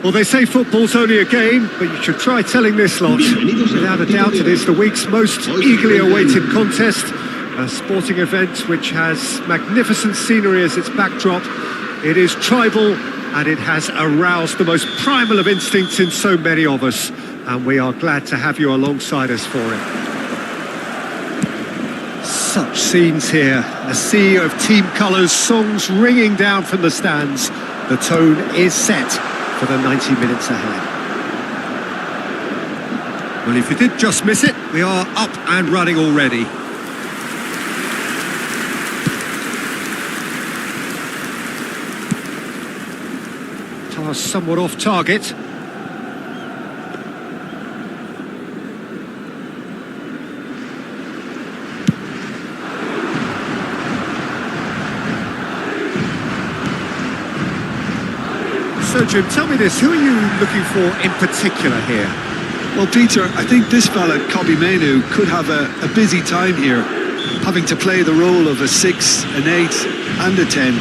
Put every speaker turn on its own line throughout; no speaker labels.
Well, they say football's only a game, but you should try telling this lot. Without a doubt, it is the week's most eagerly awaited contest. A sporting event which has magnificent scenery as its backdrop. It is tribal, and it has aroused the most primal of instincts in so many of us. And we are glad to have you alongside us for it. Such scenes here. A sea of team colours, songs ringing down from the stands. The tone is set for the 90 minutes ahead. Well, if you did just miss it, we are up and running already. Pass somewhat off target. So, Jim, tell me this, who are you looking for in particular here?
Well, Peter, I think this fella, Kobbie Mainoo, could have a busy time here, having to play the role of a 6, an 8 and a 10.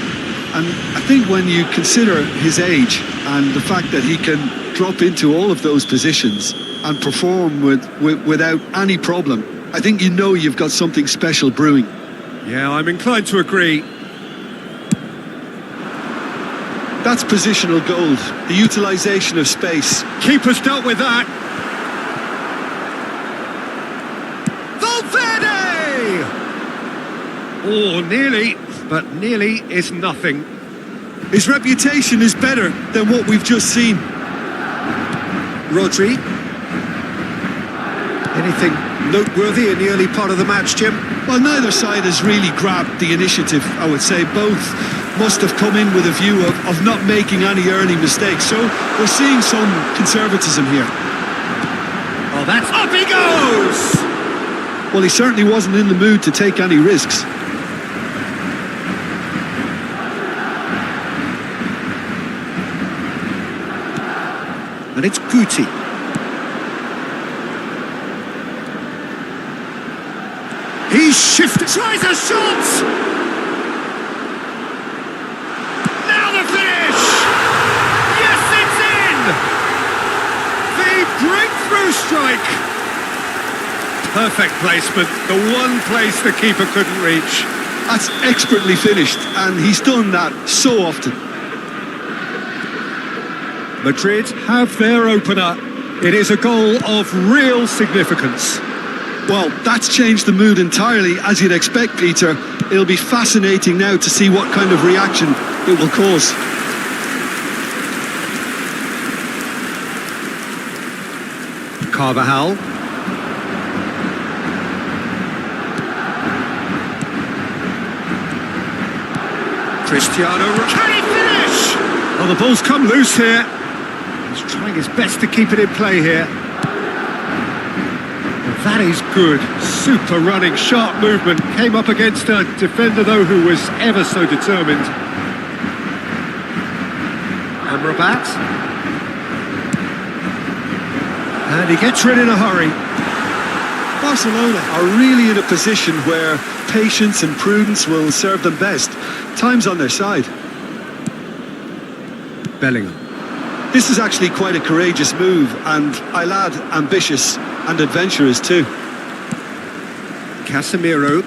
And I think when you consider his age and the fact that he can drop into all of those positions and perform without any problem, I think you know you've got something special brewing.
Yeah, I'm inclined to agree.
That's positional gold, the utilisation of space.
Keeper's dealt with that. Valverde! Oh, nearly, but nearly is nothing.
His reputation is better than what we've just seen.
Rodri. Anything noteworthy in the early part of the match, Jim?
Well, neither side has really grabbed the initiative, I would say. Both must have come in with a view of not making any early mistakes. So we're seeing some conservatism here.
Oh, that's up he goes!
Well, he certainly wasn't in the mood to take any risks.
And it's Guti. He's shifted, tries a shot! Now the finish! Yes, it's in! The breakthrough strike! Perfect placement, the one place the keeper couldn't reach.
That's expertly finished, and he's done that so often.
Madrid have their opener. It is a goal of real significance.
Well, that's changed the mood entirely, as you'd expect, Peter. It'll be fascinating now to see what kind of reaction it will cause.
Carvajal. Cristiano. Can he finish? Well, the ball's come loose here. He's trying his best to keep it in play here. That is good. Super running, sharp movement. Came up against a defender, though, who was ever so determined. Amrabat. And he gets rid in a hurry.
Barcelona are really in a position where patience and prudence will serve them best. Time's on their side.
Bellingham.
This is actually quite a courageous move, and I'll add ambitious and adventurous too.
Casemiro.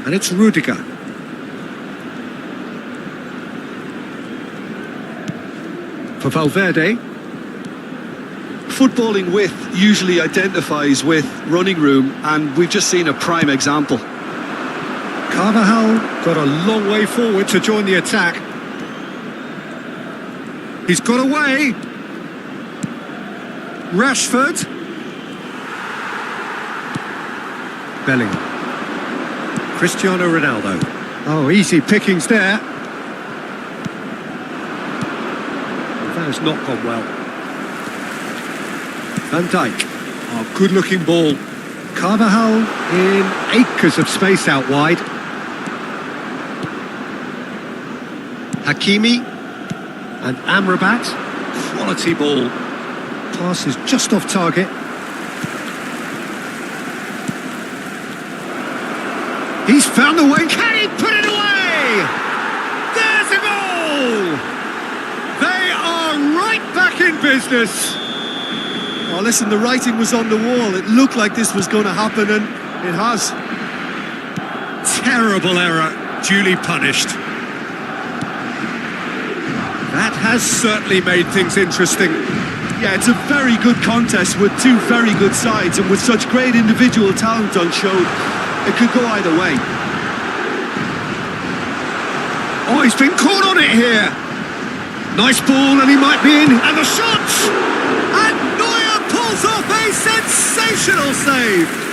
And it's Rudiger. For Valverde.
Footballing width usually identifies with running room, and we've just seen a prime example.
Carvajal got a long way forward to join the attack. He's got away. Rashford. Bellingham. Cristiano Ronaldo. Oh, easy pickings there. That has not gone well. Van Dijk. Oh, good-looking ball. Carvajal in acres of space out wide. Hakimi. And Amrabat, quality ball. Pass is just off target. He's found the way. Can he put it away? There's a goal! They are right back in business.
Oh, listen, the writing was on the wall. It looked like this was going to happen, and it has.
Terrible error, duly punished. That has certainly made things interesting.
Yeah, it's a very good contest with two very good sides, and with such great individual talent on show, it could go either way.
Oh, he's been caught on it here. Nice ball, and he might be in. And the shot! And Neuer pulls off a sensational save.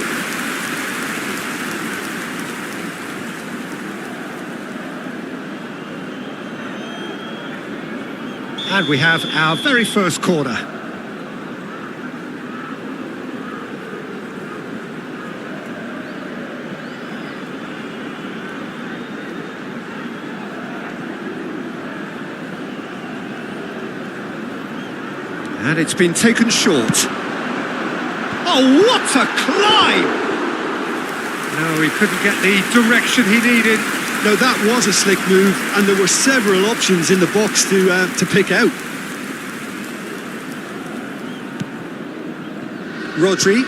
And we have our very first corner. And it's been taken short. Oh, what a climb! No, he couldn't get the direction he needed.
No, that was a slick move, and there were several options in the box to pick out.
Rodri.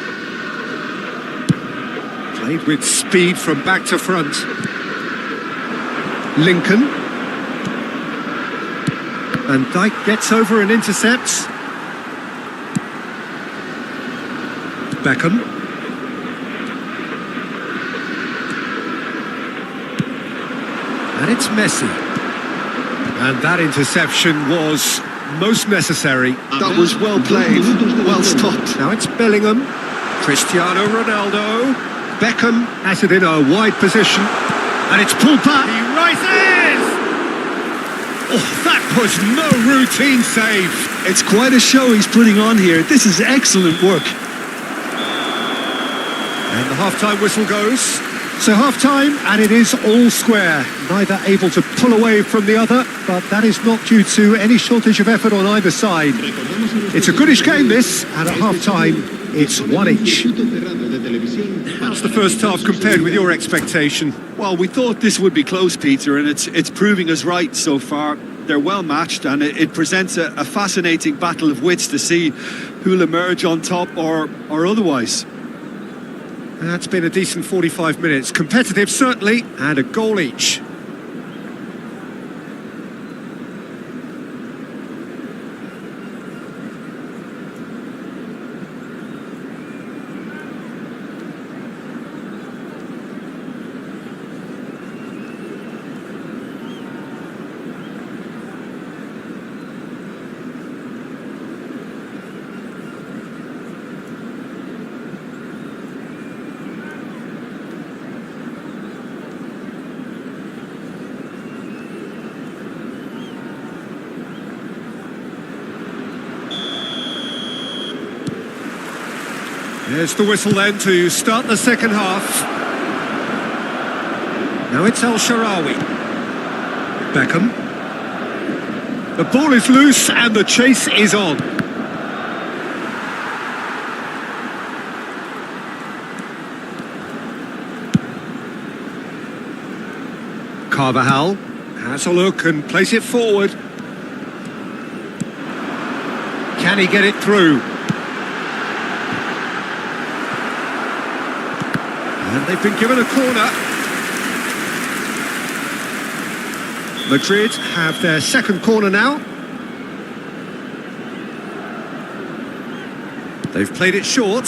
Played with speed from back to front. Lincoln. Van Dijk gets over and intercepts. Beckham. And it's Messi. And that interception was most necessary.
That was well played, well stopped.
Now it's Bellingham. Cristiano Ronaldo. Beckham has it in a wide position. And it's pulled back. He rises! Oh, that was no routine save.
It's quite a show he's putting on here. This is excellent work.
And the half-time whistle goes. So half-time, and it is all square. Neither able to pull away from the other, but that is not due to any shortage of effort on either side. It's a goodish game, this, and at half-time, it's one each. How's the first half compared with your expectation?
Well, we thought this would be close, Peter, and it's proving us right so far. They're well matched, and it presents a fascinating battle of wits to see who'll emerge on top or otherwise.
That's been a decent 45 minutes. Competitive, certainly, and a goal each. There's the whistle then to start the second half. Now it's El Shaarawy. Beckham. The ball is loose and the chase is on. Carvajal has a look and plays it forward. Can he get it through? And they've been given a corner. Madrid have their second corner now. They've played it short.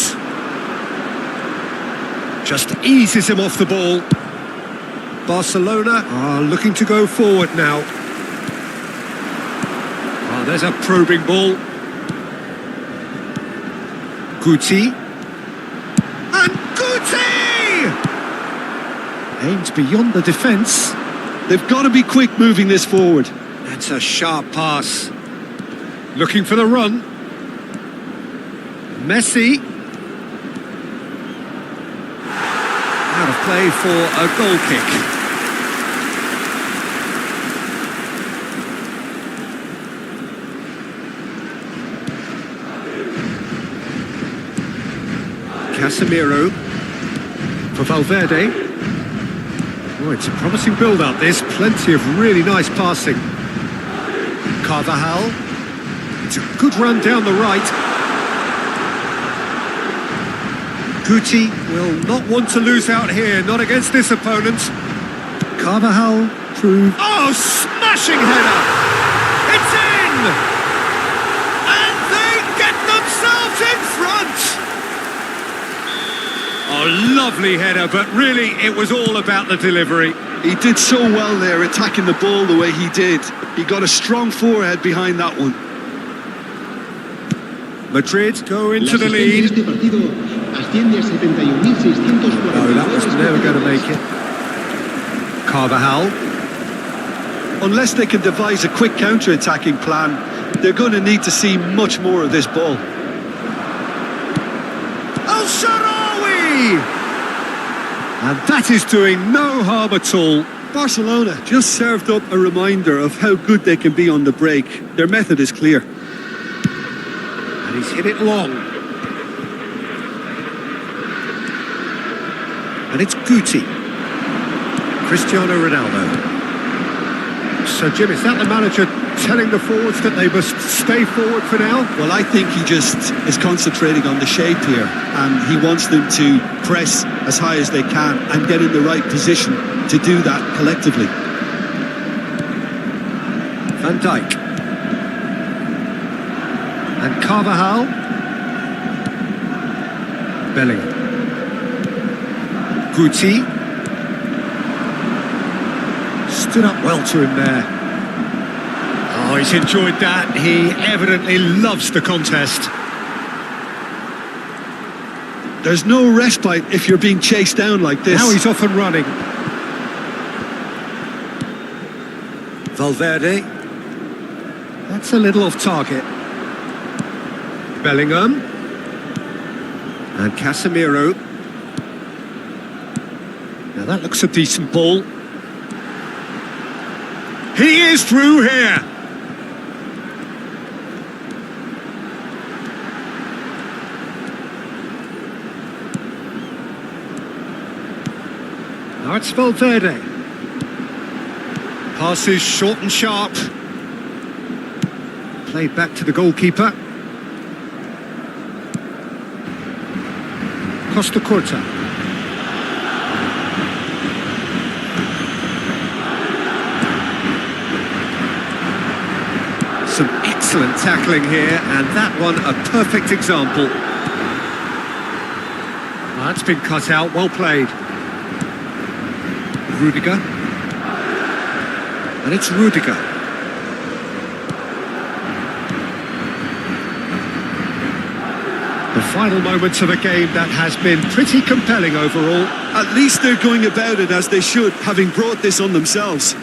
Just eases him off the ball. Barcelona are looking to go forward now. Oh, there's a probing ball. Guti. And Guti! Aims beyond the defence.
They've got to be quick moving this forward.
That's a sharp pass. Looking for the run. Messi. Out of play for a goal kick. Casemiro for Valverde. Oh, it's a promising build-up, this. Plenty of really nice passing. Carvajal. It's a good run down the right. Guti will not want to lose out here, not against this opponent.
Carvajal through.
Oh, smashing header! It's in! And they get themselves in front! Oh, lovely header, but really it was all about the delivery.
He did so well there, attacking the ball the way he did. He got a strong forehead behind that one.
Madrid go into the lead. No, that was never going to make it. Carvajal.
Unless they can devise a quick counter-attacking plan, they're going to need to see much more of this ball.
And that is doing no harm at all.
Barcelona just served up a reminder of how good they can be on the break. Their method is clear.
And he's hit it long. And it's Guti. Cristiano Ronaldo. So, Jim, is that the manager telling the forwards that they must stay forward for now?
Well, I think he just is concentrating on the shape here, and he wants them to press as high as they can and get in the right position to do that collectively.
Van Dijk. And Carvajal. Bellingham. Guti. Stood up well to him there. Oh, he's enjoyed that. He evidently loves the contest.
There's no respite if you're being chased down like this.
Now he's off and running. Valverde. That's a little off target. Bellingham. And Casemiro. Now that looks a decent ball. He is through here. Now it's Valverde. Passes short and sharp. Played back to the goalkeeper. Costa Curta. Some excellent tackling here, and that one a perfect example. Well, that's been cut out, well played. Rudiger. And it's Rudiger. The final moments of a game that has been pretty compelling overall.
At least they're going about it as they should, having brought this on themselves.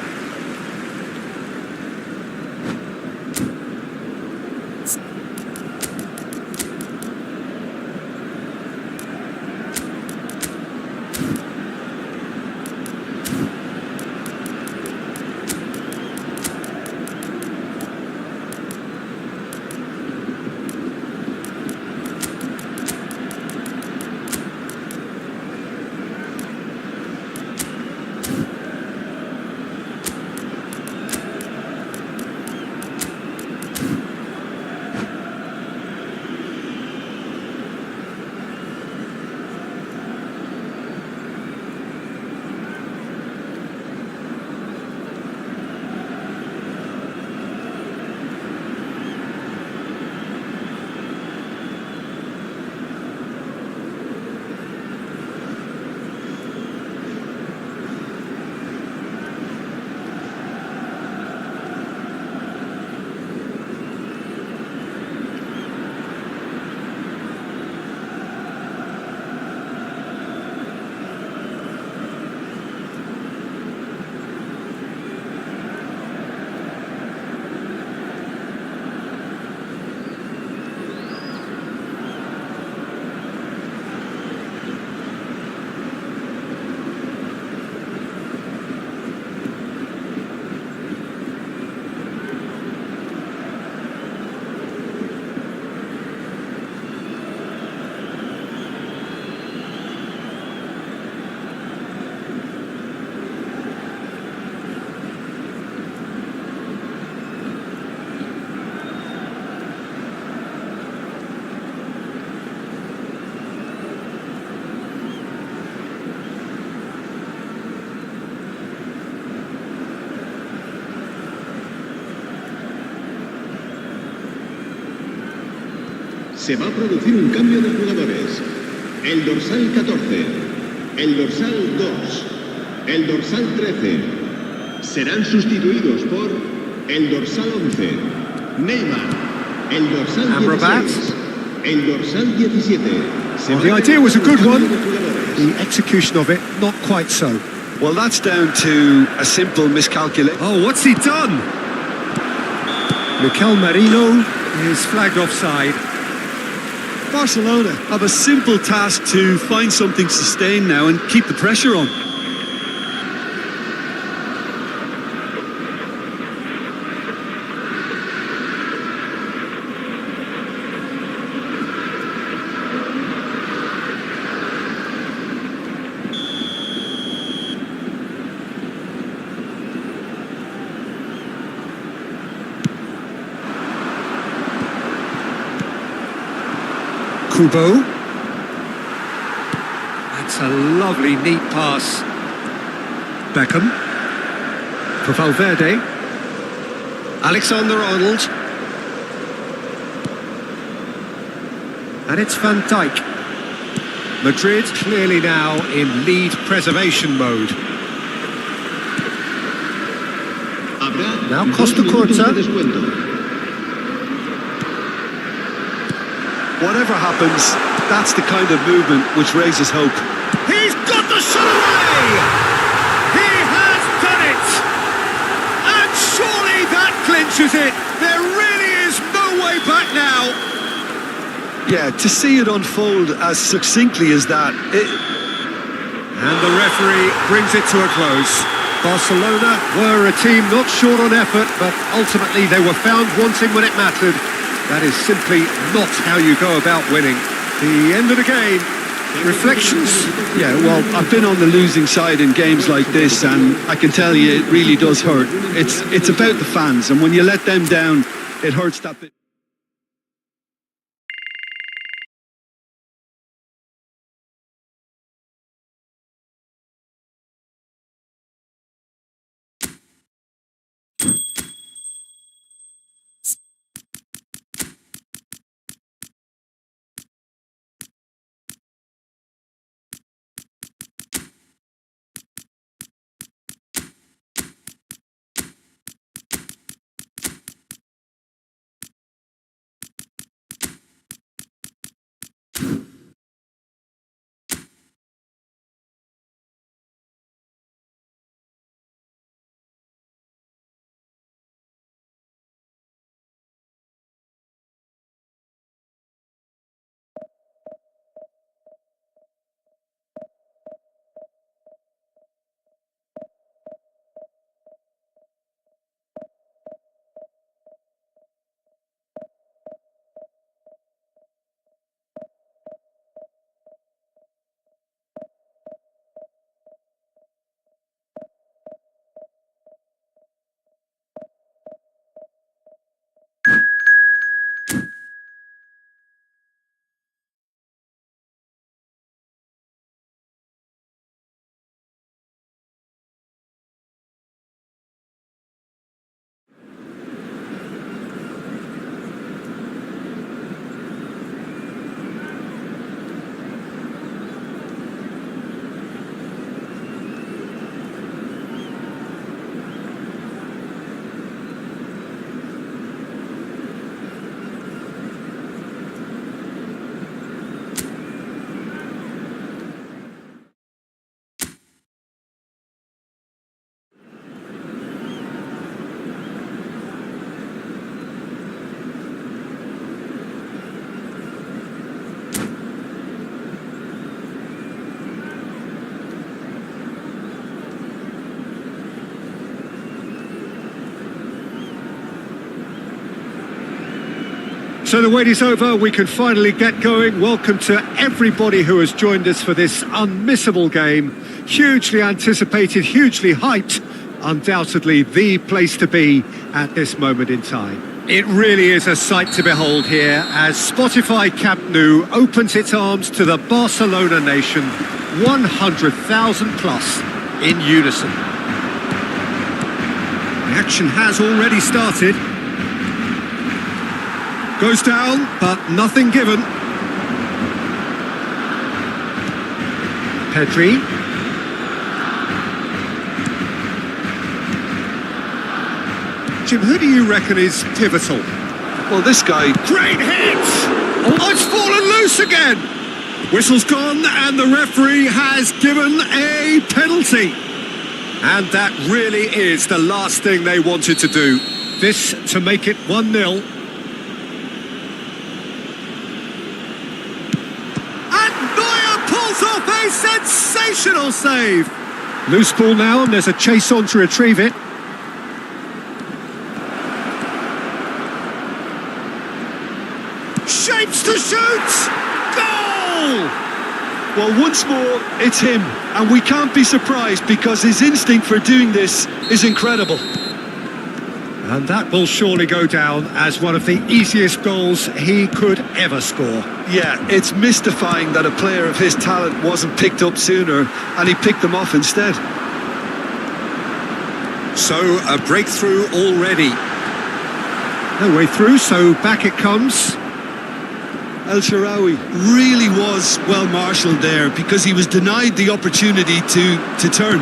Se va a producir un cambio de jugadores. El dorsal 14, el dorsal 2, el dorsal 13 serán sustituidos por el dorsal 11, Neymar, el dorsal 16, el dorsal 17.
Well, the idea was a good one, the execution of it not quite so.
Well, that's down to a simple miscalculation.
Oh, what's he done? Mikel Merino is flagged offside.
Barcelona have a simple task to find something sustained now and keep the pressure on.
Kubo. That's a lovely, neat pass. Beckham. For Valverde. Alexander-Arnold. And it's Van Dijk. Madrid clearly now in lead preservation mode. Now Costa Curta.
Whatever happens, that's the kind of movement which raises hope.
He's got the shot away! He has done it! And surely that clinches it! There really is no way back now!
Yeah, to see it unfold as succinctly as that,
And the referee brings it to a close. Barcelona were a team not short on effort, but ultimately they were found wanting when it mattered. That is simply not how you go about winning. The end of the game. Reflections?
Yeah, well, I've been on the losing side in games like this, and I can tell you it really does hurt. It's about the fans, and when you let them down, it hurts that bit.
So the wait is over, we can finally get going. Welcome to everybody who has joined us for this unmissable game. Hugely anticipated, hugely hyped. Undoubtedly the place to be at this moment in time. It really is a sight to behold here as Spotify Camp Nou opens its arms to the Barcelona nation, 100,000 plus in unison. The action has already started. Goes down, but nothing given. Pedri. Jim, who do you reckon is pivotal?
Well, this guy...
Great hit! Oh, it's fallen loose again! Whistle's gone and the referee has given a penalty. And that really is the last thing they wanted to do. This to make it 1-0. And Neuer pulls off a sensational save! Loose ball now and there's a chase on to retrieve it. Shapes to shoot! Goal!
Well, once more, it's him. And we can't be surprised because his instinct for doing this is incredible.
And that will surely go down as one of the easiest goals he could ever score.
Yeah, it's mystifying that a player of his talent wasn't picked up sooner and he picked them off instead.
So, a breakthrough already. No way through, so back it comes.
El Shaarawy really was well marshalled there because he was denied the opportunity to turn.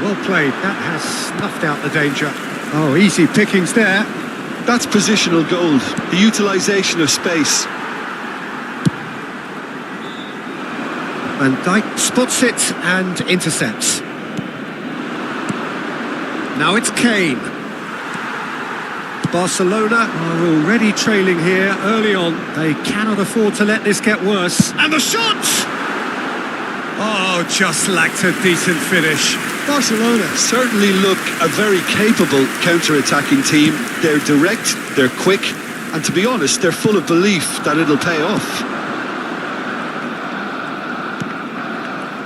Well played, that has snuffed out the danger. Oh, easy pickings there.
That's positional gold, the utilisation of space.
Van Dijk spots it and intercepts. Now it's Kane. Barcelona are already trailing here early on. They cannot afford to let this get worse. And the shot! Oh, just lacked a decent finish.
Barcelona certainly look a very capable counter-attacking team. They're direct, they're quick, and to be honest, they're full of belief that it'll pay off.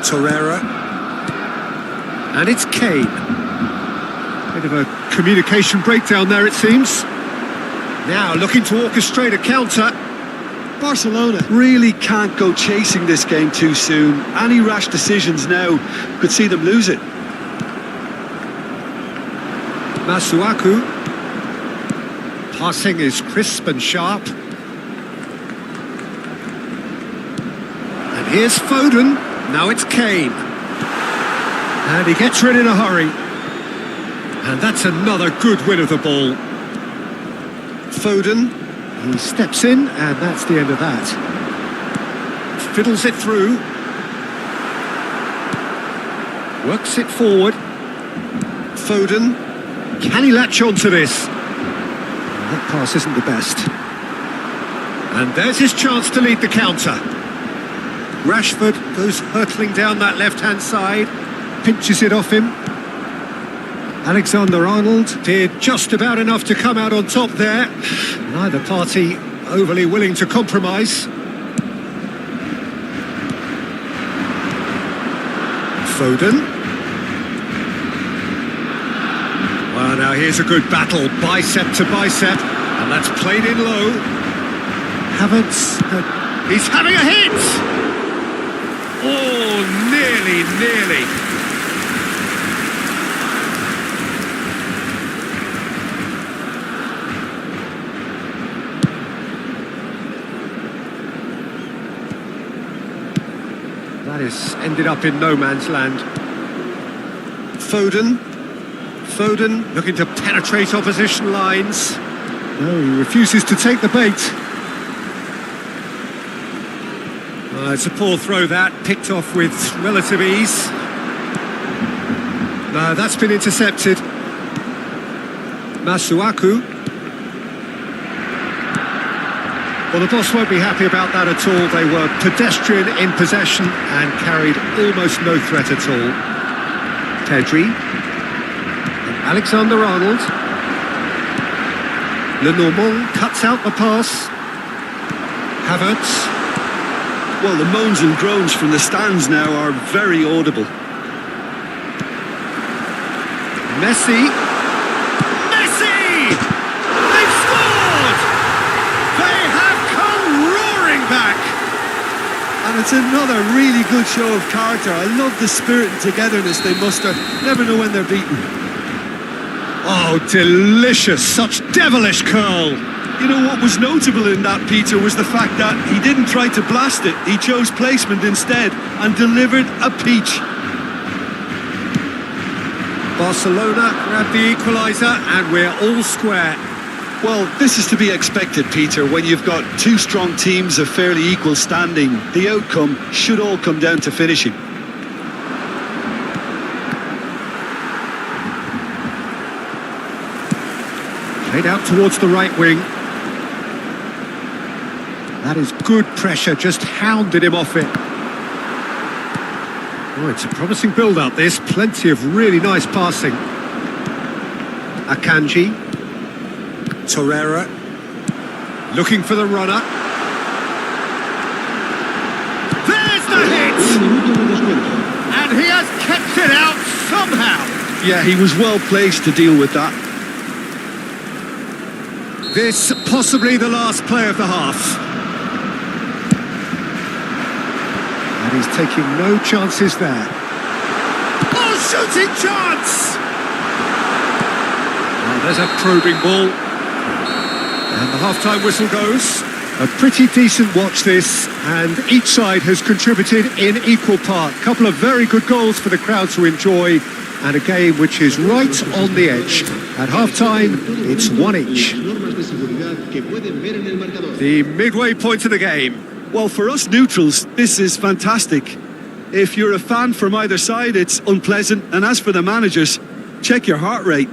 Torreira. And it's Kane. Bit of a communication breakdown there, it seems. Now looking to orchestrate a counter.
Barcelona really can't go chasing this game too soon. Any rash decisions now could see them lose it.
Masuaku. Passing is crisp and sharp. And here's Foden. Now it's Kane. And he gets rid in a hurry. And that's another good win of the ball. Foden, he steps in, and that's the end of that. Fiddles it through. Works it forward. Foden, can he latch on to this? That pass isn't the best. And there's his chance to lead the counter. Rashford goes hurtling down that left-hand side, pinches it off him. Alexander-Arnold did just about enough to come out on top there. Neither party overly willing to compromise. Foden. Well, now here's a good battle, bicep to bicep, and that's played in low. Havertz, he's having a hit! Oh, nearly. That has ended up in no man's land. Foden looking to penetrate opposition lines. No, he refuses to take the bait. It's a poor throw that, picked off with relative ease. No, that's been intercepted. Masuaku. Well, the boss won't be happy about that at all. They were pedestrian in possession and carried almost no threat at all. Pedri. And Alexander-Arnold. Lenormand cuts out the pass. Havertz.
Well, the moans and groans from the stands now are very audible.
Messi! They've scored! They have come roaring back!
And it's another really good show of character. I love the spirit and togetherness they muster. Never know when they're beaten.
Oh, delicious, such devilish curl.
You know what was notable in that, Peter, was the fact that he didn't try to blast it. He chose placement instead and delivered a peach.
Barcelona grabbed the equaliser and we're all square.
Well, this is to be expected, Peter, when you've got two strong teams of fairly equal standing. The outcome should all come down to finishing.
Played out towards the right wing. That is good pressure, just hounded him off it. Oh, it's a promising build-up, this. Plenty of really nice passing. Akanji. Torreira. Looking for the runner. There's the hit! And he has kept it out somehow.
Yeah, he was well placed to deal with that.
This possibly the last play of the half. And he's taking no chances there. Oh, shooting chance! Oh, there's a probing ball. And the half-time whistle goes. A pretty decent watch this, and each side has contributed in equal part. A couple of very good goals for the crowd to enjoy, and a game which is right on the edge. At half-time, it's one each. The midway point of the game.
Well, for us neutrals, this is fantastic. If you're a fan from either side, it's unpleasant. And as for the managers, check your heart rate.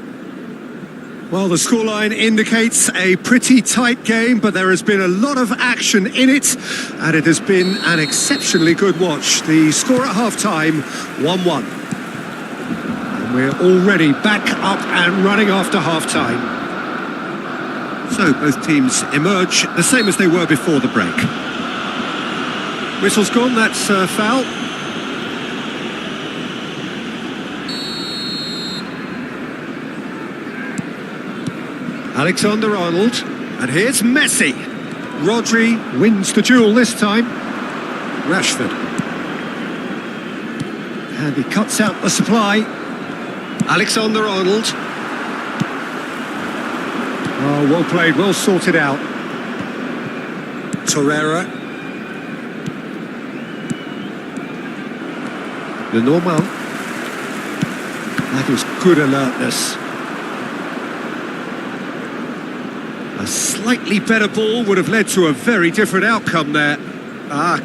Well, the scoreline indicates a pretty tight game, but there has been a lot of action in it, and it has been an exceptionally good watch. The score at half-time, 1-1. And we're already back up and running after half-time. So both teams emerge the same as they were before the break. Whistle's gone, that's a foul. Alexander-Arnold, and here's Messi. Rodri wins the duel this time. Rashford. And he cuts out the supply. Alexander-Arnold. Oh, well played, well sorted out. Torreira. Lenormand. That is good alertness. A slightly better ball would have led to a very different outcome there.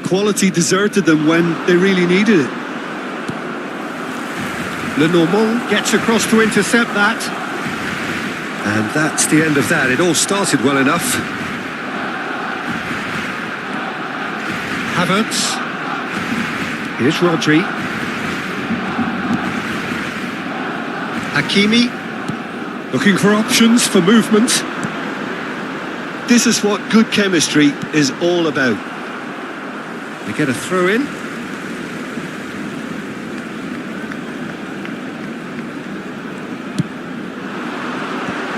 Quality deserted them when they really needed it.
Lenormand gets across to intercept that. And that's the end of that. It all started well enough. Havertz. Here's Rodri. Hakimi. Looking for options for movement.
This is what good chemistry is all about.
They get a throw in.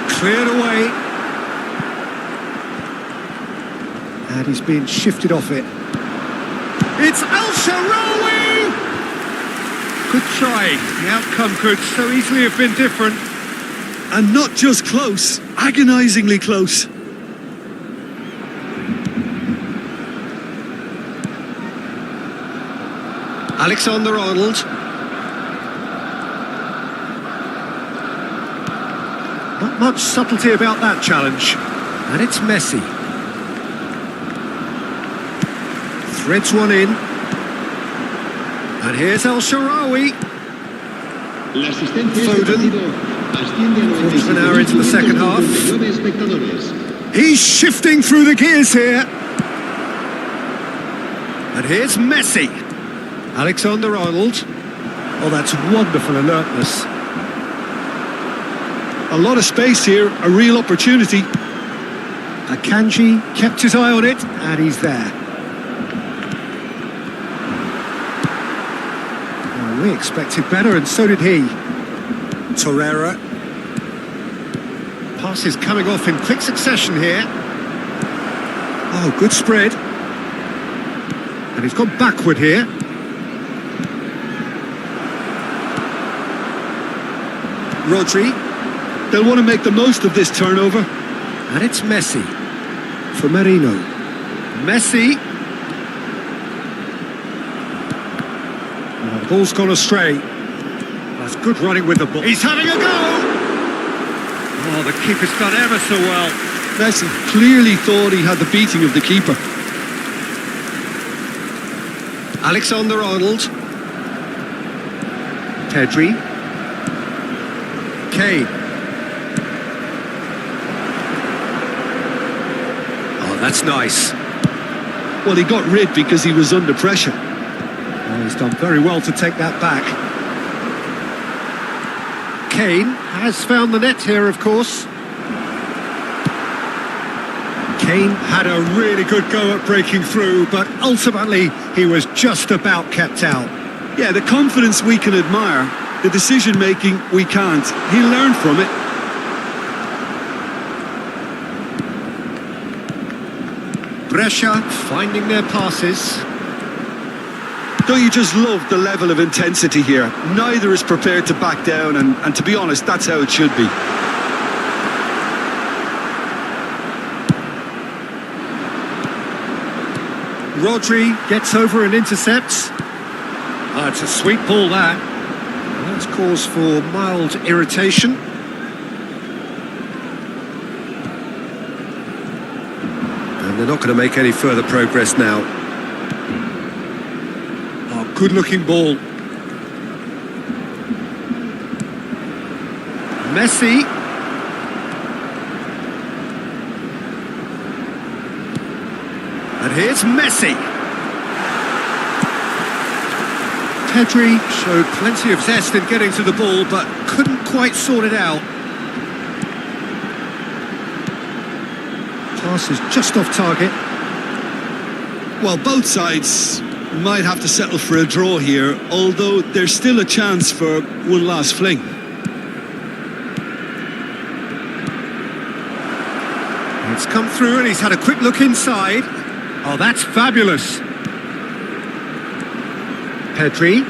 Cleared away. And he's being shifted off it. It's El-Shaarawy! Good try. The outcome could so easily have been different.
And not just close, agonisingly close.
Alexander-Arnold. Not much subtlety about that challenge. And it's Messi. Threads one in. And here's El-Shaarawy. Foden. Quarter of an hour into the second half. He's shifting through the gears here. And here's Messi. Alexander-Arnold. Oh, that's wonderful alertness.
A lot of space here, a real opportunity.
Akanji kept his eye on it, and he's there. Oh, we expected better, and so did he. Torreira. Passes coming off in quick succession here. Oh, good spread. And he's gone backward here. Rodri.
They'll want to make the most of this turnover.
And it's Messi for Merino. Messi. Oh, the ball's gone astray. That's good running with the ball. He's having a go! Oh, the keeper's done ever so well.
Messi clearly thought he had the beating of the keeper.
Alexander-Arnold. Pedri. Kane. Oh, that's nice.
Well, he got rid because he was under pressure.
Oh, he's done very well to take that back. Kane has found the net here, of course. Kane had a really good go at breaking through, but ultimately he was just about kept out.
Yeah, the confidence we can admire, the decision-making we can't. He learned from it.
Brescia finding their passes.
Don't you just love the level of intensity here? Neither is prepared to back down, and to be honest, that's how it should be.
Rodri gets over and intercepts. Oh, it's a sweet ball, that. That's cause for mild irritation. And they're not going to make any further progress now. Oh, good-looking ball. Messi. And here's Messi. Pedri showed plenty of zest in getting to the ball, but couldn't quite sort it out. Pass is just off target.
Well, both sides might have to settle for a draw here, although there's still a chance for one last fling.
It's come through and he's had a quick look inside. Oh, that's fabulous. Pedri.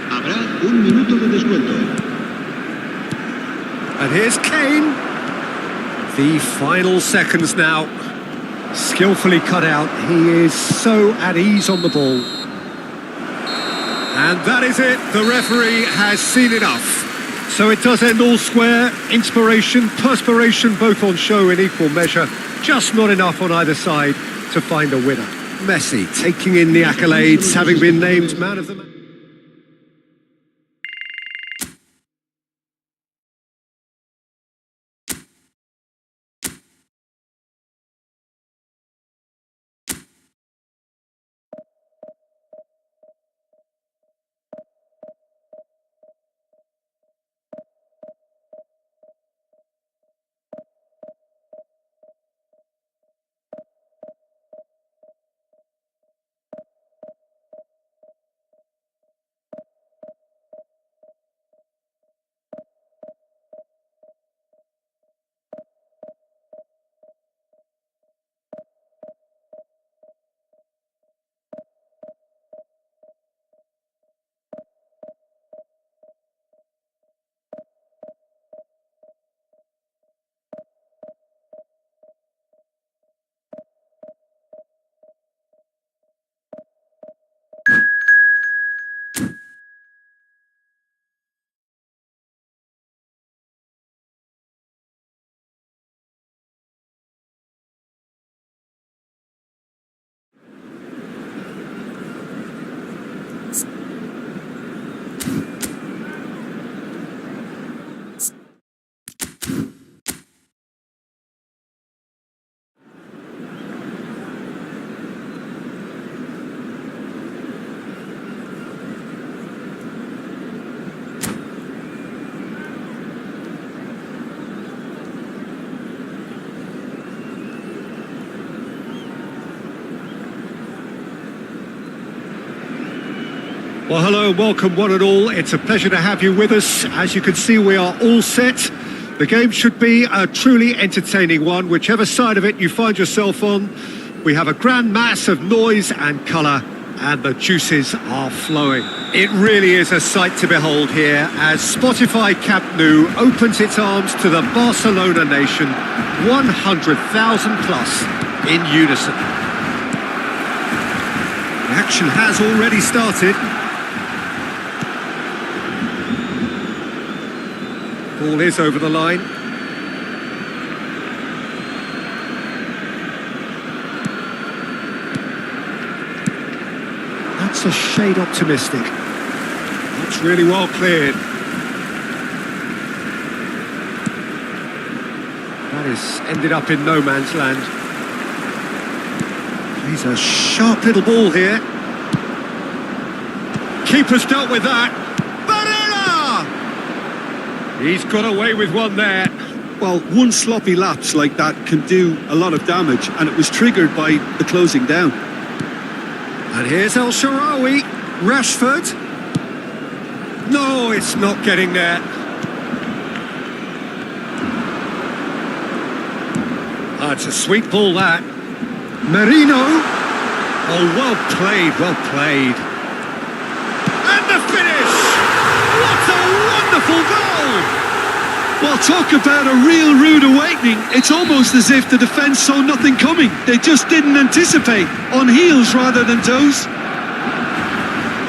Habrá un minuto de descuento.
And here's Kane. The final seconds now. Skillfully cut out. He is so at ease on the ball. And that is it. The referee has seen enough. So it does end all square. Inspiration, perspiration, both on show in equal measure. Just not enough on either side to find a winner. Messi taking in the accolades, having been named man of the match. Well, hello and welcome one and all. It's a pleasure to have you with us. As you can see, we are all set. The game should be a truly entertaining one, whichever side of it you find yourself on. We have a grand mass of noise and colour, and the juices are flowing. It really is a sight to behold here as Spotify Camp Nou opens its arms to the Barcelona nation, 100,000 plus in unison. The action has already started. Ball is over the line. That's a shade optimistic. That's really well cleared. That has ended up in no man's land. He's a sharp little ball here. Keeper's dealt with that. Barrera! He's got away with one there.
Well, one sloppy lapse like that can do a lot of damage, and it was triggered by the closing down.
And here's El Shaarawy. Rashford. No, it's not getting there. That's a sweet ball, that. Merino. Oh, well played, well played. And the finish! What a wonderful goal!
Well, talk about a real rude awakening. It's almost as if the defence saw nothing coming. They just didn't anticipate. On heels rather than toes.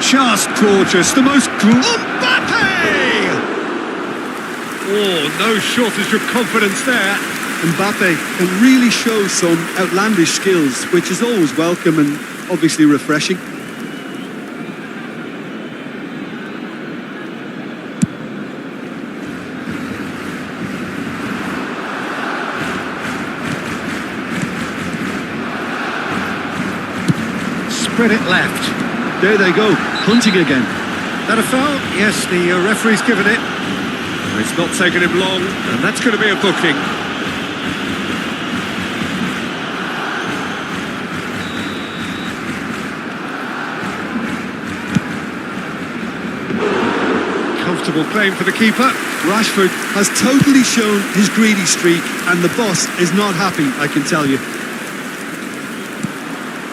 Just gorgeous. The most... Mbappe! Oh, no shortage of confidence there.
Mbappe can really show some outlandish skills, which is always welcome and obviously refreshing.
Spread it left.
There they go, hunting again.
That a foul? Yes, the referee's given it. It's not taken him long, and that's going to be a booking. Comfortable claim for the keeper.
Rashford has totally shown his greedy streak, and the boss is not happy, I can tell you.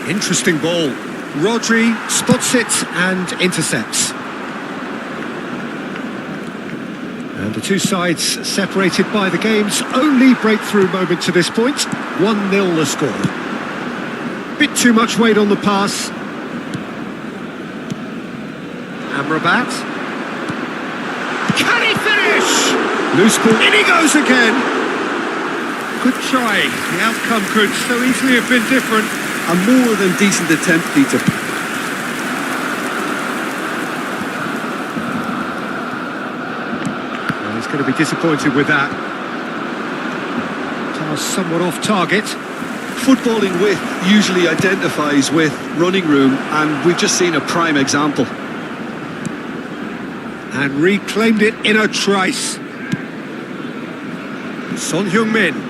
Interesting ball. Rodri spots it and intercepts. And the two sides separated by the game's only breakthrough moment to this point. 1-0 the score. Bit too much weight on the pass. Amrabat. Can he finish? Loose ball. In he goes again. Good try. The outcome could so easily have been different.
A more than decent attempt, Peter.
Well, he's going to be disappointed with that. Pass somewhat off target.
Footballing width usually identifies with running room, and we've just seen a prime example.
And reclaimed it in a trice. Son Heung-min.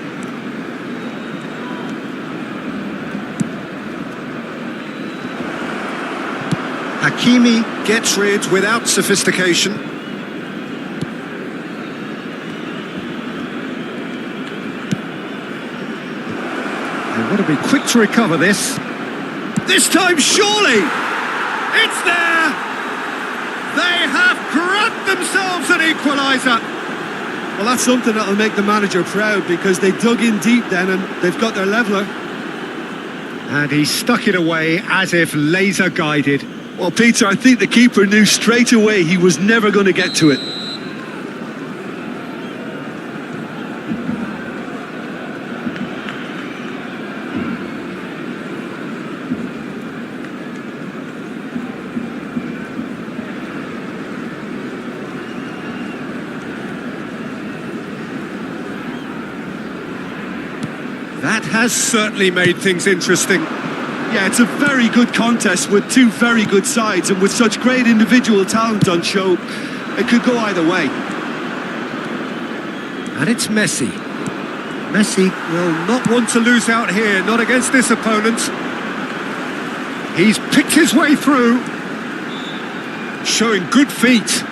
Hakimi gets rid without sophistication. They want to be quick to recover this. This time, surely! It's there! They have grabbed themselves an equaliser!
Well, that's something that'll make the manager proud, because they dug in deep then and they've got their leveller.
And he stuck it away as if laser guided.
Well, Peter, I think the keeper knew straight away he was never going to get to it.
That has certainly made things interesting.
Yeah, it's a very good contest with two very good sides, and with such great individual talent on show, it could go either way.
And it's Messi. Messi will not want to lose out here, not against this opponent. He's picked his way through, showing good feet.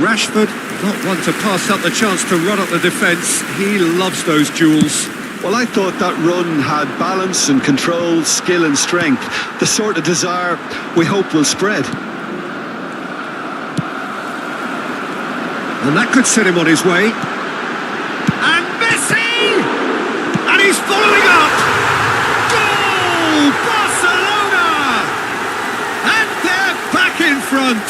Rashford, not one to pass up the chance to run up the defence. He loves those duels.
Well, I thought that run had balance and control, skill and strength, the sort of desire we hope will spread.
And that could set him on his way. And Messi! And he's following up! Goal! Barcelona! And they're back in front!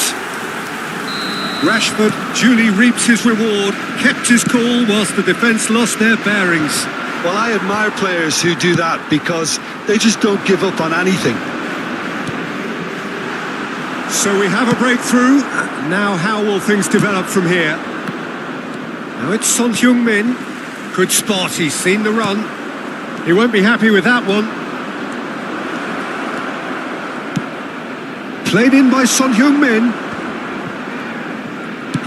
Rashford duly reaps his reward, kept his cool whilst the defence lost their bearings.
Well, I admire players who do that because they just don't give up on anything.
So we have a breakthrough. Now how will things develop from here? Now it's Son Heung-min. Good spot, he's seen the run. He won't be happy with that one. Played in by Son Heung-min.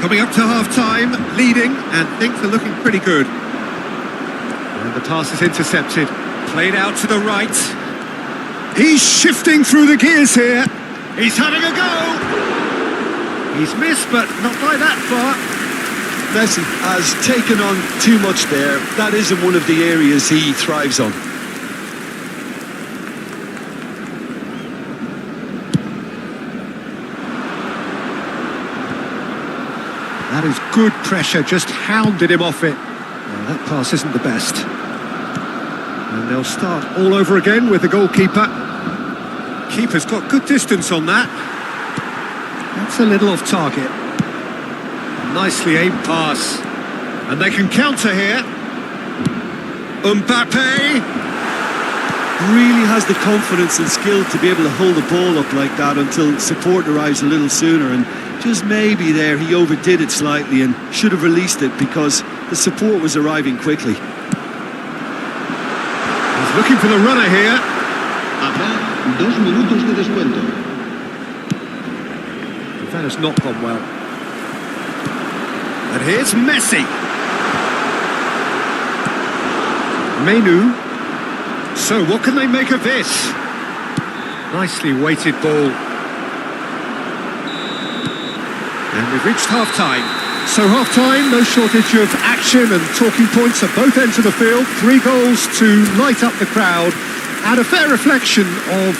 Coming up to half-time, leading, and things are looking pretty good. And the pass is intercepted. Played out to the right. He's shifting through the gears here. He's having a go. He's missed, but not by that far.
Messi has taken on too much there. That isn't one of the areas he thrives on.
That is good pressure, just hounded him off it. Well, that pass isn't the best. And they'll start all over again with the goalkeeper. Keeper's got good distance on that. That's a little off target. Nicely aimed pass. And they can counter here. Mbappe!
Really has the confidence and skill to be able to hold the ball up like that until support arrives a little sooner, and just maybe there he overdid it slightly and should have released it because the support was arriving quickly.
He's looking for the runner here.
Habrá 2 minutos de descuento.
That has not gone well. And here's Messi. Menu. So what can they make of this? Nicely weighted ball. And we've reached half-time. So half-time, no shortage of action and talking points at both ends of the field. 3 goals to light up the crowd. And a fair reflection of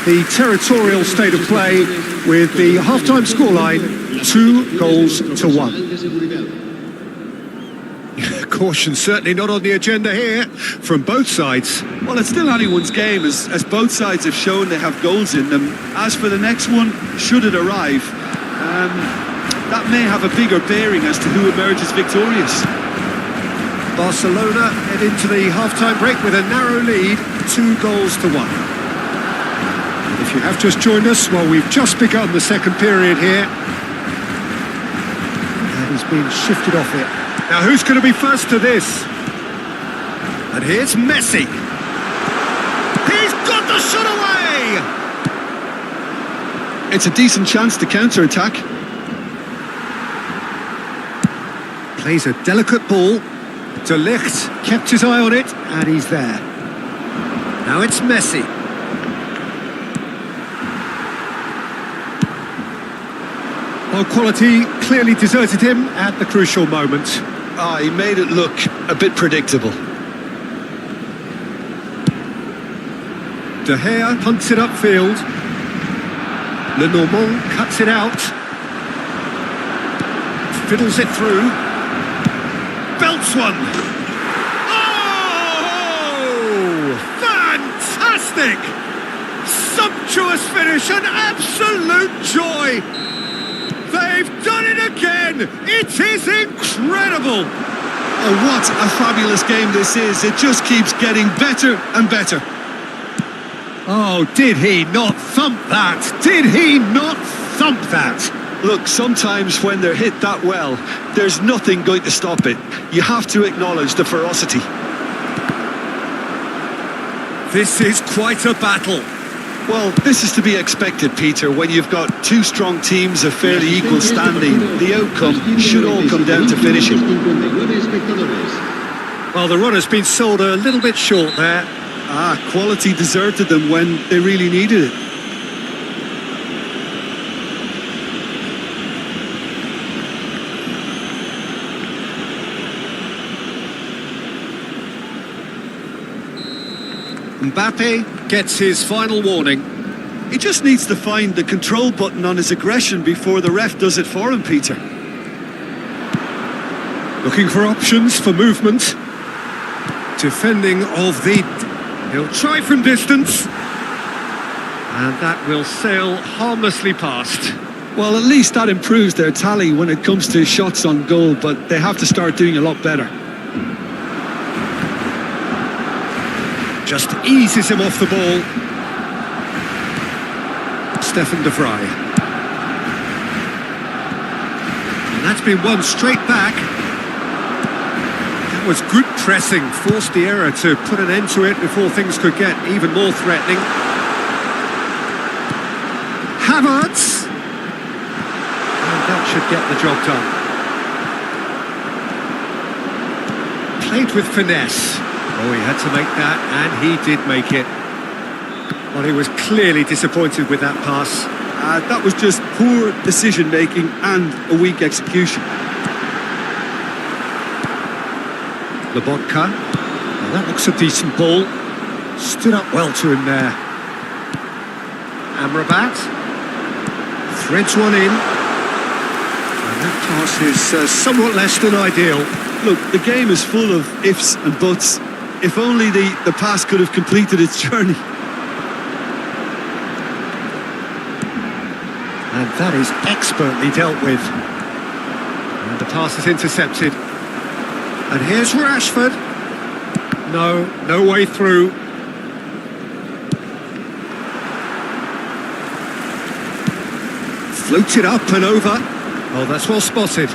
the territorial state of play with the half-time scoreline 2-1. Caution certainly not on the agenda here from both sides.
Well, it's still anyone's game as both sides have shown they have goals in them. As for the next one, should it arrive, that may have a bigger bearing as to who emerges victorious.
Barcelona head into the half-time break with a narrow lead, 2-1. If you have just joined us, well, we've just begun the second period here. And he's been shifted off it. Now, who's going to be first to this? And here's Messi. He's got the shot away!
It's a decent chance to counter-attack.
Plays a delicate ball. De Ligt kept his eye on it, and he's there. Now it's Messi. Well, quality clearly deserted him at the crucial moment.
He made it look a bit predictable.
De Gea punts it upfield. Lenormand cuts it out. Fiddles it through. Belts one. Oh! Fantastic! Sumptuous finish, an absolute joy! They've done it again! It is incredible!
Oh, what a fabulous game this is. It just keeps getting better and better.
Oh, did he not thump that? Did he not thump that?
Look, sometimes when they're hit that well, there's nothing going to stop it. You have to acknowledge the ferocity.
This is quite a battle.
Well, this is to be expected, Peter, when you've got 2 strong teams of fairly equal standing. The outcome should all come down to finishing.
Well, the run has been sold a little bit short there.
Quality deserted them when they really needed it.
Mbappe gets his final warning.
He just needs to find the control button on his aggression before the ref does it for him, Peter.
Looking for options for movement. Defending of the... He'll try from distance. And that will sail harmlessly past.
Well, at least that improves their tally when it comes to shots on goal, but they have to start doing a lot better.
Just eases him off the ball. Stefan de Vrij. And that's been won straight back. That was good pressing, forced the error to put an end to it before things could get even more threatening. Havertz. And that should get the job done. Played with finesse. Oh, he had to make that, and he did make it. Well, he was clearly disappointed with that pass.
That was just poor decision-making and a weak execution.
Lobotka. Well, that looks a decent ball. Stood up well to him there. Amrabat. Threads one in. And that pass is somewhat less than ideal.
Look, the game is full of ifs and buts. If only the pass could have completed its journey.
And that is expertly dealt with. And the pass is intercepted. And here's Rashford. No way through. Floated up and over. Oh, that's well spotted.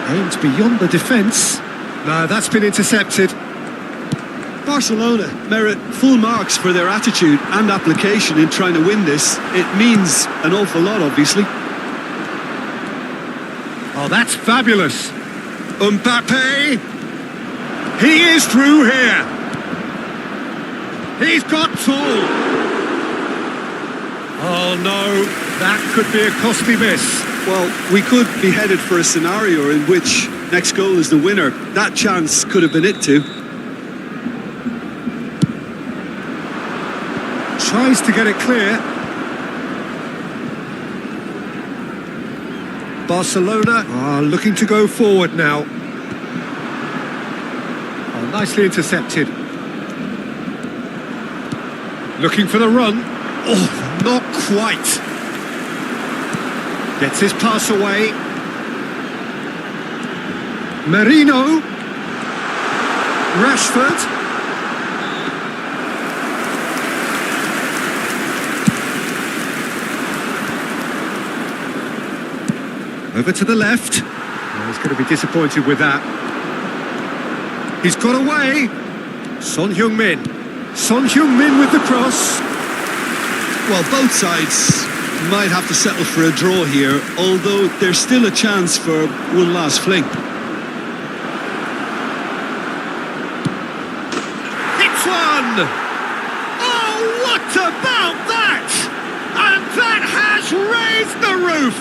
Aimed beyond the defence. No, that's been intercepted.
Barcelona merit full marks for their attitude and application in trying to win this. It means an awful lot, obviously.
Oh, that's fabulous. Mbappe. He is through here. He's got tall. Oh, no. That could be a costly miss.
Well, we could be headed for a scenario in which next goal is the winner. That chance could have been it too.
Tries to get it clear. Barcelona are looking to go forward now. Oh, nicely intercepted. Looking for the run. Oh, not quite. Gets his pass away. Merino. Rashford. Over to the left. Oh, he's going to be disappointed with that. He's got away. Son Heung-min. Son Heung-min with the cross.
Well, both sides might have to settle for a draw here, although there's still a chance for one last fling.
Hits one! Oh, what about that? And that has raised the roof!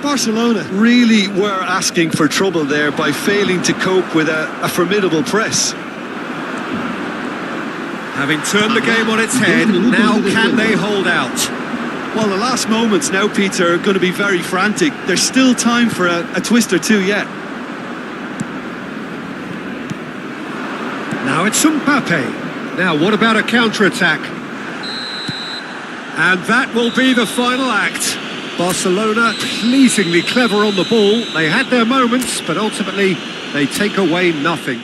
Barcelona really were asking for trouble there by failing to cope with a formidable press.
Having turned the game on its head, now can they hold out?
Well, the last moments now, Peter, are going to be very frantic. There's still time for a twist or two yet.
Now it's Mbappe. Now, what about a counter-attack? And that will be the final act. Barcelona pleasingly clever on the ball. They had their moments, but ultimately they take away nothing.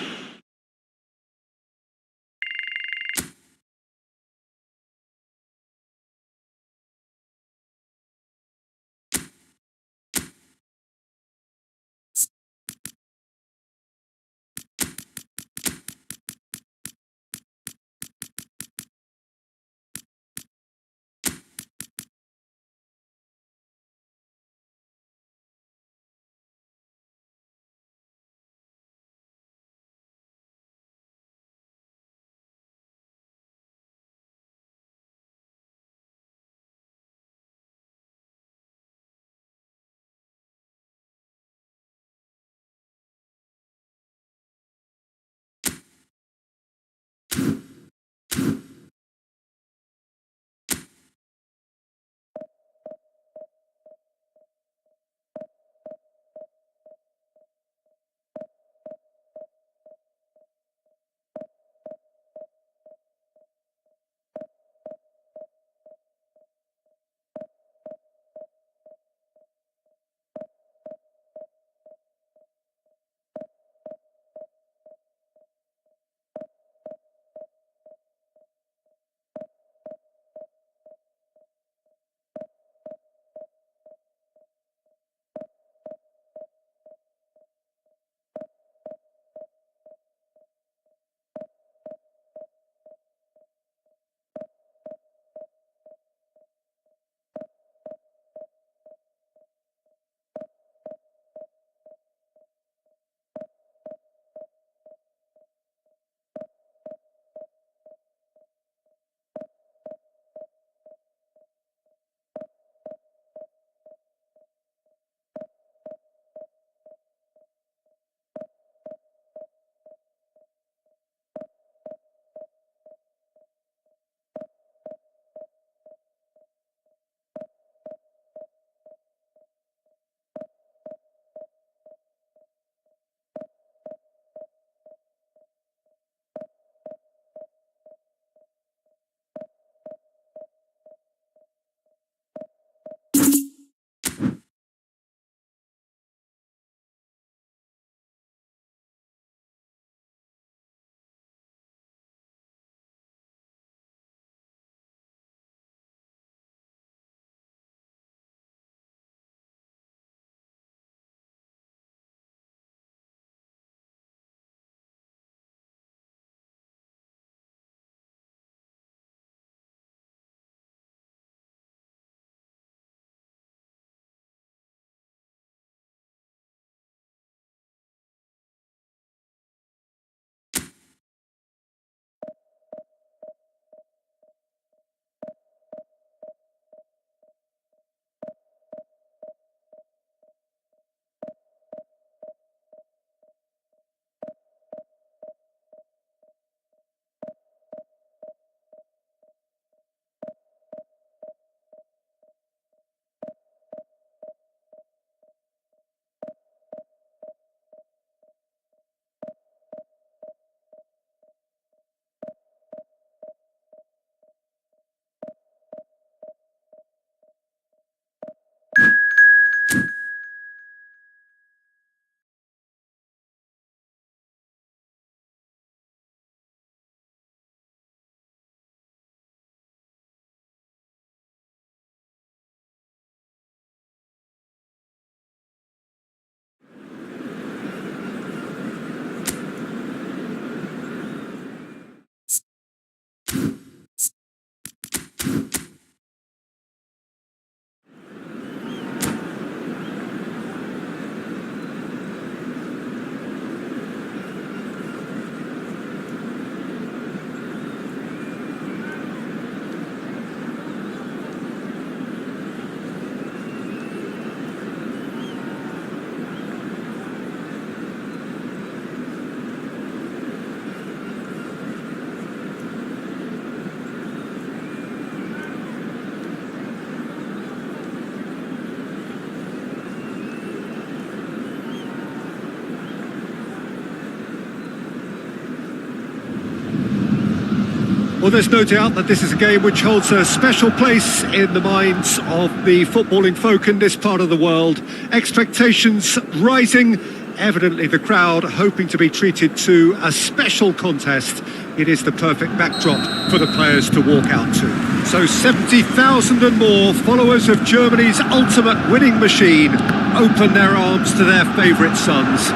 Well, there's no doubt that this is a game which holds a special place in the minds of the footballing folk in this part of the world. Expectations rising, evidently the crowd hoping to be treated to a special contest. It is the perfect backdrop for the players to walk out to. So 70,000 and more followers of Germany's ultimate winning machine open their arms to their favourite sons.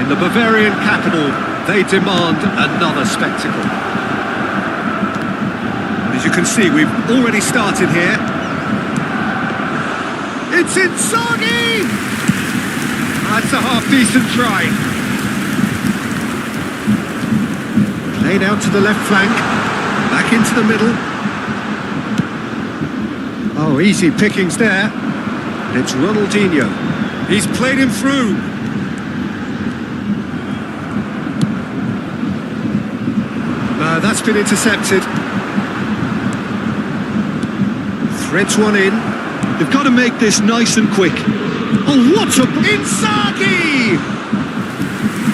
In the Bavarian capital, they demand another spectacle. As you can see, we've already started here. It's Inzaghi! That's a half-decent try. Played out to the left flank, back into the middle. Oh, easy pickings there. And it's Ronaldinho. He's played him through. That's been intercepted. Threads one in.
They've got to make this nice and quick.
Oh, what a... Inzaghi!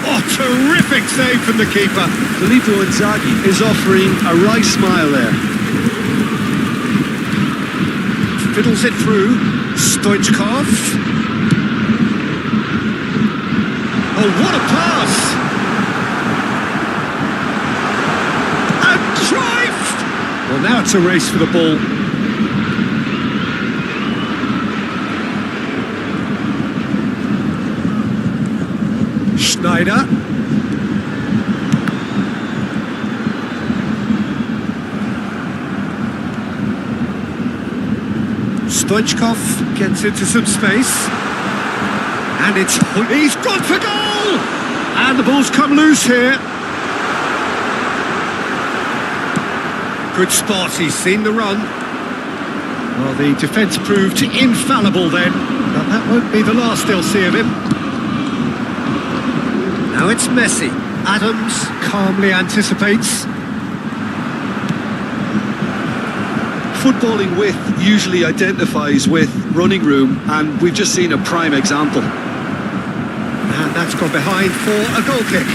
Oh, terrific save from the keeper.
Filippo Inzaghi is offering a right smile there.
Fiddles it through. Stoichkov. Oh, what a pass! And drive! Well, now it's a race for the ball. Schneider. Stoichkov gets into some space. And he's gone for goal! And the ball's come loose here. Good spot, he's seen the run. Well, the defence proved infallible then. But that won't be the last they'll see of him. Now it's Messi. Adams calmly anticipates.
Footballing width usually identifies with running room, and we've just seen a prime example.
And that's gone behind for a goal kick.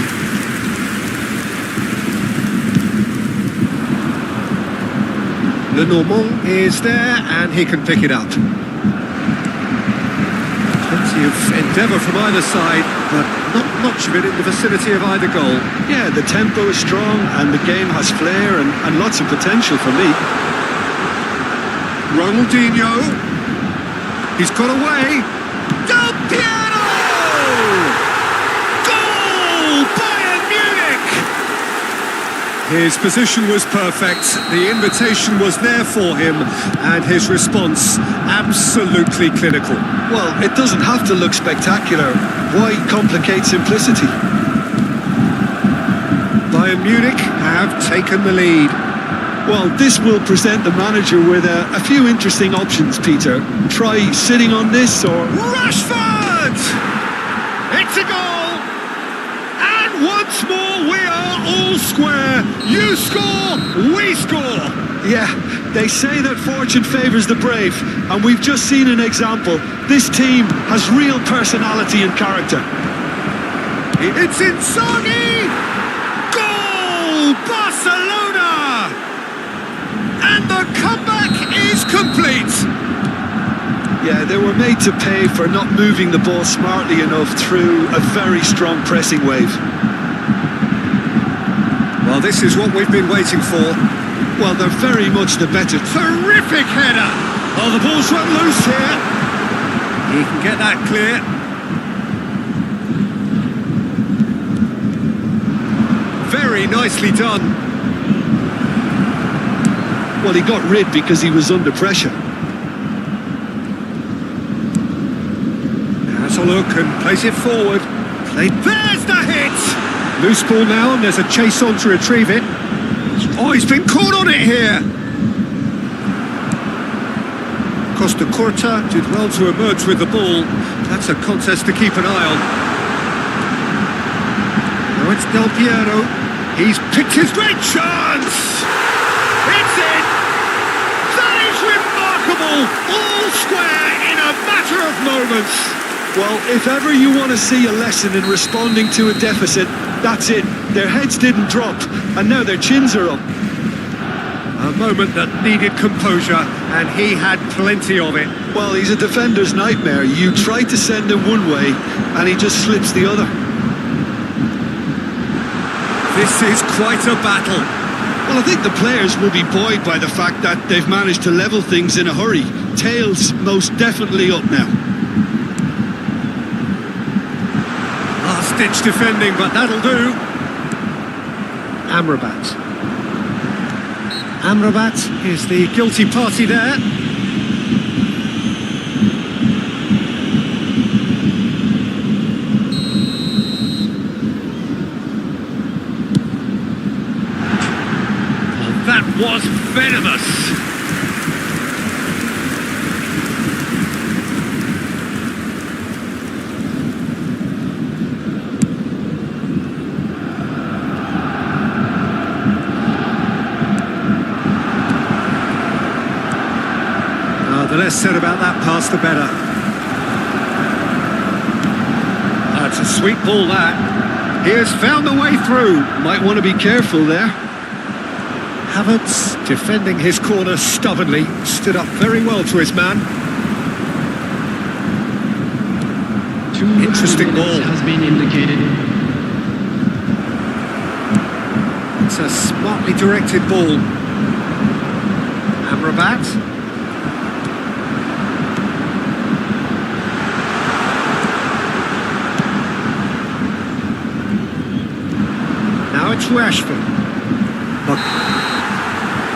Lenormand is there, and he can pick it up. Plenty of endeavour from either side, but not much of it in the vicinity of either goal.
Yeah, the tempo is strong, and the game has flair and lots of potential for me.
Ronaldinho. He's got away. Del Piero! Goal! Bayern Munich! His position was perfect. The invitation was there for him, and his response absolutely clinical.
Well, it doesn't have to look spectacular. Why complicate simplicity?
Bayern Munich have taken the lead.
Well, this will present the manager with a few interesting options, Peter. Try sitting on this or...
Rashford! It's a goal! And once more we are all square. You score, we score.
Yeah, they say that fortune favours the brave, and we've just seen an example. This team has real personality and character.
It's Inzaghi! Goal! Barcelona! And the comeback is complete!
Yeah, they were made to pay for not moving the ball smartly enough through a very strong pressing wave.
Well, this is what we've been waiting for.
Well, they're very much the better.
Terrific header! Oh, the ball's run loose here. He can get that clear. Very nicely done.
Well, he got rid because he was under pressure.
Has a look and plays it forward. There's the hit! Loose ball now, and there's a chase on to retrieve it. Oh, he's been caught on it here. Costa Curta did well to emerge with the ball. That's a contest to keep an eye on. Now it's Del Piero. He's picked his great chance! It's in! That is remarkable! All square in a matter of moments!
Well, if ever you want to see a lesson in responding to a deficit, that's it. Their heads didn't drop, and now their chins are up.
A moment that needed composure, and he had plenty of it.
Well, he's a defender's nightmare. You try to send him one way, and he just slips the other.
This is quite a battle.
Well, I think the players will be buoyed by the fact that they've managed to level things in a hurry. Tails most definitely up now.
Last-ditch defending, but that'll do. Amrabat. Amrabat is the guilty party there. Oh, that was venomous. The less said about that pass, the better. That's a sweet ball, that. He has found the way through.
Might want to be careful there.
Havertz, defending his corner stubbornly, stood up very well to his man. Interesting ball.
Has been indicated.
It's a smartly directed ball. Amrabat. It's Rashford.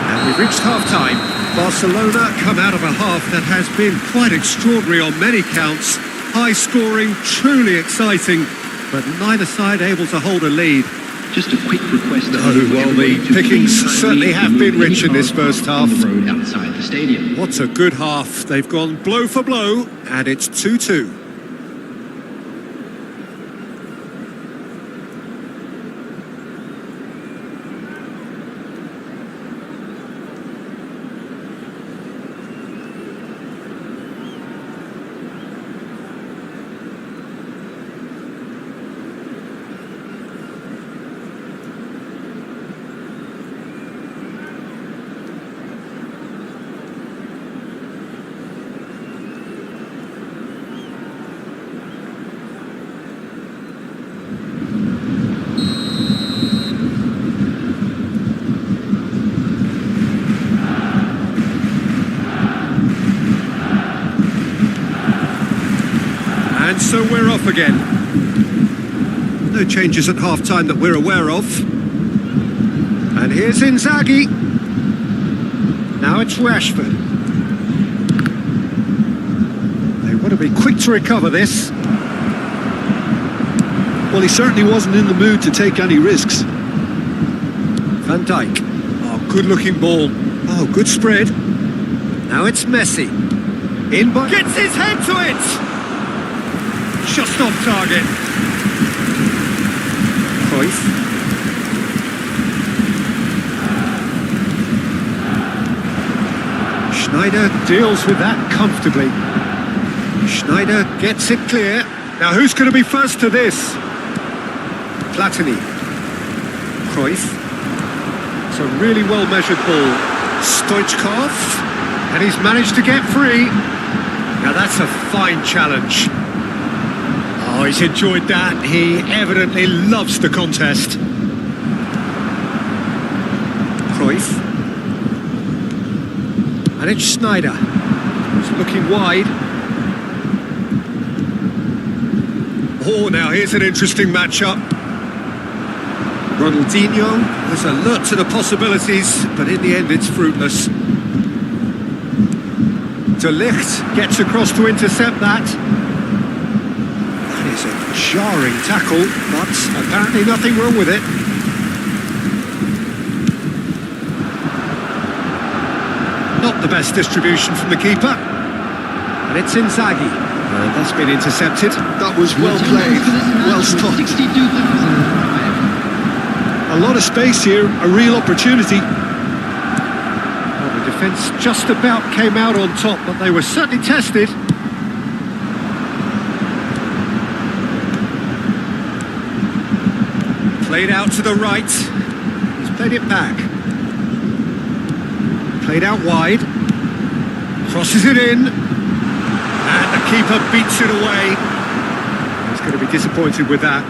And we've reached half-time. Barcelona come out of a half that has been quite extraordinary on many counts. High-scoring, truly exciting, but neither side able to hold a lead.
Just a quick request.
Oh, well, the pickings certainly have been rich in this first half.
On the road outside the stadium.
What a good half. They've gone blow for blow, and it's 2-2. And so we're off again. No changes at half-time that we're aware of. And here's Inzaghi. Now it's Rashford. They want to be quick to recover this.
Well, he certainly wasn't in the mood to take any risks.
Van Dijk. Oh, good-looking ball. Oh, good spread. Now it's Messi. In by... Gets his head to it! Just off target. Cruyff. Schneider deals with that comfortably. Schneider gets it clear. Now who's going to be first to this? Platini. Cruyff. It's a really well-measured ball. Stoichkov. And he's managed to get free. Now that's a fine challenge. Oh, he's enjoyed that. He evidently loves the contest. Cruyff. And it's Schneider. He's looking wide. Oh, now here's an interesting matchup. Ronaldinho was alert to the possibilities, but in the end it's fruitless. De Ligt gets across to intercept that. It's a jarring tackle, but apparently nothing wrong with it. Not the best distribution from the keeper. And it's Inzaghi. And that's been intercepted.
That was well played, well stopped. A lot of space here, a real opportunity.
Well, the defence just about came out on top, but they were certainly tested. Played out to the right. He's played it back. Played out wide. Crosses it in. And the keeper beats it away. He's going to be disappointed with that.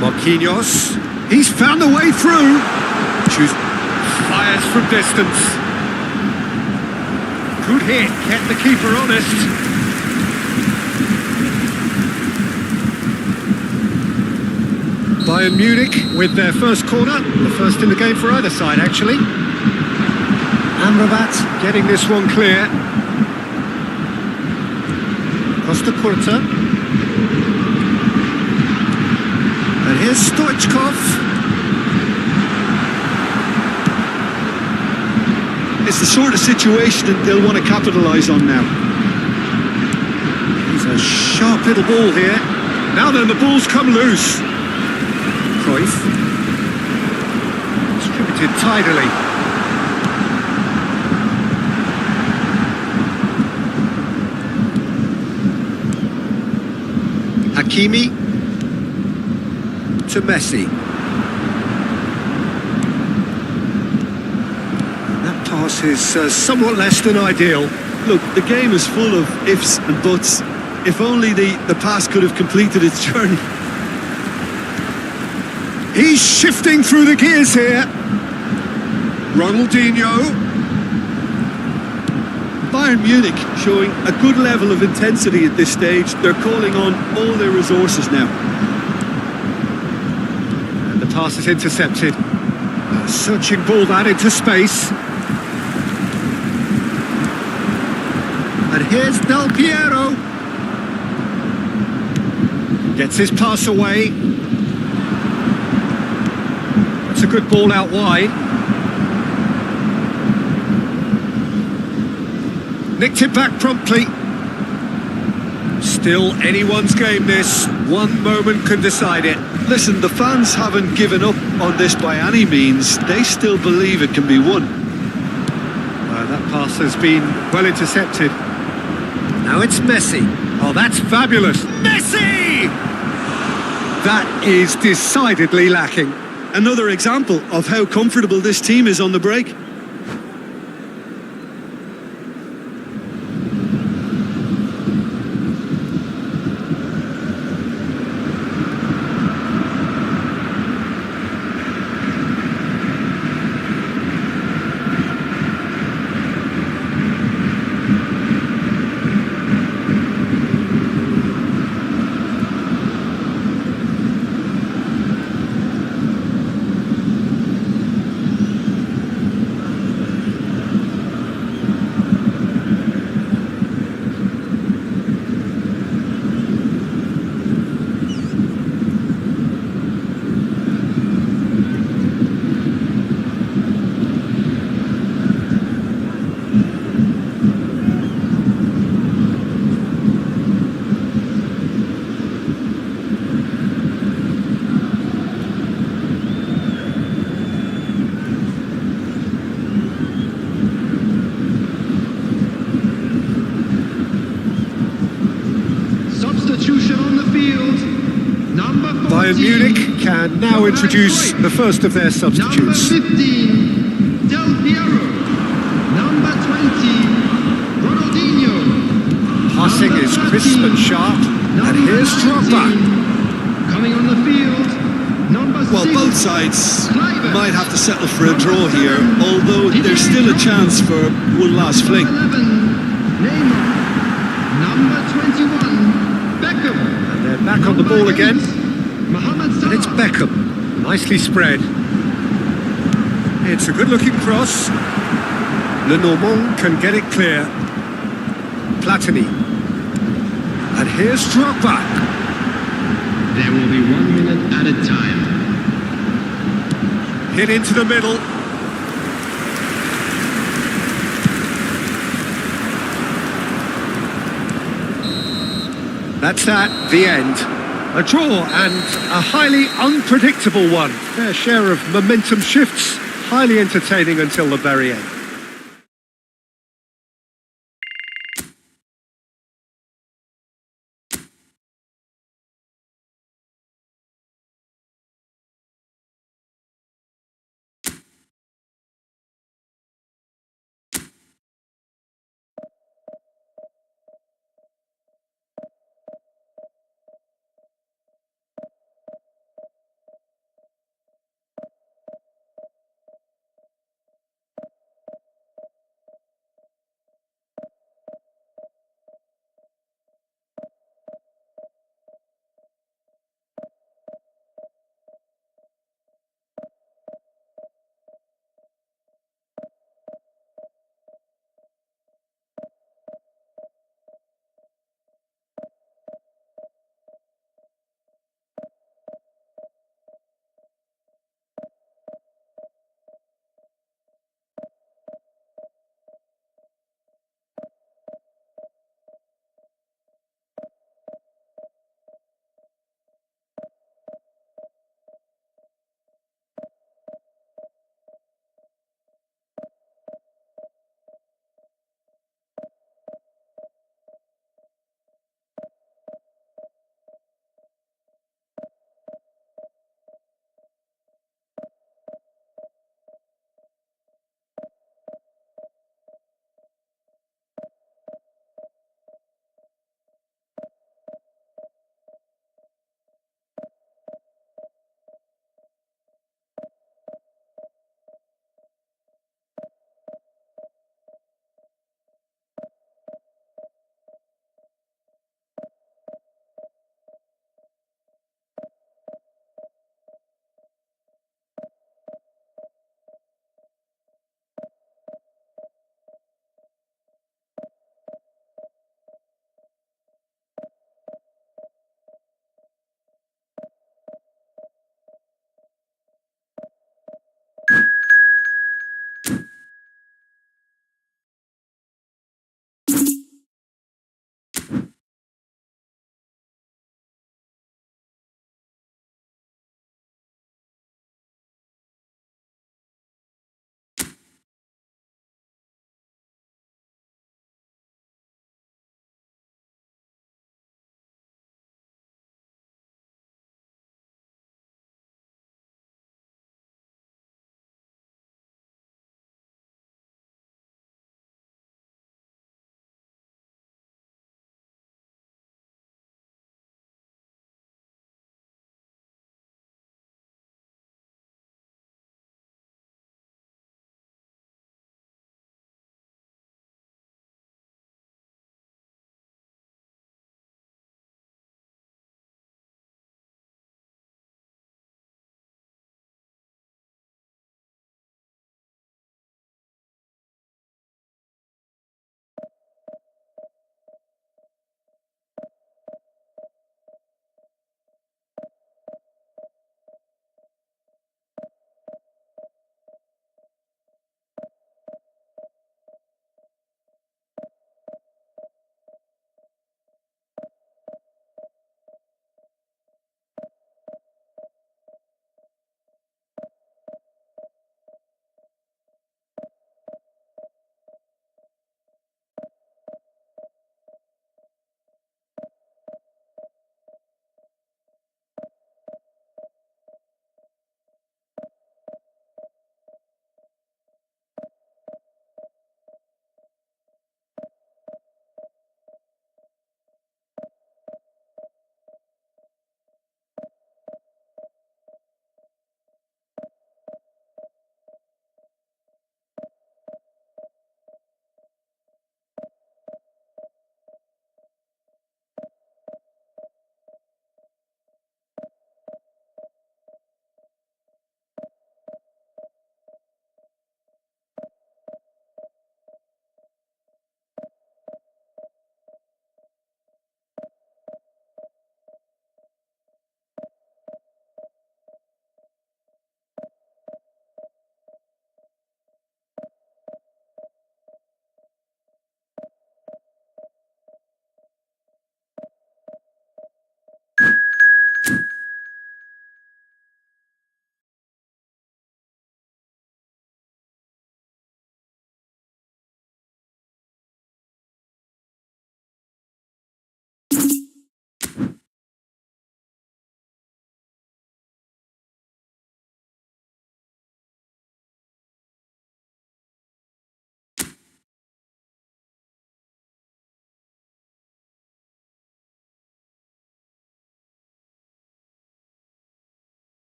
Marquinhos. He's found the way through. Fires from distance. Good hit, kept the keeper honest. Bayern Munich with their first corner, the first in the game for either side actually. Amrabat getting this one clear. Costa Curta. And here's Stoichkov.
It's the sort of situation that they'll want to capitalise on now.
He's a sharp little ball here. Now then, the ball's come loose. Cruyff. Distributed tidily. Hakimi to Messi. Pass is somewhat less than ideal.
Look, the game is full of ifs and buts. If only the pass could have completed its journey.
He's shifting through the gears here. Ronaldinho.
Bayern Munich showing a good level of intensity at this stage. They're calling on all their resources now.
And the pass is intercepted. A searching ball that into space. And here's Del Piero. Gets his pass away. That's a good ball out wide. Nicked it back promptly. Still anyone's game this. One moment can decide it.
Listen, the fans haven't given up on this by any means. They still believe it can be won.
That pass has been well intercepted. Now it's Messi. Oh, that's fabulous. Messi! That is decidedly lacking.
Another example of how comfortable this team is on the break.
Bayern Munich can now introduce the first of their substitutes.
Number 15, Del Piero. Number 20, Ronaldinho.
Passing is crisp and sharp. And here's Drogba.
Coming on the field, number 6.
Well, both sides might have to settle for a draw here, although there's still a chance for one last fling.
11, Neymar. Number 21, Beckham.
And they're back on the ball again. And it's
Salah.
Beckham. Nicely spread. It's a good-looking cross. Lenormand can get it clear. Platini. And here's Drogba.
There will be 1 minute at a time.
Hit into the middle. That's that, the end. A draw and a highly unpredictable one. Fair share of momentum shifts, highly entertaining until the very end.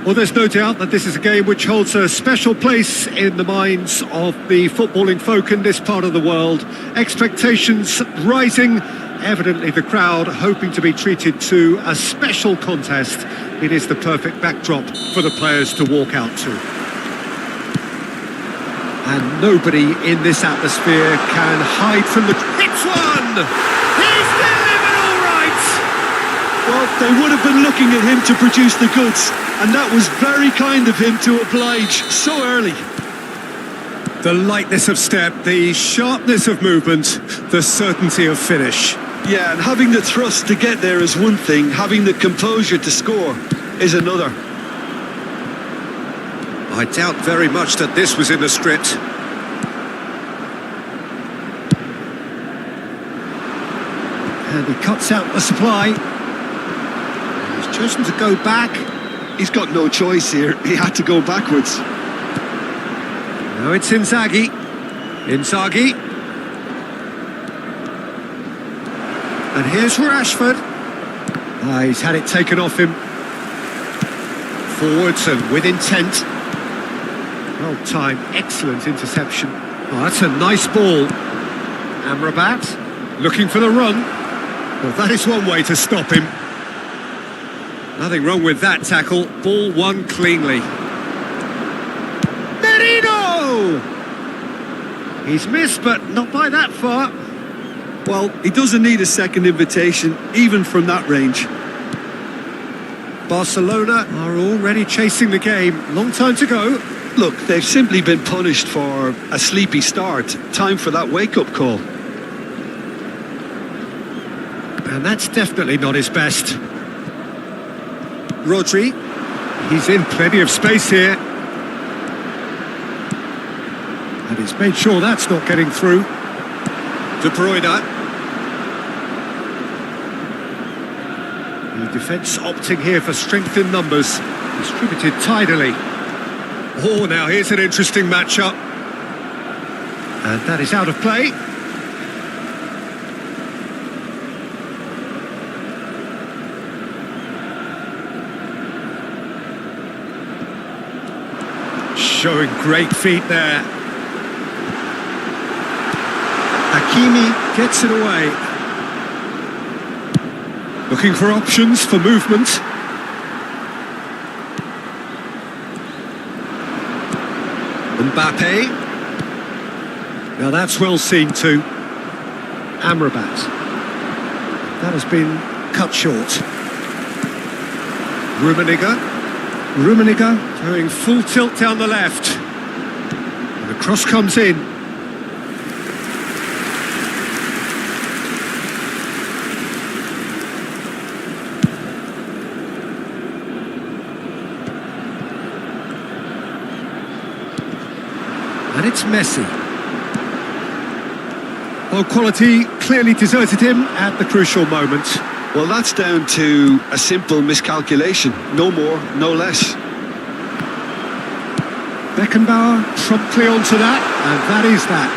Well, there's no doubt that this is a game which holds a special place in the minds of the footballing folk in this part of the world. Expectations rising, evidently the crowd hoping to be treated to a special contest. It is the perfect backdrop for the players to walk out to. And nobody in this atmosphere can hide from the... Hits one! He's delivered all right!
Well, they would have been looking at him to produce the goods, and that was very kind of him to oblige so early.
The lightness of step, the sharpness of movement, the certainty of finish.
Yeah, and having the thrust to get there is one thing, having the composure to score is another.
I doubt very much that this was in the script. And he cuts out the supply. He's chosen to go back.
He's got no choice here. He had to go backwards.
Now it's Inzaghi. Inzaghi. And here's Rashford. He's had it taken off him. Forwards and with intent. Well timed, excellent interception. Oh, that's a nice ball. Amrabat looking for the run. Well, that is one way to stop him. Nothing wrong with that tackle. Ball won cleanly. Merino! He's missed, but not by that far.
Well, he doesn't need a second invitation, even from that range.
Barcelona are already chasing the game. Long time to go.
Look, they've simply been punished for a sleepy start. Time for that wake-up call.
And that's definitely not his best. Rodri. He's in plenty of space here. And he's made sure that's not getting through. De Bruyne. The defence opting here for strength in numbers. Distributed tidily. Oh, now here's an interesting matchup. And that is out of play. Showing great feet there. Hakimi gets it away. Looking for options for movement. Mbappe. Now that's well seen too. Amrabat. That has been cut short. Rummenigge going full tilt down the left. And the cross comes in. And it's Messi. Well, quality clearly deserted him at the crucial moment.
Well, that's down to a simple miscalculation. No more, no less.
Beckenbauer promptly onto that, and that is that.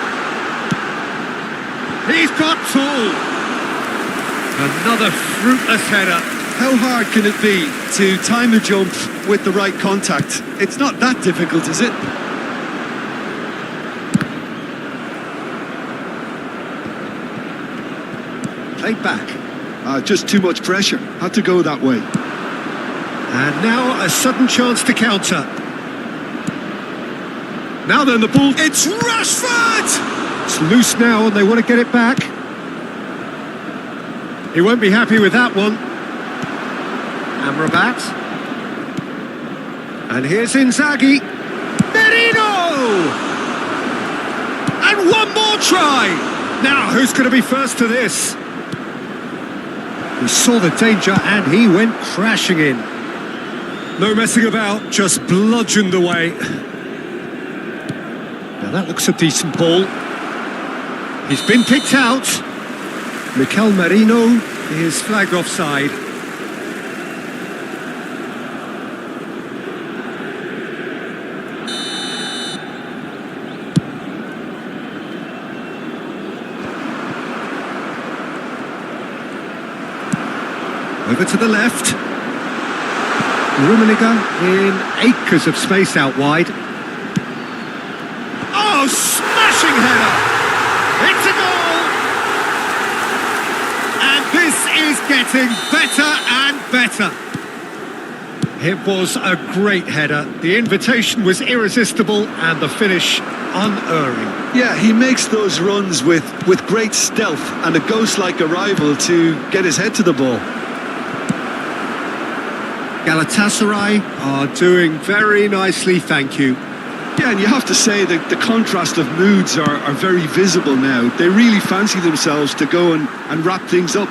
He's got full. Another fruitless header.
How hard can it be to time a jump with the right contact? It's not that difficult, is it?
Played back.
Just too much pressure. Had to go that way.
And now a sudden chance to counter. Now then, the ball. It's Rashford! It's loose now and they want to get it back. He won't be happy with that one. Amrabat. And here's Inzaghi. Merino! And one more try! Now, who's going to be first to this? He saw the danger and he went crashing in. No messing about, just bludgeoned away. Now that looks a decent ball. He's been picked out. Mikel Merino is flagged offside. Over to the left. Rummenigge in acres of space out wide. Oh, smashing header! It's a goal! And this is getting better and better. It was a great header. The invitation was irresistible and the finish unerring.
Yeah, he makes those runs with great stealth and a ghost-like arrival to get his head to the ball.
Galatasaray are doing very nicely, thank you.
Yeah, and you have to say that the contrast of moods are very visible now. They really fancy themselves to go and wrap things up.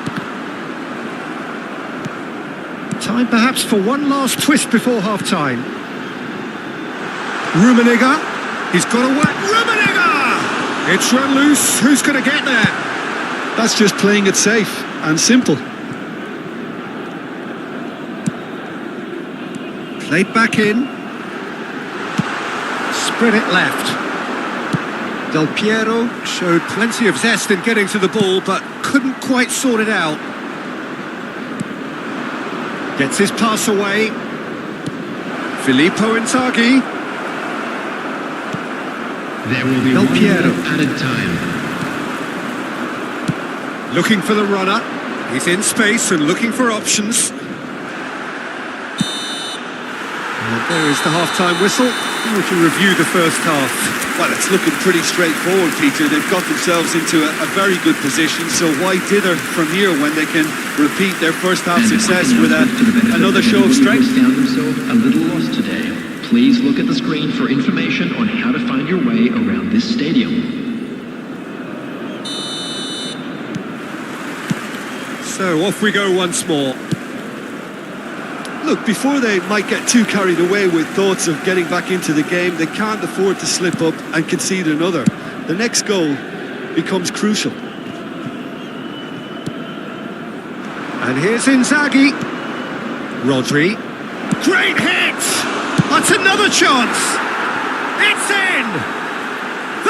Time perhaps for one last twist before half-time. Rummenigge, he's got to work. Rummenigge! It's run loose, who's going to get there?
That's just playing it safe and simple.
Played back in. Spread it left. Del Piero showed plenty of zest in getting to the ball, but couldn't quite sort it out. Gets his pass away. Filippo Inzaghi.
There will be
Del
1
Piero.
minute added time.
Looking for the runner. He's in space and looking for options. And there is the half-time whistle. How would you review the first half?
Well, it's looking pretty straightforward, Peter. They've got themselves into a very good position, so why dither from here when they can repeat their first half success with another show of strength?
Found himself a little lost today. Please look at the screen for information on how to find your way around this stadium.
So off we go once more.
Look, before they might get too carried away with thoughts of getting back into the game, they can't afford to slip up and concede another. The next goal becomes crucial.
And here's Inzaghi. Rodri. Great hit! That's another chance! It's in!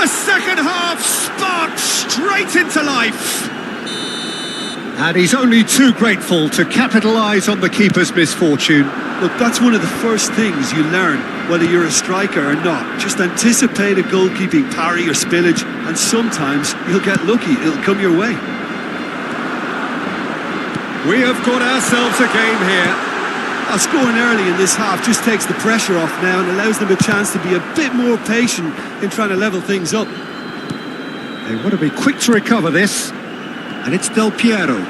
The second half sparks straight into life! And he's only too grateful to capitalise on the keeper's misfortune.
Look, that's one of the first things you learn, whether you're a striker or not. Just anticipate a goalkeeping parry or spillage, and sometimes you'll get lucky. It'll come your way.
We have got ourselves a game here.
Scoring early in this half just takes the pressure off now and allows them a chance to be a bit more patient in trying to level things up.
They want to be quick to recover this. And it's Del Piero.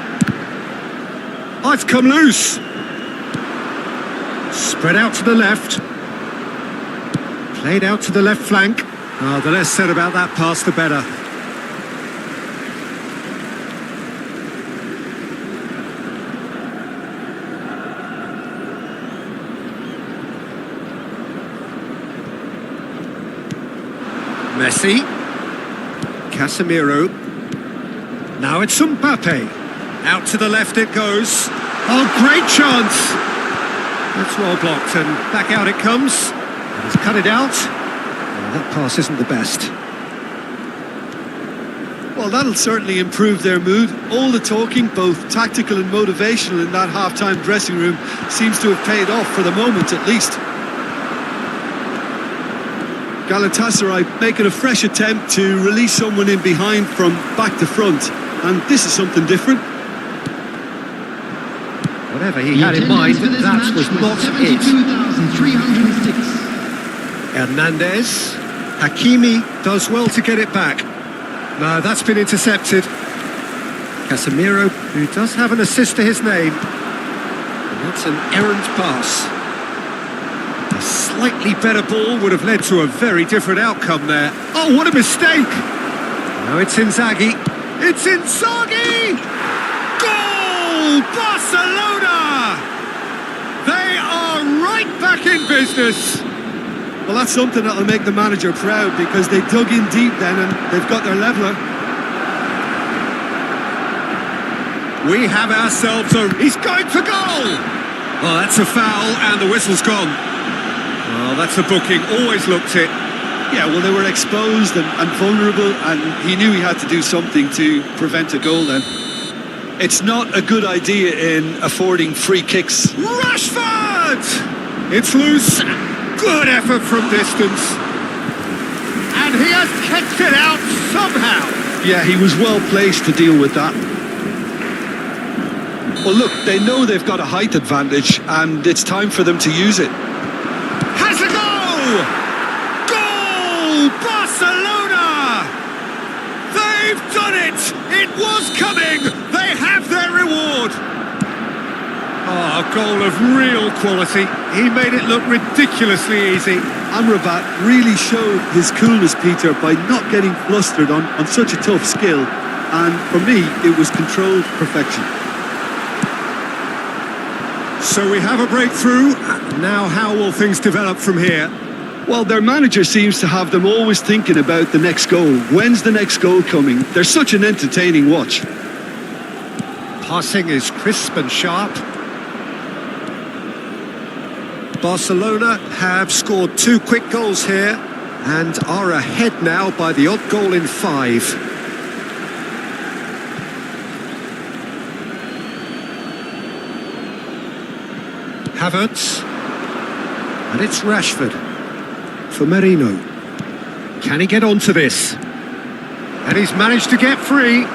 Oh, it's come loose. Spread out to the left. Played out to the left flank. Oh, the less said about that pass, the better. Messi. Casemiro. Now it's Mbappe. Out to the left it goes. Oh, great chance! That's well blocked and back out it comes. He's cut it out. Oh, that pass isn't the best.
Well, that'll certainly improve their mood. All the talking, both tactical and motivational in that half-time dressing room, seems to have paid off for the moment at least. Galatasaray making a fresh attempt to release someone in behind from back to front. And this is something different.
Whatever he had in mind, that was not it.
72,306.
Hernandez. Hakimi does well to get it back. No, that's been intercepted. Casemiro, who does have an assist to his name. And that's an errant pass. A slightly better ball would have led to a very different outcome there. Oh, what a mistake! Now it's Inzaghi. It's Inzaghi! Goal! Barcelona! They are right back in business.
Well, that's something that'll make the manager proud because they dug in deep then and they've got their leveller.
We have ourselves a... He's going for goal! Well, that's a foul and the whistle's gone. Well, that's a booking. Always looked it.
Yeah, well, they were exposed and vulnerable, and he knew he had to do something to prevent a goal then. It's not a good idea in affording free kicks.
Rashford! It's loose. Good effort from distance. And he has kept it out somehow.
Yeah, he was well placed to deal with that. Well, look, they know they've got a height advantage, and it's time for them to use it.
Has a goal! Goal! Barcelona! They've done it! It was coming! They have their reward! Oh, a goal of real quality. He made it look ridiculously easy.
Amrabat really showed his coolness, Peter, by not getting flustered on such a tough skill. And for me, it was controlled perfection.
So we have a breakthrough. Now how will things develop from here?
Well, their manager seems to have them always thinking about the next goal. When's the next goal coming? They're such an entertaining watch.
Passing is crisp and sharp. Barcelona have scored 2 quick goals here and are ahead now by the odd goal in 5. Havertz, and it's Rashford for Merino. Can he get onto this? And he's managed to get free.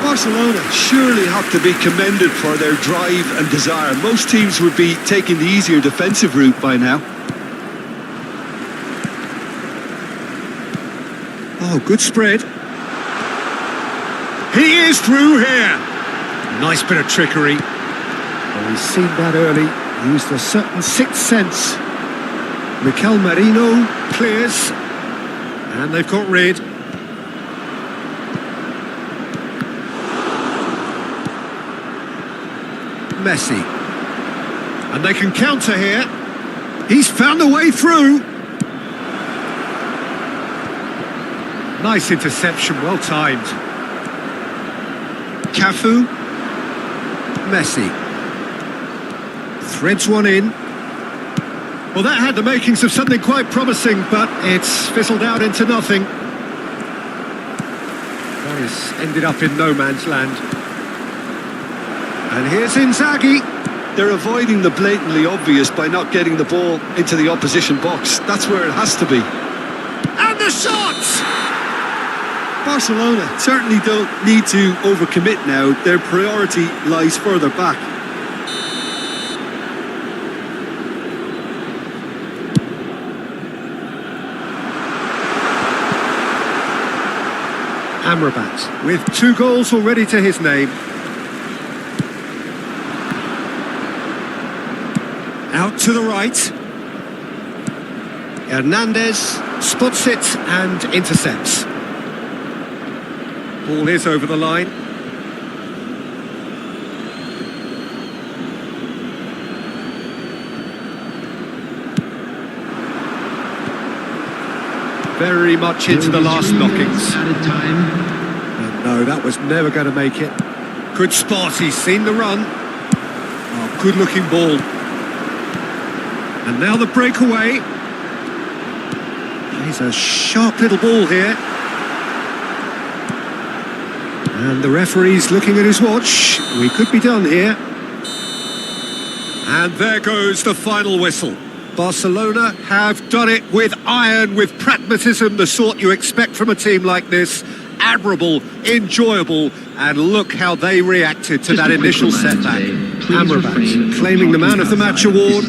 Barcelona surely have to be commended for their drive and desire. Most teams would be taking the easier defensive route by now.
Oh, good spread. He is through here. Nice bit of trickery. Oh, he's seen that early. Used a certain sixth sense. Mikel Merino clears. And they've got rid. Messi. And they can counter here. He's found a way through. Nice interception, well timed. Cafu. Messi. Threads one in. Well, that had the makings of something quite promising, but it's fizzled out into nothing. That has ended up in no man's land. And here's Inzaghi.
They're avoiding the blatantly obvious by not getting the ball into the opposition box. That's where it has to be.
And the shot!
Barcelona certainly don't need to overcommit now. Their priority lies further back.
Amrabat with 2 goals already to his name. Out to the right. Hernandez spots it and intercepts. Ball is over the line. Very much into the last knockings. And no, that was never going to make it. Good spot, he's seen the run. Oh, good looking ball. And now the breakaway. He's a sharp little ball here. And the referee's looking at his watch. We could be done here. And there goes the final whistle. Barcelona have done it with iron, with pragmatism, the sort you expect from a team like this. Admirable, enjoyable, and look how they reacted to that initial setback. Amrabat claiming the Man of the Match award.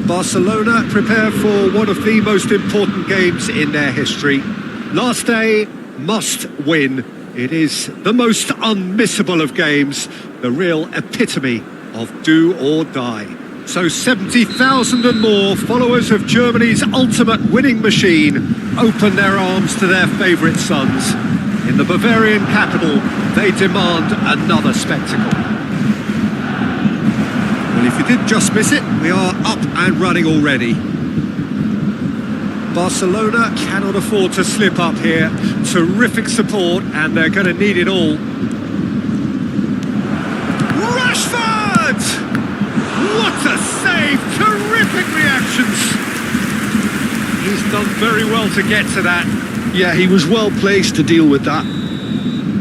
Barcelona prepare for one of the most important games in their history. Last day, must win. It is the most unmissable of games, the real epitome of do or die. So 70,000 and more followers of Germany's ultimate winning machine open their arms to their favourite sons. In the Bavarian capital, they demand another spectacle. Well, if you did just miss it, we are up and running already. Barcelona cannot afford to slip up here. Terrific support, and they're going to need it all. Rashford! What a save! Terrific reactions! He's done very well to get to that.
Yeah, he was well placed to deal with that.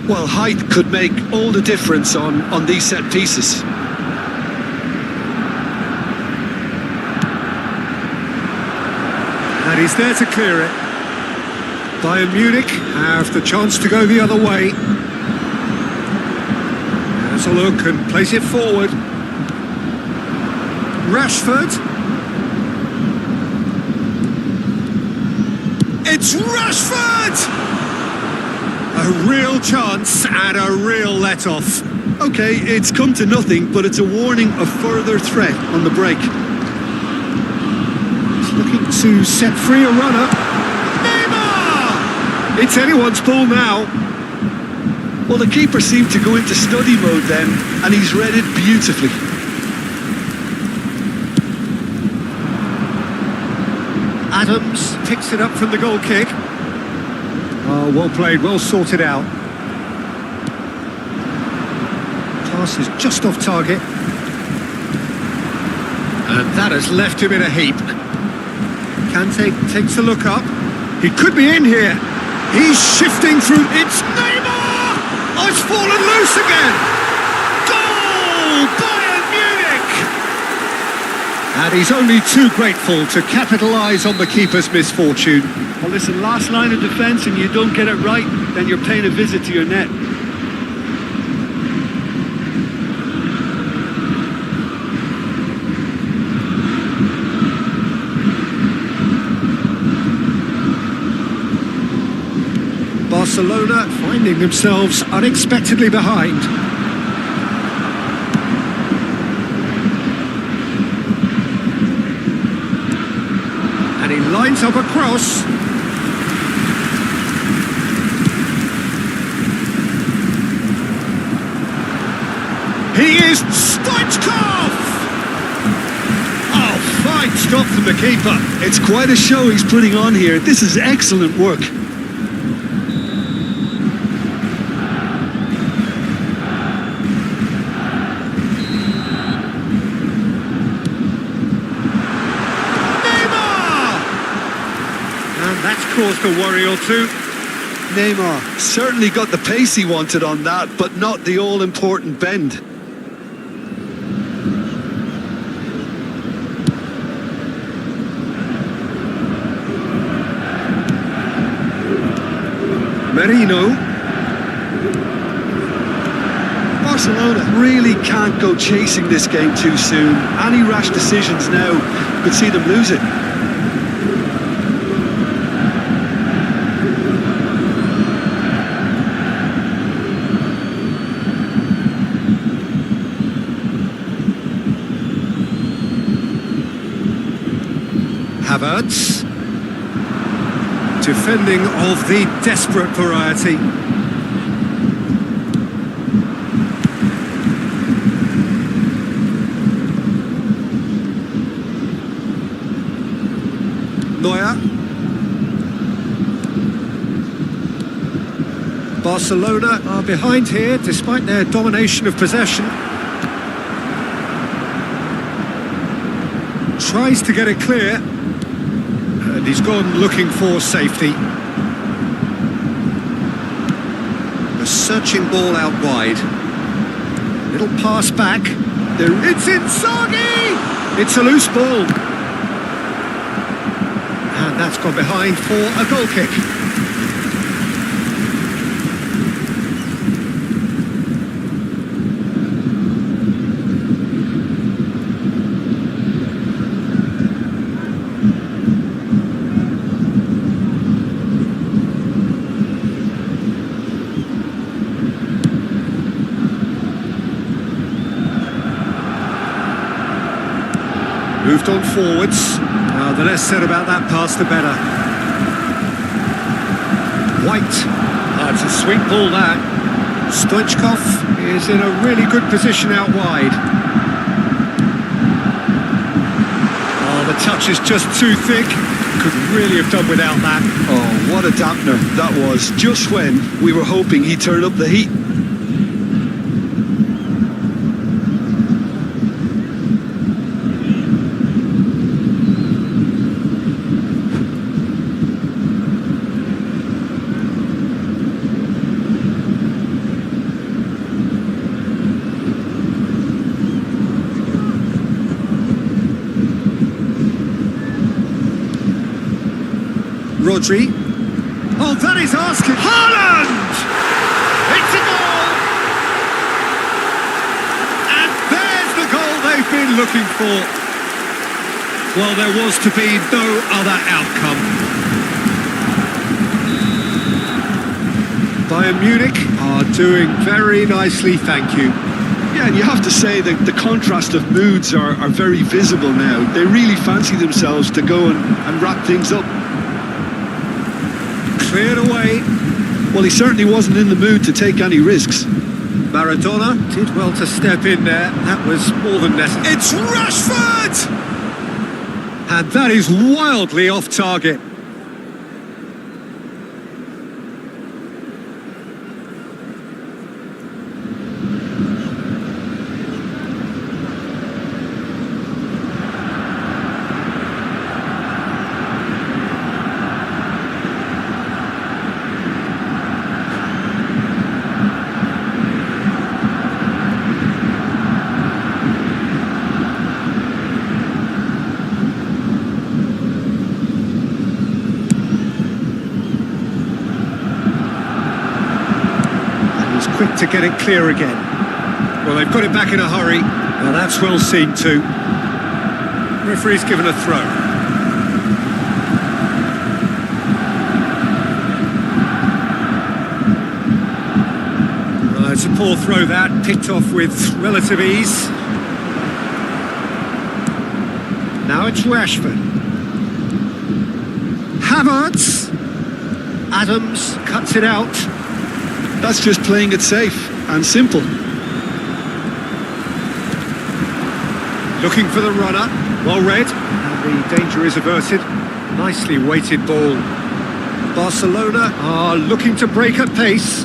Well, height could make all the difference on these set pieces.
And he's there to clear it. Bayern Munich have the chance to go the other way. Has a look and plays it forward. Rashford. It's Rashford! A real chance and a real let-off.
Okay, it's come to nothing, but it's a warning of further threat on the break.
Looking to set free a runner. Neymar! It's anyone's ball now.
Well, the keeper seemed to go into study mode then, and he's read it beautifully.
Adams picks it up from the goal kick. Oh, well played, well sorted out. Pass is just off target. And that has left him in a heap. Kante takes a look up. He could be in here. He's shifting through. It's Neymar! Oh, it's fallen loose again. Goal! Bayern Munich! And he's only too grateful to capitalise on the keeper's misfortune.
Well, listen, last line of defence and you don't get it right, then you're paying a visit to your net.
Barcelona finding themselves unexpectedly behind. And he lines up a cross. He is Stoichkov! Oh, fine stop from the keeper.
It's quite a show he's putting on here. This is excellent work.
That's caused a worry or two.
Neymar certainly got the pace he wanted on that, but not the all-important bend.
Merino.
Barcelona really can't go chasing this game too soon. Any rash decisions now could see them lose it.
Havertz, defending of the desperate variety. Neuer. Barcelona are behind here despite their domination of possession. Tries to get it clear. And he's gone looking for safety. A searching ball out wide. Little pass back. It's Inzaghi! It's a loose ball. And that's gone behind for a goal kick. Moved on forwards. The less said about that pass, the better. White. It's a sweet ball, that. Stoichkov is in a really good position out wide. Oh, the touch is just too thick. Could really have done without that.
Oh, what a dampener that was, just when we were hoping he'd turn up the heat.
Rodri. Oh, that is asking. Haaland! It's a goal! And there's the goal they've been looking for. Well, there was to be no other outcome. Bayern Munich are doing very nicely, thank you.
Yeah, and you have to say that the contrast of moods are very visible now. They really fancy themselves to go and wrap things up.
Cleared away.
Well, he certainly wasn't in the mood to take any risks.
Maradona did well to step in there. That was more than necessary. It's Rashford! And that is wildly off target. Quick to get it clear again. Well, they've got it back in a hurry. Well, that's well seen too. Referee's given a throw. It's a poor throw, that. Picked off with relative ease. Now it's Rashford. Havertz. Adams cuts it out.
That's just playing it safe and simple.
Looking for the runner. Well read. And the danger is averted. Nicely weighted ball. Barcelona are looking to break at pace.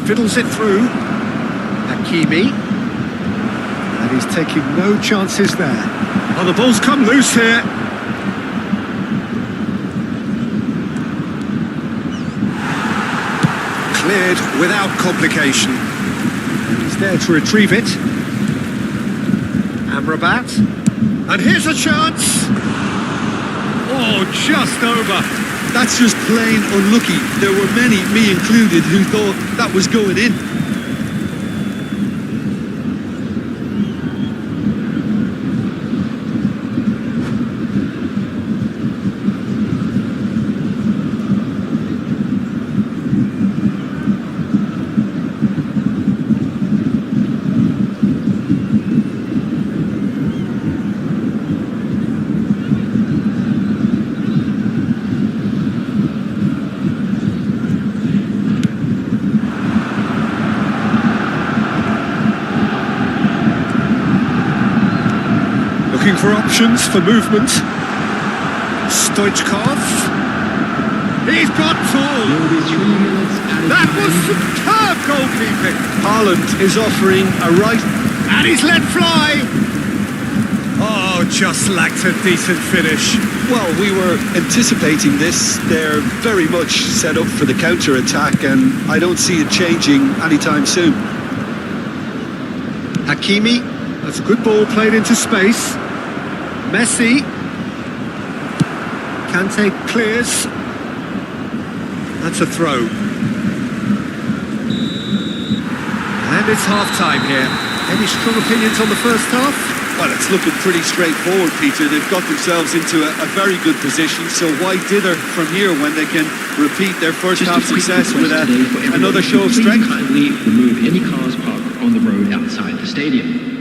Fiddles it through. Hakimi. And he's taking no chances there. Oh, the ball's come loose here. Cleared without complication. And he's there to retrieve it. Amrabat. And here's a chance. Oh, just over.
That's just plain unlucky. There were many, me included, who thought that was going in.
Looking for options for movement. Stoichkov. He's got tall. That was superb goalkeeping.
Haaland is offering a right.
And he's let fly. Oh, just lacked a decent finish.
Well, we were anticipating this. They're very much set up for the counter-attack, and I don't see it changing anytime soon.
Hakimi. That's a good ball played into space. Messi. Kante clears. That's a throw. And it's half-time here. Any strong opinions on the first half?
Well, it's looking pretty straightforward, Peter. They've got themselves into a very good position, so why dither from here when they can repeat their first half success with another show of strength?
Kindly remove any cars parked on the road outside the stadium.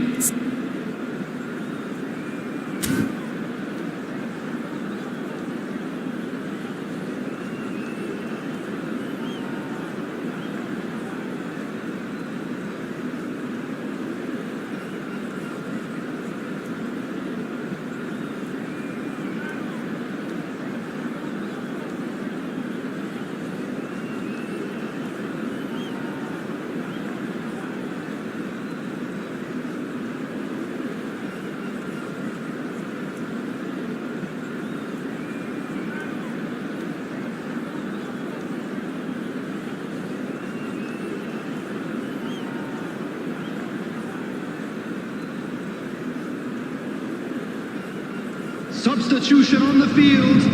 Substitution on the field.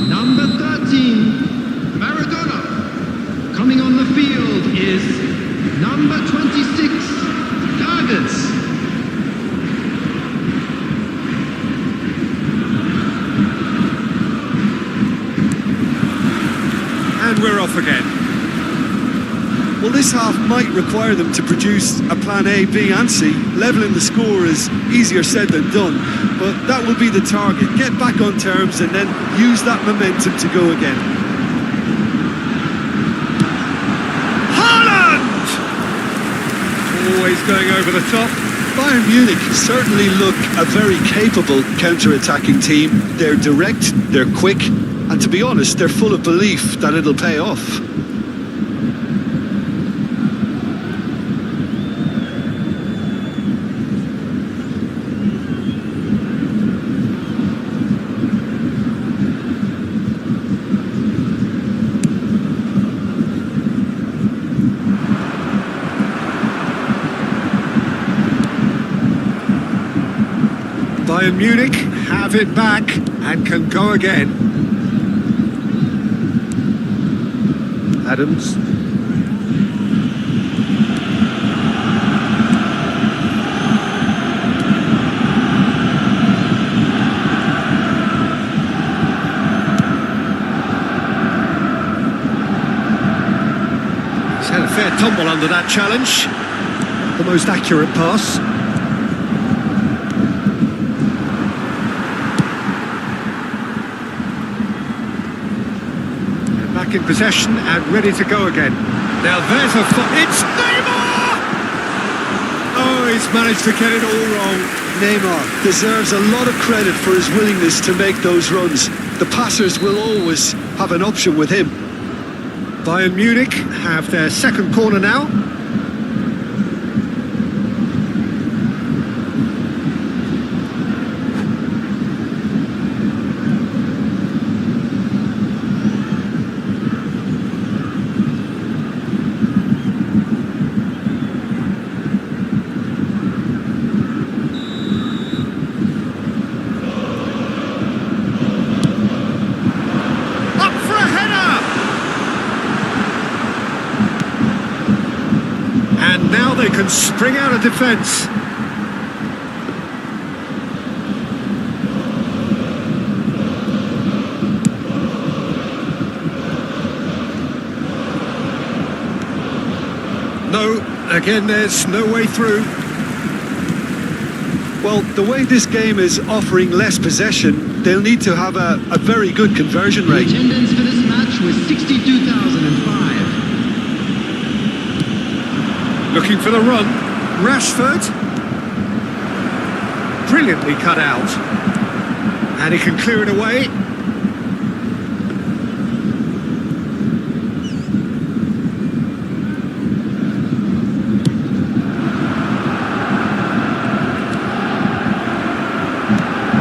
Number 13, Maradona. Coming on the field is number 26, Davids.
And we're off again.
Well, this half might require them to produce a plan A, B and C. Levelling the score is easier said than done, but that will be the target. Get back on terms and then use that momentum to go again.
Haaland! Always going over the top.
Bayern Munich certainly look a very capable counter-attacking team. They're direct, they're quick, and to be honest, they're full of belief that it'll pay off.
Bayern Munich have it back and can go again. Adams. He's had a fair tumble under that challenge. The most accurate pass. In possession and ready to go again. Now there's a it's Neymar! Oh, he's managed to get it all wrong.
Neymar deserves a lot of credit for his willingness to make those runs. The passers will always have an option with him.
Bayern Munich have their second corner now. They can spring out of defence. No, again there's no way through.
Well, the way this game is offering less possession, they'll need to have a very good conversion rate.
The attendance for this match was 62,005.
Looking for the run, Rashford. Brilliantly cut out. And he can clear it away.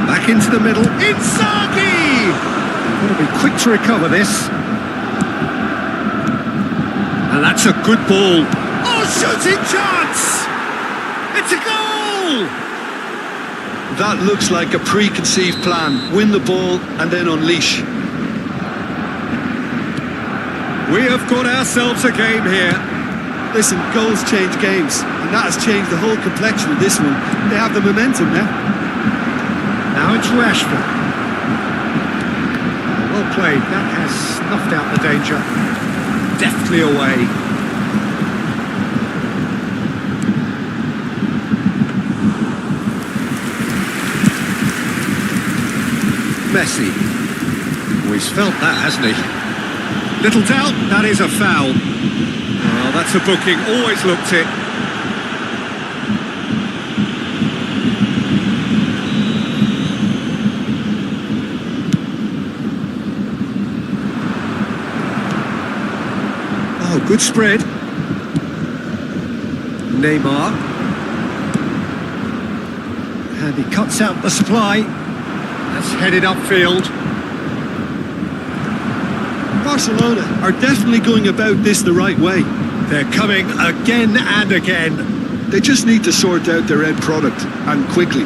Back into the middle, Inzaghi! Got to be quick to recover this. And that's a good ball. Shooting chance! It's a goal!
That looks like a preconceived plan. Win the ball and then unleash.
We have got ourselves a game here.
Listen, goals change games, and that has changed the whole complexion of this one. They have the momentum now.
Now it's Rashford. Well played. That has snuffed out the danger. Deftly away. Messi. Oh, he's felt that, hasn't he? Little doubt, that is a foul. Oh, that's a booking, always looked it. Oh, good spread. Neymar. And he cuts out the supply. That's headed upfield.
Barcelona are definitely going about this the right way.
They're coming again and again.
They just need to sort out their end product, and quickly.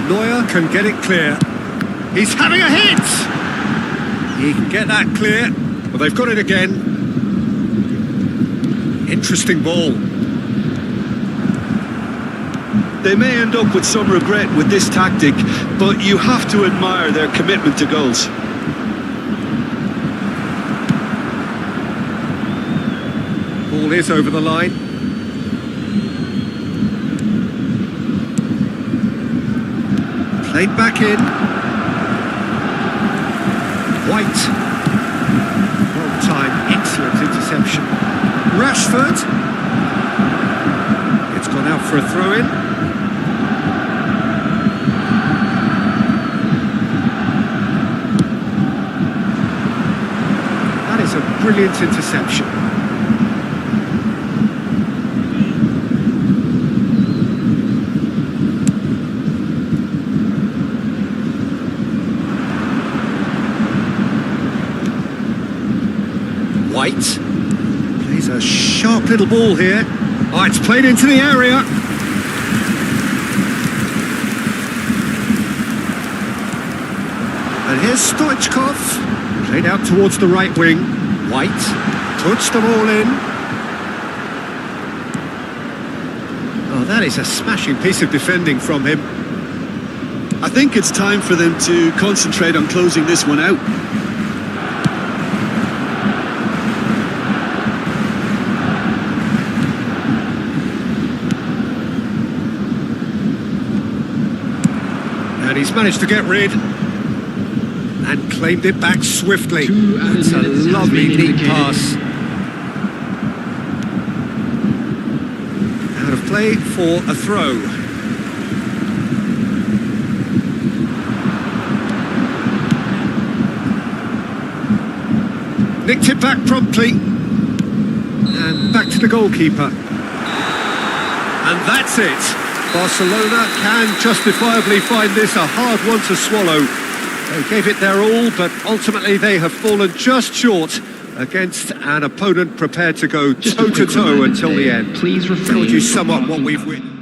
Neuer can get it clear. He's having a hit! He can get that clear. Well, they've got it again. Interesting ball.
They may end up with some regret with this tactic, but you have to admire their commitment to goals.
Ball is over the line. Played back in. White. Well timed, excellent interception. Rashford. It's gone out for a throw-in. That is a brilliant interception. White plays a sharp little ball here. Oh, it's played into the area. And here's Stoichkov, played out towards the right wing. White puts them all in. Oh, that is a smashing piece of defending from him.
I think it's time for them to concentrate on closing this one out.
And he's managed to get rid and claimed it back swiftly. It's a lovely neat pass. Out of play for a throw. Nicked it back promptly. And back to the goalkeeper. And that's it. Barcelona can justifiably find this a hard one to swallow. They gave it their all, but ultimately they have fallen just short against an opponent prepared to go toe-to-toe until the end.
Please refrain.
How would you sum up what we've witnessed?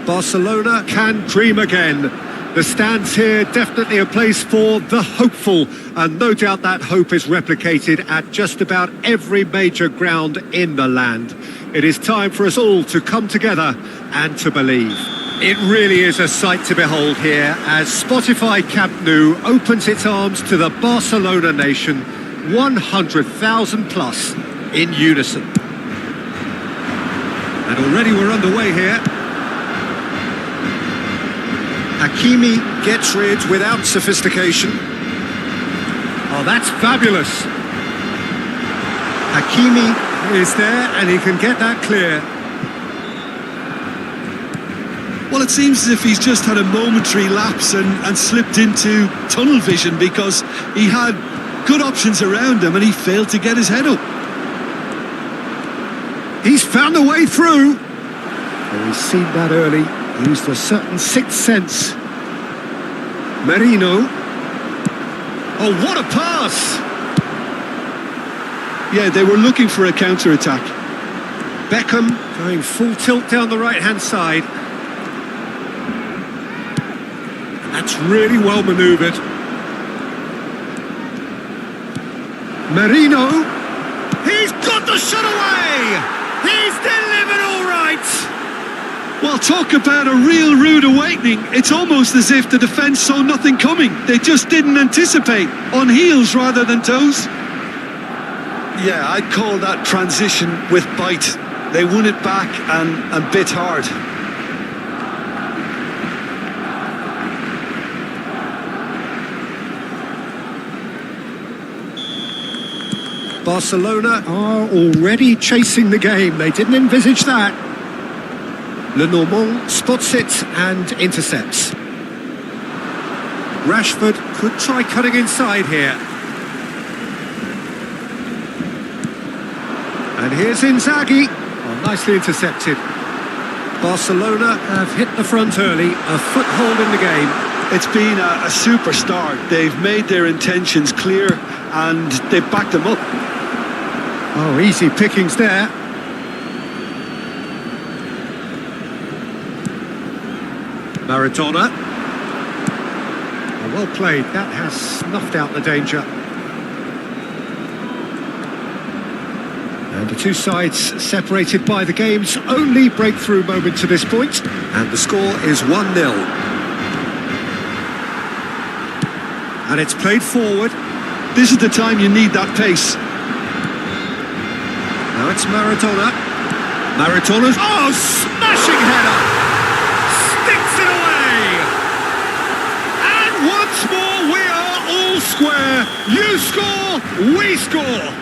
Barcelona can dream again. The stands here definitely a place for the hopeful, and no doubt that hope is replicated at just about every major ground in the land. It is time for us all to come together and to believe. It really is a sight to behold here as Spotify Camp Nou opens its arms to the Barcelona nation, 100,000 plus in unison. And already we're underway here. Hakimi gets rid without sophistication. Oh, that's fabulous. Hakimi is there and he can get that clear.
Well, it seems as if he's just had a momentary lapse and slipped into tunnel vision because he had good options around him and he failed to get his head up.
He's found a way through. Oh, he's seen that early. Used a certain sixth sense. Merino. Oh, what a pass!
Yeah, they were looking for a counter-attack.
Beckham going full tilt down the right-hand side. That's really well manoeuvred. Merino. He's got the shot away! He's delivered all right!
Well, talk about a real rude awakening. It's almost as if the defence saw nothing coming. They just didn't anticipate. On heels rather than toes. Yeah, I'd call that transition with bite. They won it back and bit hard.
Barcelona are already chasing the game. They didn't envisage that. Lenormand spots it and intercepts. Rashford could try cutting inside here. And here's Inzaghi. Oh, nicely intercepted. Barcelona have hit the front early, a foothold in the game.
It's been a super start. They've made their intentions clear and they've backed them up.
Oh, easy pickings there. Maradona. Oh, well played. That has snuffed out the danger. And the two sides separated by the game's only breakthrough moment to this point. And the score is 1-0. And it's played forward.
This is the time you need that pace.
Now it's Maradona. Maradona's... Oh, smashing header! Sticks it away! And once more we are all square. You score, we score.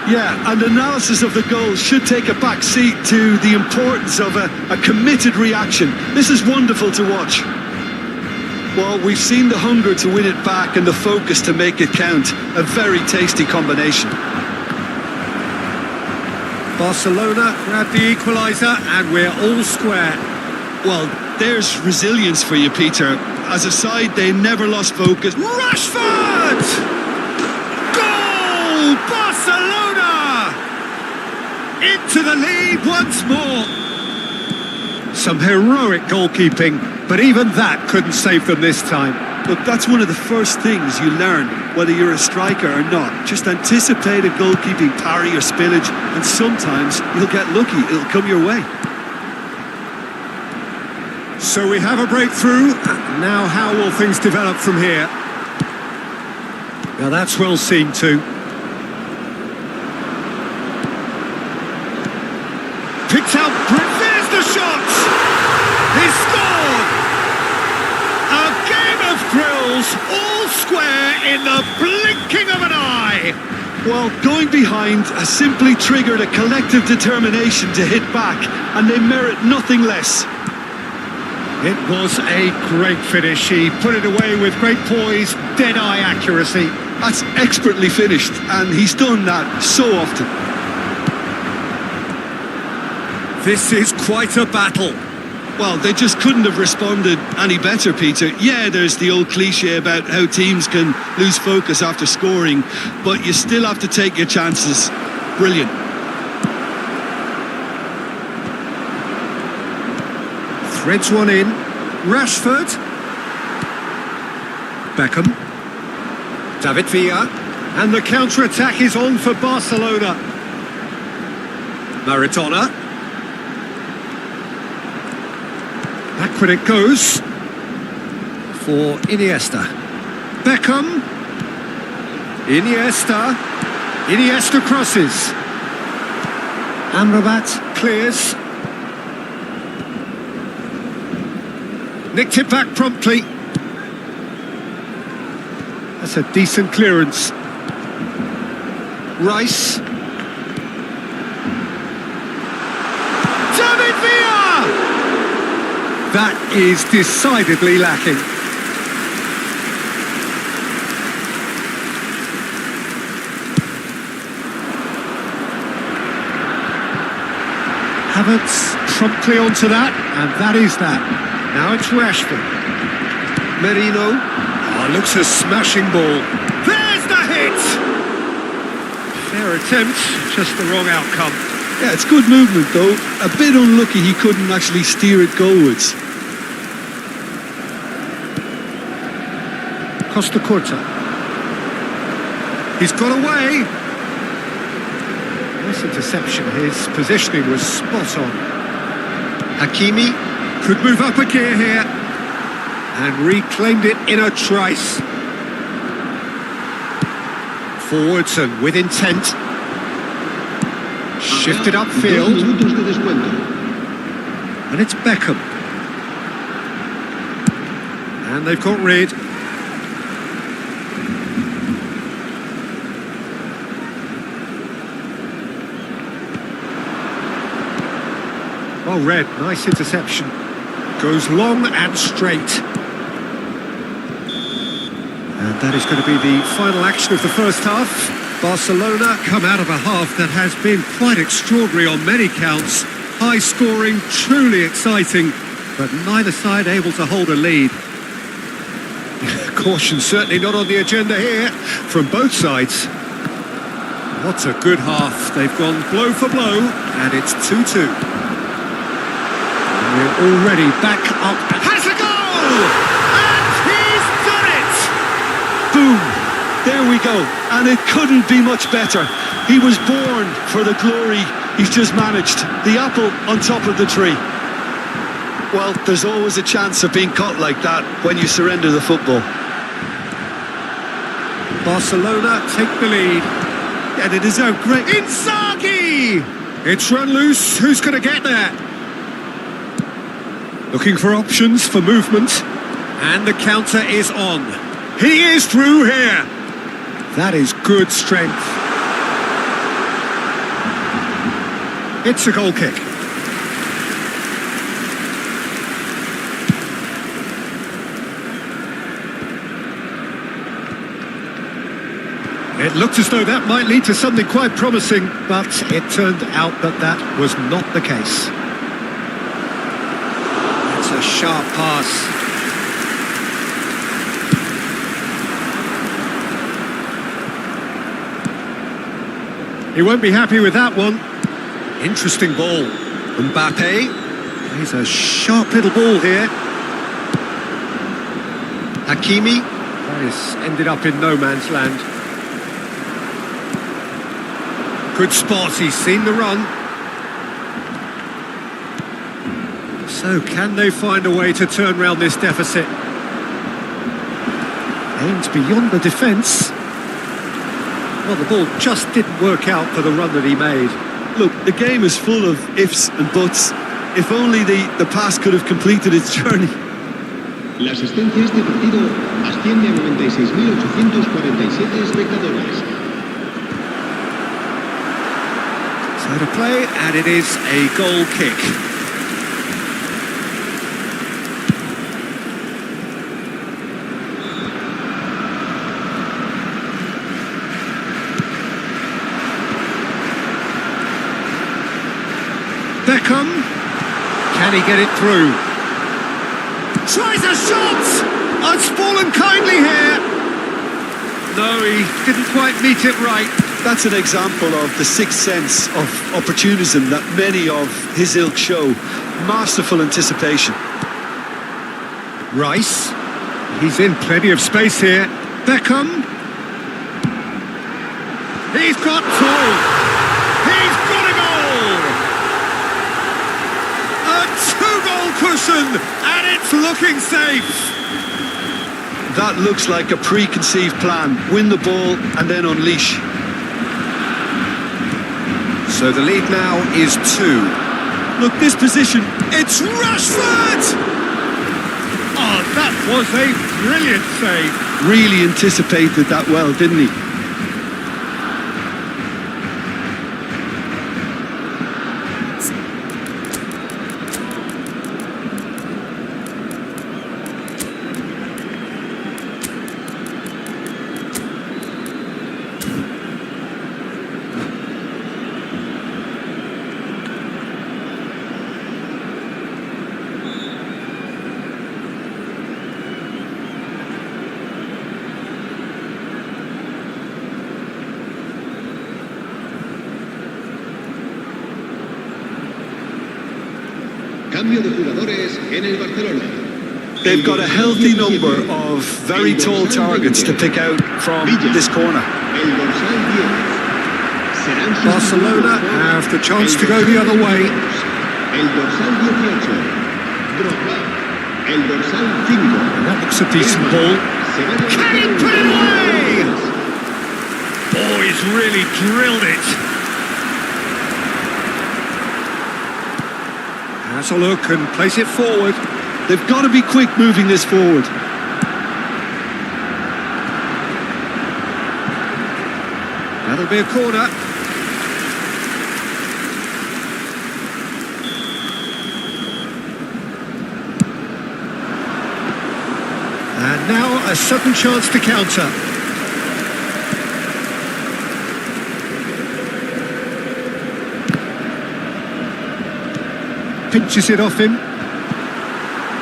Yeah, and analysis of the goal should take a back seat to the importance of a committed reaction. This is wonderful to watch. Well, we've seen the hunger to win it back and the focus to make it count. A very tasty combination.
Barcelona grab the equaliser and we're all square.
Well, there's resilience for you, Peter. As a side, they never lost focus.
Rashford! Goal! Barcelona! Into the lead once more. Some heroic goalkeeping, but even that couldn't save them this time.
Look, that's one of the first things you learn, whether you're a striker or not. Just anticipate a goalkeeping parry or spillage, and sometimes you'll get lucky. It'll come your way.
So we have a breakthrough. Now how will things develop from here? Now that's well seen too. Picked out, there's the shot! He scored! A game of thrills, all square in the blinking of an eye!
Well, going behind has simply triggered a collective determination to hit back, and they merit nothing less.
It was a great finish. He put it away with great poise, dead-eye accuracy.
That's expertly finished, and he's done that so often.
This is quite a battle.
Well, they just couldn't have responded any better, Peter. Yeah, there's the old cliche about how teams can lose focus after scoring, but you still have to take your chances. Brilliant.
Threads one in. Rashford. Beckham. David Villa. And the counter-attack is on for Barcelona. Maradona. Back when it goes. For Iniesta. Beckham. Iniesta. Iniesta crosses. Amrabat clears. Nicked it back promptly. That's a decent clearance. Rice. David Villa! That is decidedly lacking. Havertz promptly onto that, and that is that. Now it's Rashford. Merino. Oh, looks a smashing ball. There's the hit! Fair attempt, just the wrong outcome.
Yeah, it's good movement though. A bit unlucky he couldn't actually steer it goalwards.
Costa Curta. He's got away. Nice interception. His positioning was spot on. Hakimi could move up a gear here and reclaimed it in a trice. Forwards and with intent. Shifted upfield. And it's Beckham. And they've got rid. Well read, nice interception. Goes long and straight. And that is going to be the final action of the first half. Barcelona come out of a half that has been quite extraordinary on many counts. High scoring, truly exciting, but neither side able to hold a lead. Caution certainly not on the agenda here from both sides. What a good half. They've gone blow for blow, and it's 2-2. We're already back up. Has a goal! And he's done it!
Boom! There we go. And it couldn't be much better. He was born for the glory he's just managed. The apple on top of the tree. Well, there's always a chance of being caught like that when you surrender the football.
Barcelona take the lead. And it is a great... Inzaghi! It's run loose. Who's going to get there? Looking for options for movement. And the counter is on. He is through here. That is good strength. It's a goal kick. It looked as though that might lead to something quite promising, but it turned out that that was not the case. It's a sharp pass. He won't be happy with that one. Interesting ball. Mbappe. He's a sharp little ball here. Hakimi. That has ended up in no man's land. Good spot, he's seen the run. So can they find a way to turn round this deficit? Aimed beyond the defence. Well, the ball just didn't work out for the run that he made.
Look, the game is full of ifs and buts. If only the pass could have completed its journey.
La asistencia a este partido asciende a 96.847 espectadores.
So to play, and it is a goal kick. Beckham, can he get it through? Tries a shot! Oh, it's fallen kindly here. No, he didn't quite meet it right.
That's an example of the sixth sense of opportunism that many of his ilk show. masterful anticipation.
Rice. He's in plenty of space here. Beckham. He's got two. He's got a goal. A two-goal cushion, and it's looking safe.
That looks like a preconceived plan. Win the ball and then unleash.
So the lead now is 2.
Look, this position.
It's Rashford! Oh, that was a brilliant save.
Really anticipated that well, didn't he?
Cambio de jugadores en el Barcelona.
They've got a healthy number of very tall targets to pick out from this corner.
El dorsal 10.
Barcelona have the chance to go the other way.
El dorsal 18. Drogba. El dorsal 5.
That looks a decent ball. Can he put it away? Oh, he's really drilled it. Has a look and place it forward.
They've got to be quick moving this forward.
That'll be a corner. And now a sudden chance to counter. Pinches it off him.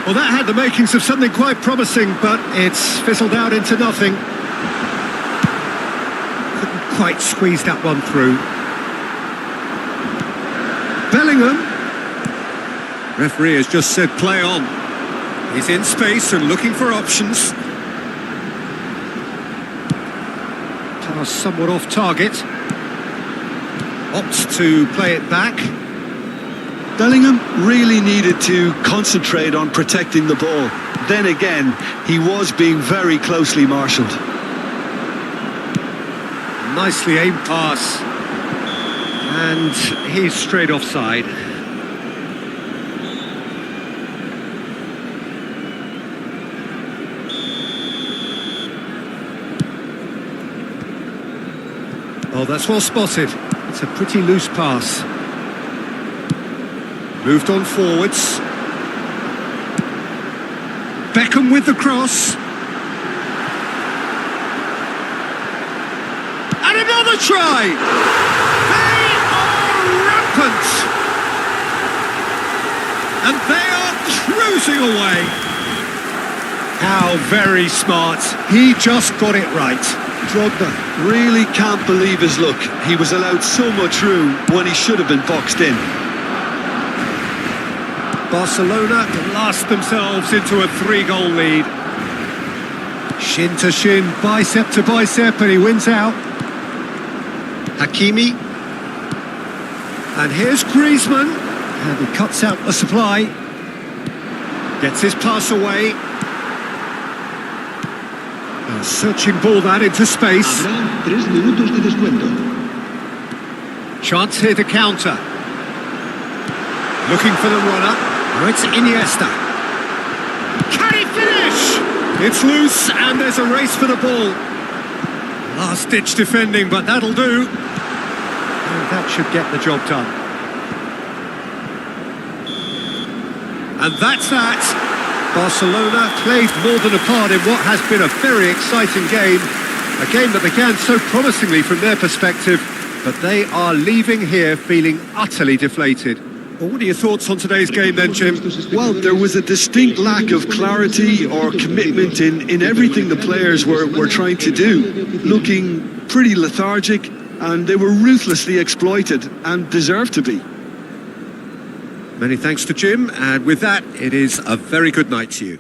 Well, that had the makings of something quite promising, but it's fizzled out into nothing. Couldn't quite squeeze that one through. Bellingham. Referee has just said play on. He's in space and looking for options. Pass somewhat off target. Opts to play it back.
Bellingham really needed to concentrate on protecting the ball. Then again, he was being very closely marshalled.
Nicely aimed pass. And he's straight offside. Oh, that's well spotted. It's a pretty loose pass. Moved on forwards. Beckham with the cross. And another try! They are rampant! And they are cruising away. How very smart. He just got it right.
Drogba really can't believe his luck. He was allowed so much room when he should have been boxed in.
Barcelona blast themselves into a 3-goal lead. Shin to shin, bicep to bicep, and he wins out. Hakimi. And here's Griezmann. And he cuts out the supply. Gets his pass away. A searching ball that into space.
Habrá 3 minutos de descuento.
Chance here to counter. Looking for the runner. Now it's Iniesta. Can he finish? It's loose and there's a race for the ball. Last-ditch defending, but that'll do. And that should get the job done. And that's that. Barcelona played more than a part in what has been a very exciting game. A game that began so promisingly from their perspective, but they are leaving here feeling utterly deflated. Well, what are your thoughts on today's game then, Jim?
Well, there was a distinct lack of clarity or commitment in everything the players were trying to do. Looking pretty lethargic, and they were ruthlessly exploited and deserved to be.
Many thanks to Jim, and with that, it is a very good night to you.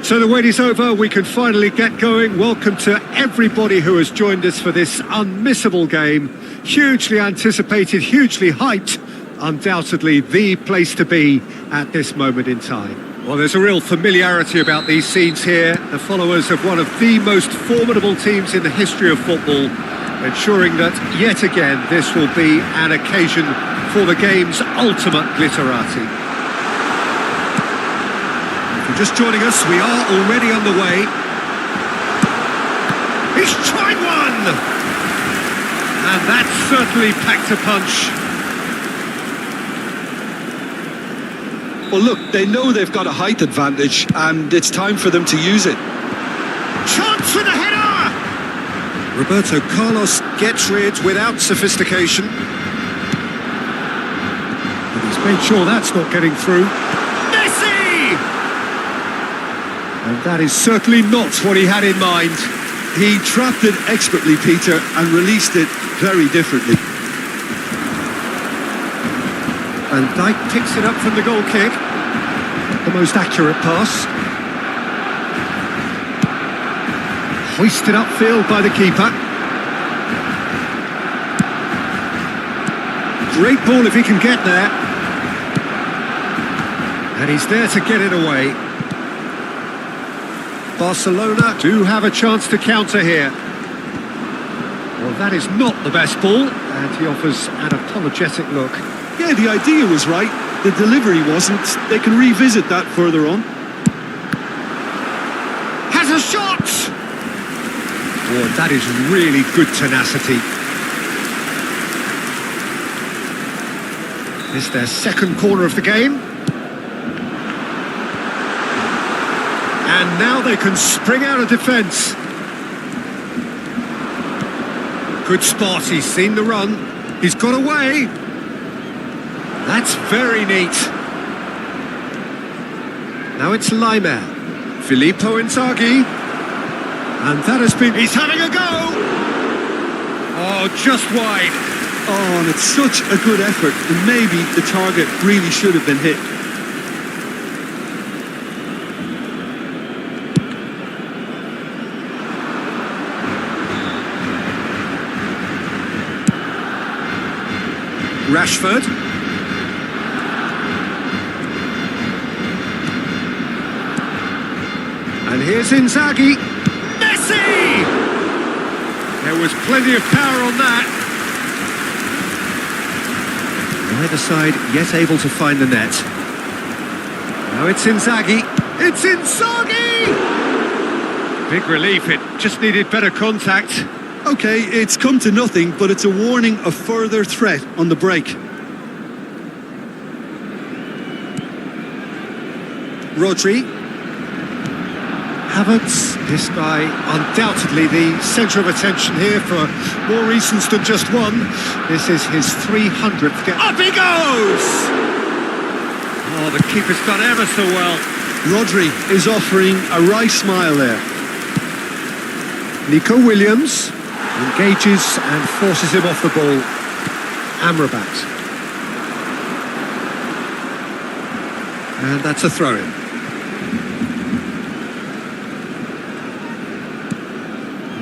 So the wait is over, we can finally get going. Welcome to everybody who has joined us for this unmissable game. Hugely anticipated, hugely hyped, undoubtedly the place to be at this moment in time. Well, there's a real familiarity about these scenes here. The followers of one of the most formidable teams in the history of football, ensuring that yet again this will be an occasion for the game's ultimate glitterati. If you're just joining us, we are already underway. He's tried one! And that certainly packed a punch.
Well, look, they know they've got a height advantage, and it's time for them to use it.
Chance for the header! Roberto Carlos gets rid without sophistication. And he's made sure that's not getting through. And that is certainly not what he had in mind.
He trapped it expertly, Peter, and released it very differently.
And Dijk picks it up from the goal kick. The most accurate pass. Hoisted upfield by the keeper. Great ball if he can get there. And he's there to get it away. Barcelona do have a chance to counter here. Well, that is not the best ball, and he offers an apologetic look.
Yeah, the idea was right. The delivery wasn't. They can revisit that further on.
Has a shot! Oh, that is really good tenacity. It's their second corner of the game. And now they can spring out of defence. Good spot, he's seen the run. He's got away. That's very neat. Now it's Lima. Filippo Inzaghi. And that has been... He's having a go! Oh, just wide.
Oh, and it's such a good effort. And maybe the target really should have been hit.
Rashford. And here's Inzaghi. Messi! There was plenty of power on that. Neither side yet able to find the net. Now it's Inzaghi. It's Inzaghi! Big relief, it just needed better contact.
Okay, it's come to nothing, but it's a warning of further threat on the break.
Rodri. Havertz, this guy undoubtedly the centre of attention here for more reasons than just one. This is his 300th game. Up he goes! Oh, the keeper's done ever so well.
Rodri is offering a wry smile there.
Nico Williams engages and forces him off the ball. Amrabat. And that's a throw-in.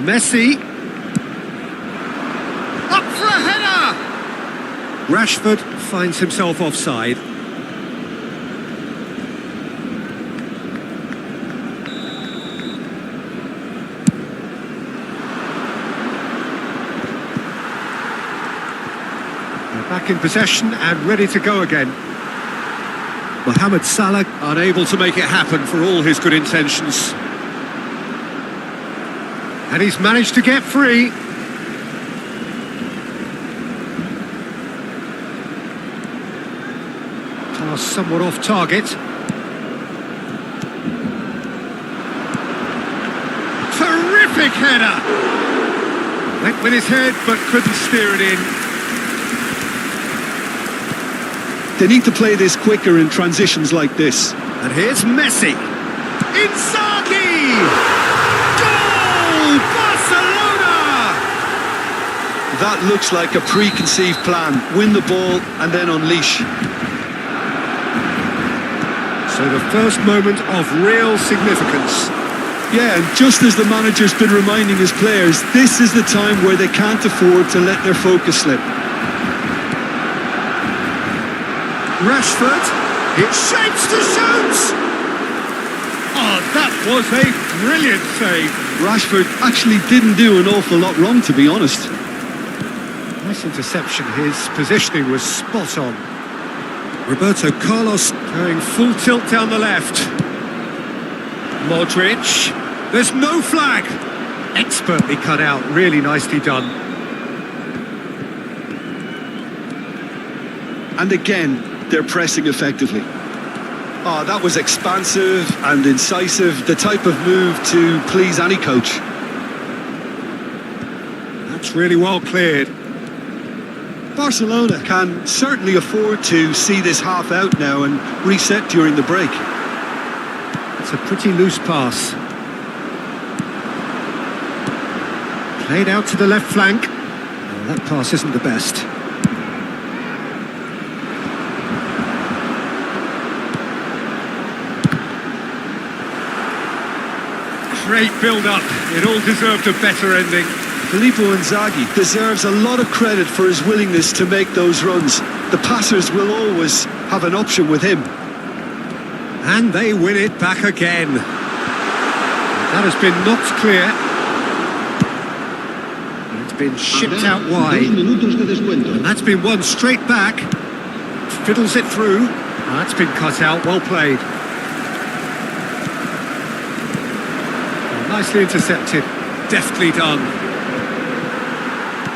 Messi. Up for a header! Rashford finds himself offside. They're back in possession and ready to go again. Mohamed Salah unable to make it happen for all his good intentions. And he's managed to get free. Pass somewhat off target. Terrific header! Went with his head but couldn't steer it in.
They need to play this quicker in transitions like this.
And here's Messi. Inzaghi!
That looks like a preconceived plan. Win the ball and then unleash.
So the first moment of real significance.
Yeah, and just as the manager's been reminding his players, this is the time where they can't afford to let their focus slip.
Rashford, it shapes to shoot! Oh, that was a brilliant save.
Rashford actually didn't do an awful lot wrong, to be honest.
Nice interception, his positioning was spot on. Roberto Carlos going full tilt down the left. Modric, there's no flag! Expertly cut out, really nicely done.
And again, they're pressing effectively. Oh, that was expansive and incisive, the type of move to please any coach.
That's really well cleared.
Barcelona can certainly afford to see this half out now and reset during the break.
It's a pretty loose pass. Played out to the left flank. Oh, that pass isn't the best. Great build-up. It all deserved a better ending.
Filippo Inzaghi deserves a lot of credit for his willingness to make those runs. The passers will always have an option with him.
And they win it back again. That has been knocked clear. It's been shipped out wide. And that's been won straight back. Fiddles it through. That's been cut out. Well played. Nicely intercepted. Deftly done.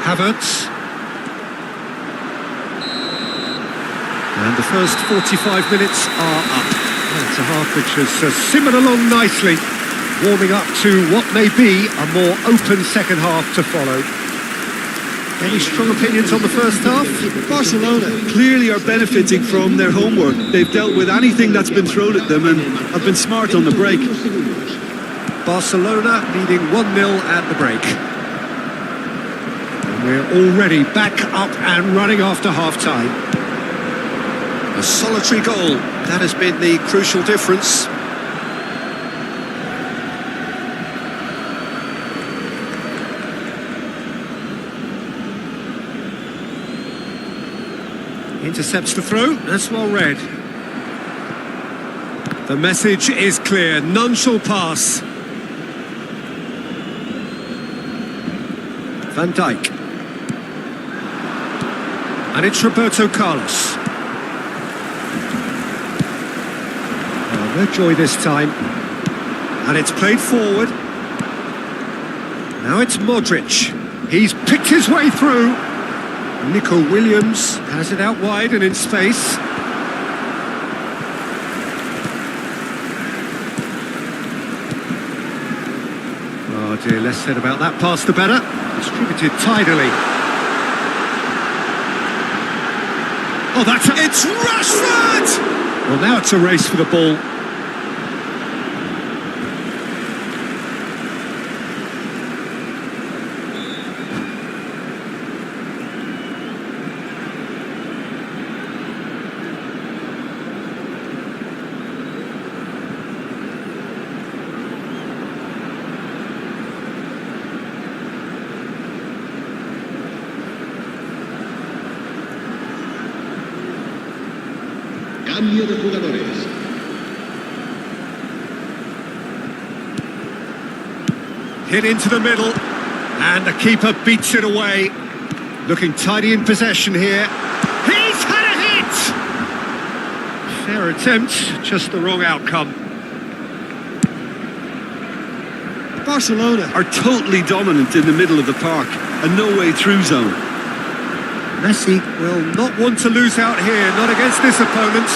Havertz. And the first 45 minutes are up. It's a half which has simmered along nicely, warming up to what may be a more open second half to follow. Any strong opinions on the first half?
Barcelona clearly are benefiting from their homework. They've dealt with anything that's been thrown at them and have been smart on the break.
Barcelona leading 1-0 at the break. And we're already back up and running after half-time. A solitary goal, that has been the crucial difference. Intercepts the throw, that's well read. The message is clear, none shall pass. Van Dijk. And it's Roberto Carlos. No joy this time. And it's played forward. Now it's Modric. He's picked his way through. Nico Williams has it out wide and in space. Oh dear, less said about that pass the better. Distributed tidily. Oh, it's Rashford! Well, now it's a race for the ball.
Cambio de jugadores.
Hit into the middle, and the keeper beats it away. Looking tidy in possession here. He's had a hit! Fair attempt, just the wrong outcome.
Barcelona are totally dominant in the middle of the park, a no-way-through zone.
Messi will not want to lose out here, not against this opponent.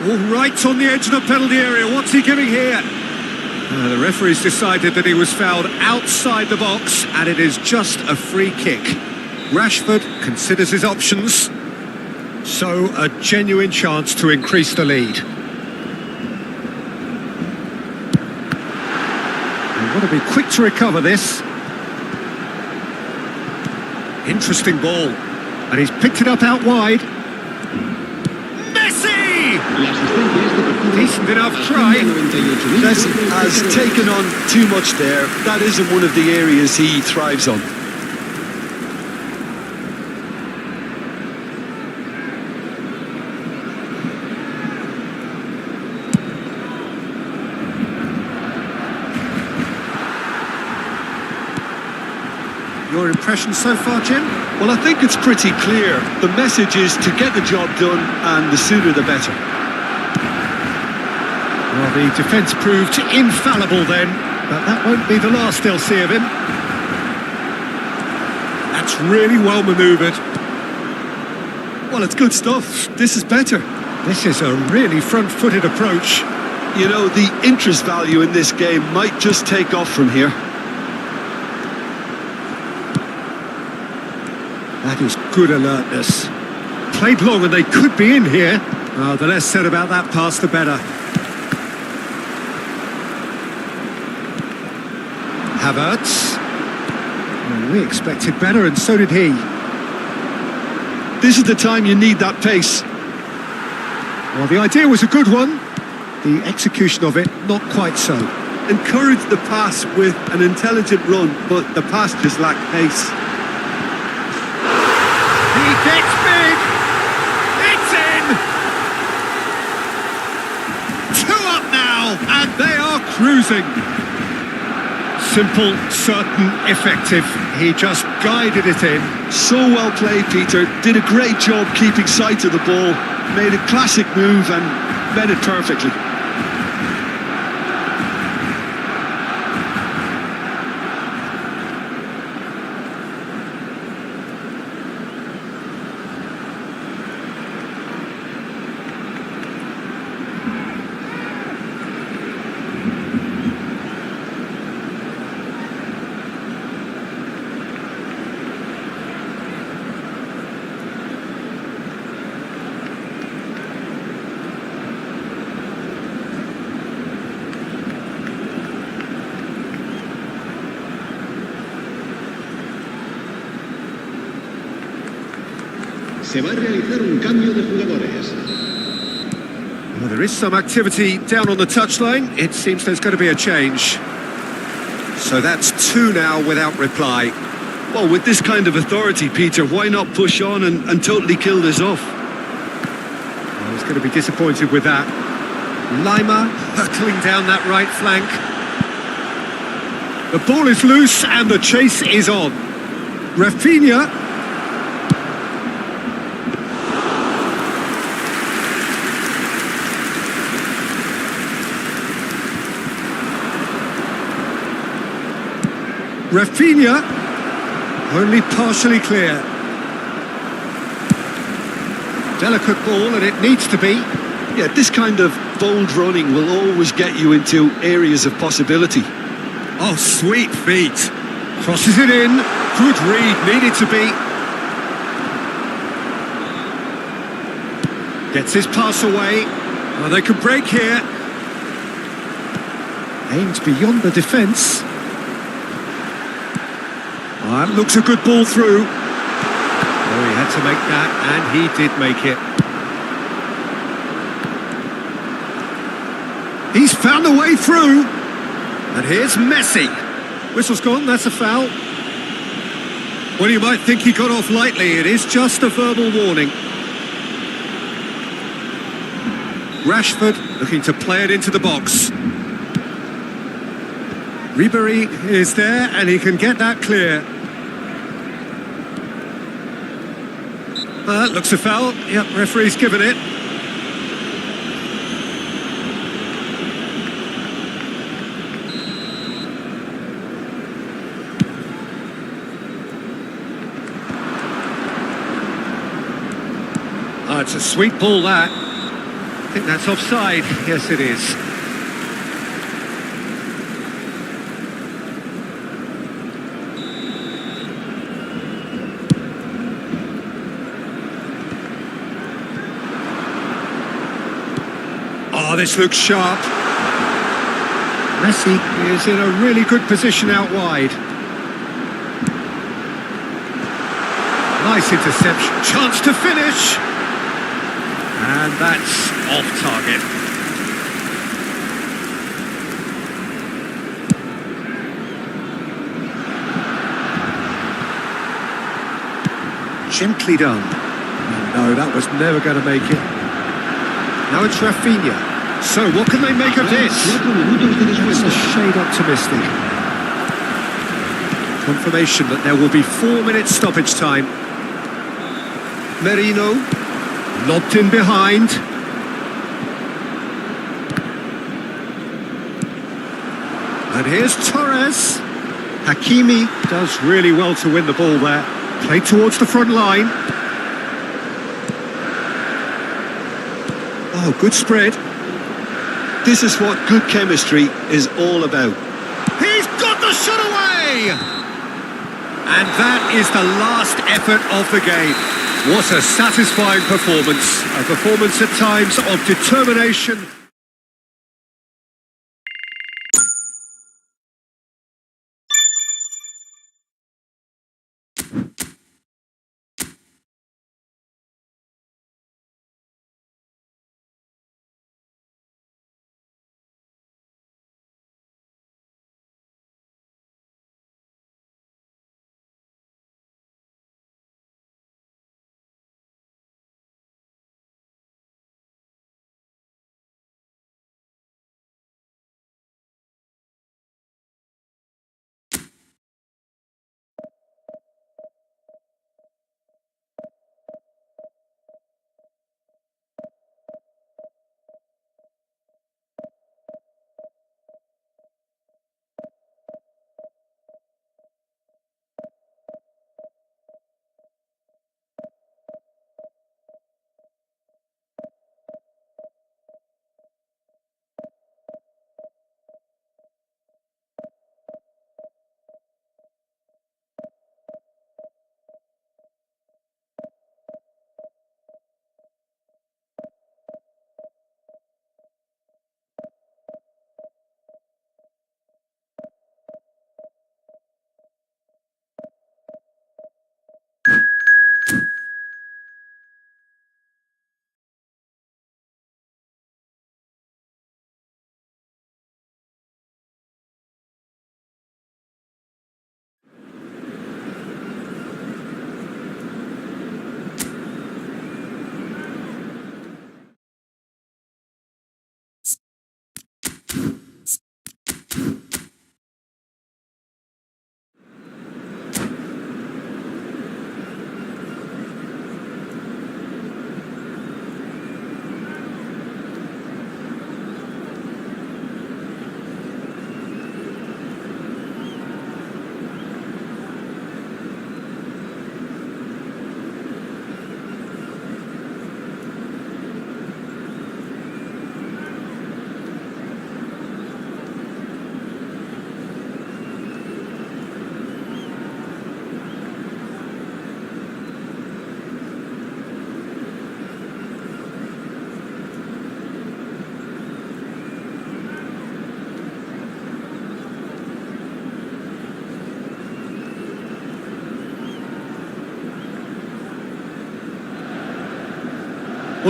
All right on the edge of the penalty area. What's he giving here? The referee's decided that he was fouled outside the box, and it is just a free kick. Rashford considers his options, so a genuine chance to increase the lead. They want to be quick to recover this. Interesting ball, and he's picked it up out wide. Messi! Decent enough try.
Messi has taken on too much there. That isn't one of the areas he thrives on.
Your impression so far, Jim?
Well, I think it's pretty clear. The message is to get the job done, and the sooner the better.
Well, the defence proved infallible then, but that won't be the last they'll see of him. That's really well manoeuvred.
Well, it's good stuff. This is better.
This is a really front-footed approach.
You know, the interest value in this game might just take off from here.
That is good alertness. Played long and they could be in here. Oh, the less said about that pass, the better. Havertz. Well, we expected better, and so did he.
This is the time you need that pace.
Well, the idea was a good one, The execution of it, not quite so.
Encourage the pass with an intelligent run, but the pass just lacked pace.
He gets big! It's in! 2 up now, and they are cruising. Simple, certain, effective. He just guided it in.
So well played, Peter. Did a great job keeping sight of the ball. Made a classic move and met it perfectly.
Se va a realizar un cambio de jugadores.
Well, there is some activity down on the touchline. It seems there's going to be a change. So that's 2 now without reply.
Well, with this kind of authority, Peter, why not push on and totally kill this off?
Well, he's going to be disappointed with that. Lima hurtling down that right flank. The ball is loose and the chase is on. Rafinha. Rafinha, only partially clear. Delicate ball, and it needs to be.
Yeah, this kind of bold running will always get you into areas of possibility.
Oh, sweet feet. Crosses it in. Good read, needed to be. Gets his pass away. Well, they could break here. Aimed beyond the defence. That looks a good ball through. Oh, he had to make that, and he did make it. He's found a way through. And here's Messi. Whistle's gone, that's a foul. Well, you might think he got off lightly. It is just a verbal warning. Rashford looking to play it into the box. Ribery is there, and he can get that clear. Looks a foul. Yep, referee's given it. It's a sweet ball, that. I think that's offside. Yes, it is. Oh, this looks sharp. Messi is in a really good position out wide. Nice interception. Chance to finish. And that's off target. Gently done. No, that was never going to make it. Now it's Rafinha. So what can they make of this? It's a shade optimistic. Confirmation that there will be 4 minutes stoppage time. Merino, lobbed in behind. And here's Torres. Hakimi does really well to win the ball there. Played towards the front line. Oh, good spread.
This is what good chemistry is all about.
He's got the shot away! And that is the last effort of the game. What a satisfying performance. A performance at times of determination.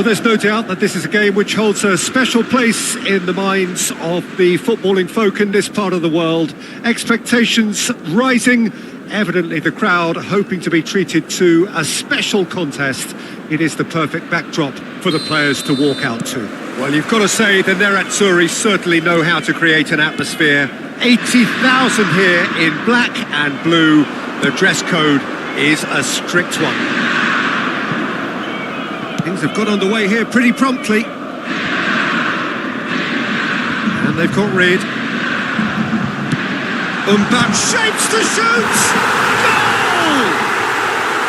Well, there's no doubt that this is a game which holds a special place in the minds of the footballing folk in this part of the world. Expectations rising, evidently the crowd hoping to be treated to a special contest. It is the perfect backdrop for the players to walk out to. Well, you've got to say the Nerazzurri certainly know how to create an atmosphere. 80,000 here in black and blue. The dress code is a strict one. Things have got underway here pretty promptly. And they've got rid. Umbat shapes to shoot! Goal!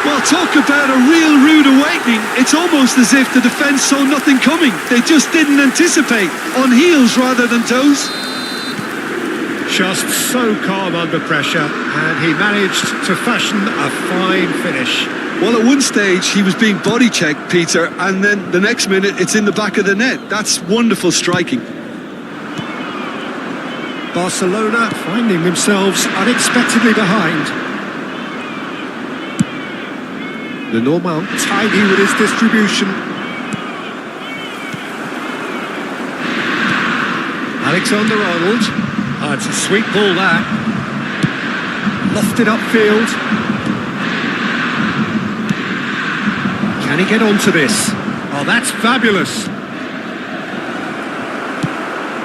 Well, talk about a real rude awakening. It's almost as if the defence saw nothing coming. They just didn't anticipate. On heels rather than toes.
Just so calm under pressure, and he managed to fashion a fine finish.
Well, at one stage he was being body checked, Peter, and then the next minute it's in the back of the net. That's wonderful striking.
Barcelona finding themselves unexpectedly behind. Lenormand tidy with his distribution. Alexander-Arnold. Oh, it's a sweet ball, that. Lofted upfield. Can he get onto this? Oh, that's fabulous.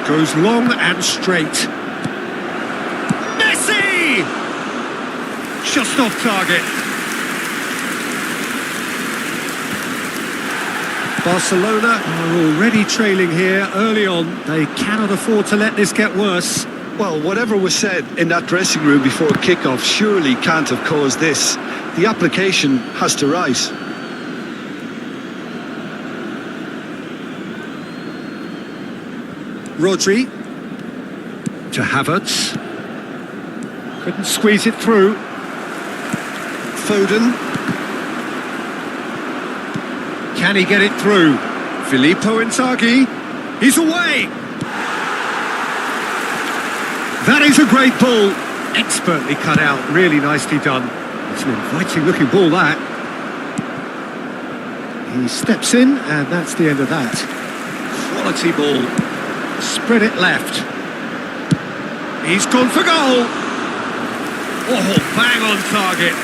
Goes long and straight. Messi! Just off target. Barcelona are already trailing here early on. They cannot afford to let this get worse.
Well, whatever was said in that dressing room before kickoff surely can't have caused this. The application has to rise.
Rodri to Havertz. Couldn't squeeze it through. Foden. Can he get it through? Filippo Inzaghi. He's away. That is a great ball. Expertly cut out. Really nicely done. It's an inviting looking ball, that. He steps in, and that's the end of that. Quality ball. Spread it left. He's gone for goal. Oh, bang on target.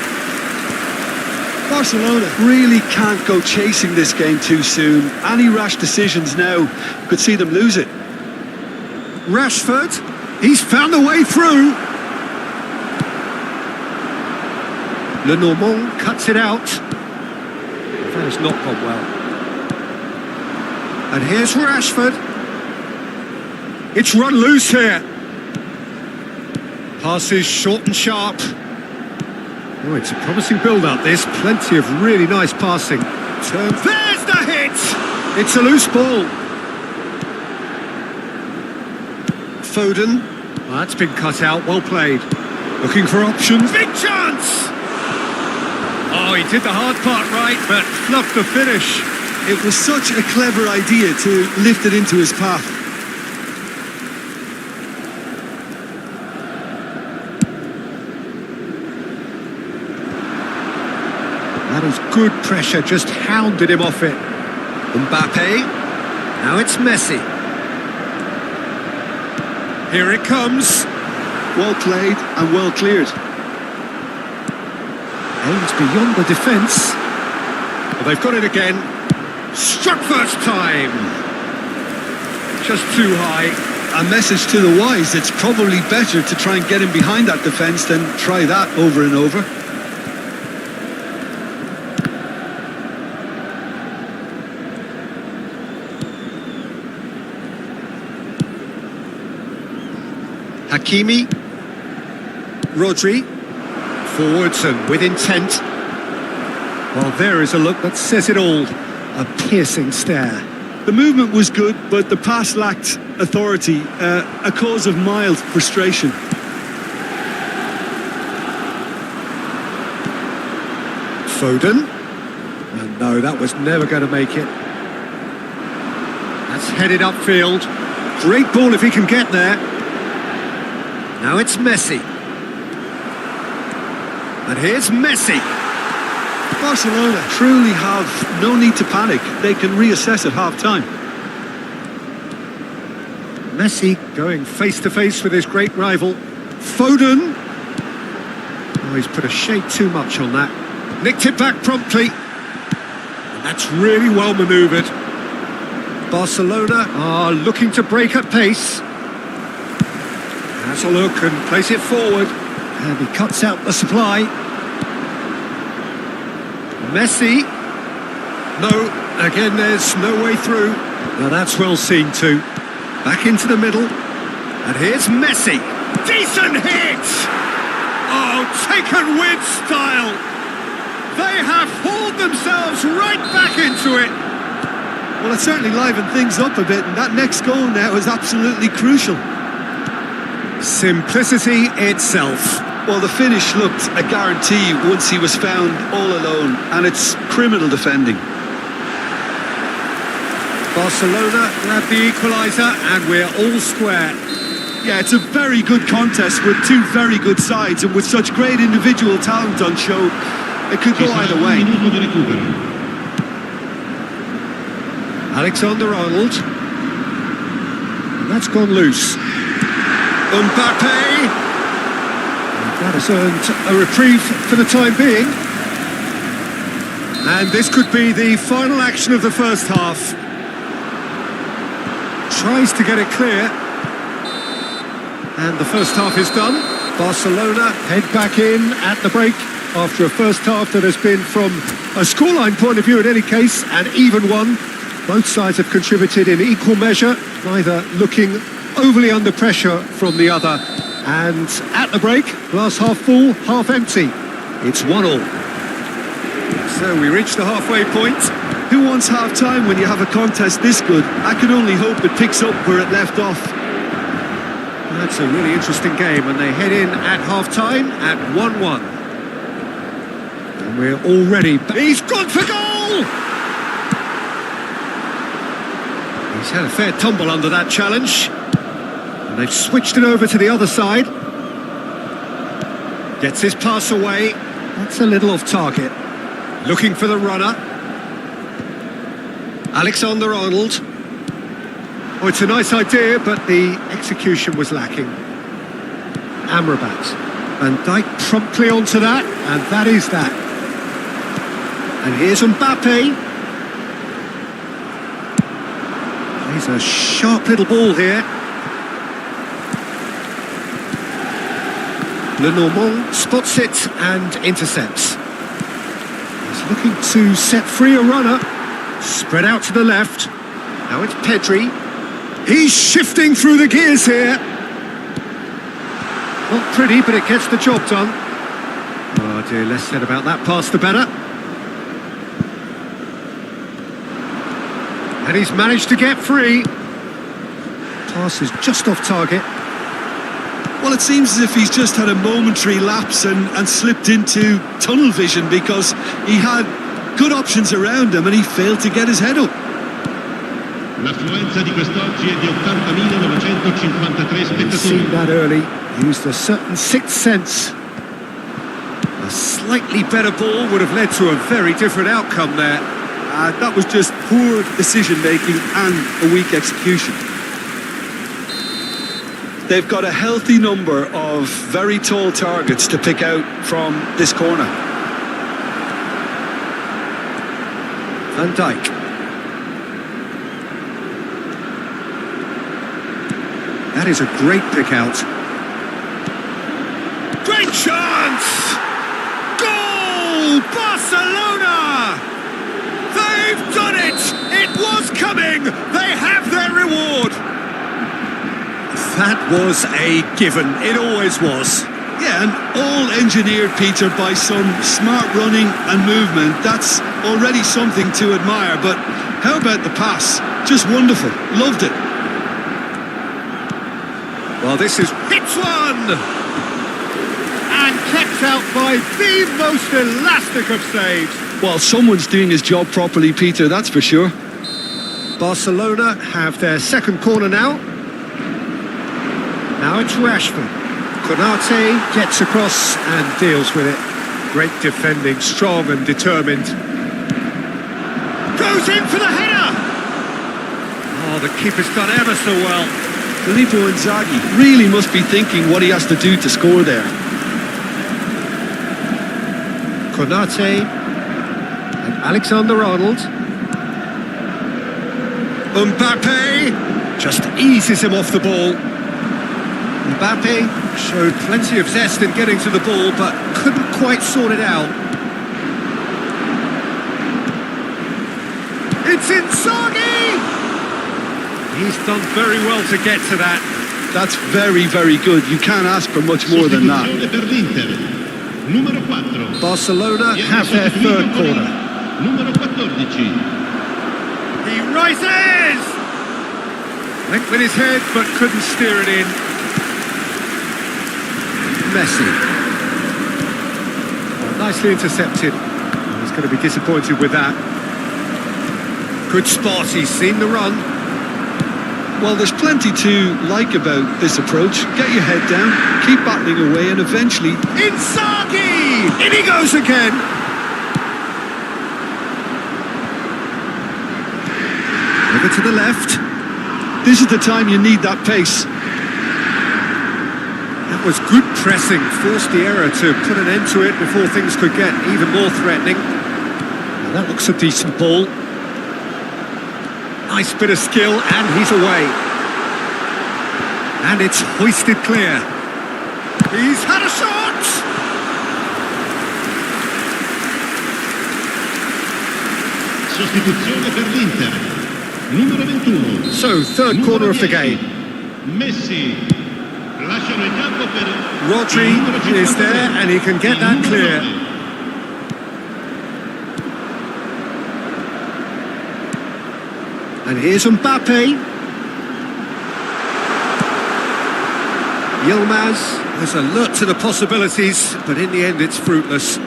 Barcelona really can't go chasing this game too soon. Any rash decisions now could see them lose it.
Rashford, he's found a way through. Lenormand cuts it out. That has not gone well. And here's Rashford. It's run loose here. Passes short and sharp. Oh, it's a promising build-up, this. Plenty of really nice passing. There's the hit! It's a loose ball. Foden. Oh, that's been cut out, well played. Looking for options. Big chance! Oh, he did the hard part right, but fluffed the finish.
It was such a clever idea to lift it into his path.
That is good pressure, just hounded him off it. Mbappe. Now it's Messi. Here it comes.
Well played and well cleared.
Aims beyond the defence. Well, they've got it again. Struck first time. Just too high.
A message to the wise, it's probably better to try and get him behind that defence than try that over and over.
Hakimi. Rodri. Forwards and with intent. Well, there is a look that says it all. A piercing stare.
The movement was good, but the pass lacked authority, a cause of mild frustration.
Foden. And no, that was never going to make it. That's headed upfield. Great ball if he can get there. Now it's Messi. And here's Messi.
Barcelona truly have no need to panic. They can reassess at half-time.
Messi going face-to-face with his great rival. Foden. Oh, he's put a shade too much on that. Nicked it back promptly. And that's really well manoeuvred. Barcelona are looking to break at pace. Has a look and plays it forward. And he cuts out the supply. Messi. No, again there's no way through. Now that's well seen too. Back into the middle. And here's Messi. Decent hit! Oh, taken with style. They have hauled themselves right back into it.
Well, it certainly livened things up a bit, and that next goal now is absolutely crucial.
Simplicity itself.
Well, the finish looked a guarantee once he was found all alone, and it's criminal defending.
Barcelona grab the equaliser, and we're all square.
Yeah, it's a very good contest with two very good sides, and with such great individual talent on show, it could go either way.
Alexander-Arnold. That's gone loose. Mbappe. That has earned a reprieve for the time being. And this could be the final action of the first half. Tries to get it clear. And the first half is done. Barcelona head back in at the break after a first half that has been, from a scoreline point of view in any case, an even one. Both sides have contributed in equal measure, neither looking overly under pressure from the other. And at the break, glass half full, half empty. It's 1-1. So we reach the halfway point.
Who wants half-time when you have a contest this good? I can only hope it picks up where it left off.
That's a really interesting game, and they head in at half-time at 1-1. And we're already... He's gone for goal! He's had a fair tumble under that challenge. And they've switched it over to the other side. Gets his pass away. That's a little off target. Looking for the runner. Alexander-Arnold. Oh, it's a nice idea, but the execution was lacking. Amrabat. Van Dijk promptly onto that, and that is that. And here's Mbappe. He's a sharp little ball here. Lenormand spots it and intercepts. He's looking to set free a runner. Spread out to the left. Now it's Pedri. He's shifting through the gears here. Not pretty, but it gets the job done. Oh dear, less said about that pass the better. And he's managed to get free. Pass is just off target.
Well, it seems as if he's just had a momentary lapse and slipped into tunnel vision, because he had good options around him and he failed to get his head up.
L'affluenza di quest'oggi è di 80.953
He's seen that early, used a certain sixth sense. A slightly better ball would have led to a very different outcome there.
That was just poor decision-making and a weak execution. They've got a healthy number of very tall targets to pick out from this corner.
Van Dijk. That is a great pick out. Great chance! Goal! Barcelona! They've done it! It was coming! They have their reward! That was a given. It always was.
Yeah, and all engineered, Peter, by some smart running and movement. That's already something to admire, but how about the pass? Just wonderful. Loved it.
Well, this is hits one! And kept out by the most elastic of saves.
Well, someone's doing his job properly, Peter, that's for sure.
Barcelona have their second corner now. Now it's Rashford. Konate gets across and deals with it. Great defending, strong and determined. Goes in for the header! Oh, the keeper's done ever so well.
Filippo Inzaghi really must be thinking what he has to do to score there.
Konate and Alexander-Arnold. Mbappe just eases him off the ball. Mbappe showed plenty of zest in getting to the ball, but couldn't quite sort it out. It's Inzaghi! He's done very well to get to that.
That's very, very good. You can't ask for much more than that.
Barcelona have their third corner. He rises! Went with his head, but couldn't steer it in. Messi. Oh, nicely intercepted. He's going to be disappointed with that. Good spot, he's seen the run.
Well, there's plenty to like about this approach. Get your head down, keep battling away, and eventually...
Inzaghi! In he goes again! Over to the left.
This is the time you need that pace.
That was good pressing, forced the error to put an end to it before things could get even more threatening. Now that looks a decent ball. Nice bit of skill, and he's away. And it's hoisted clear. He's had a shot!
Sostituzione per l'Inter. Numero 21.
So, third corner of the game.
Messi. Lasciano il campo per
Rodri is there, and he can get that clear. And here's Mbappe. Yilmaz has alert to the possibilities, but in the end it's fruitless. Bit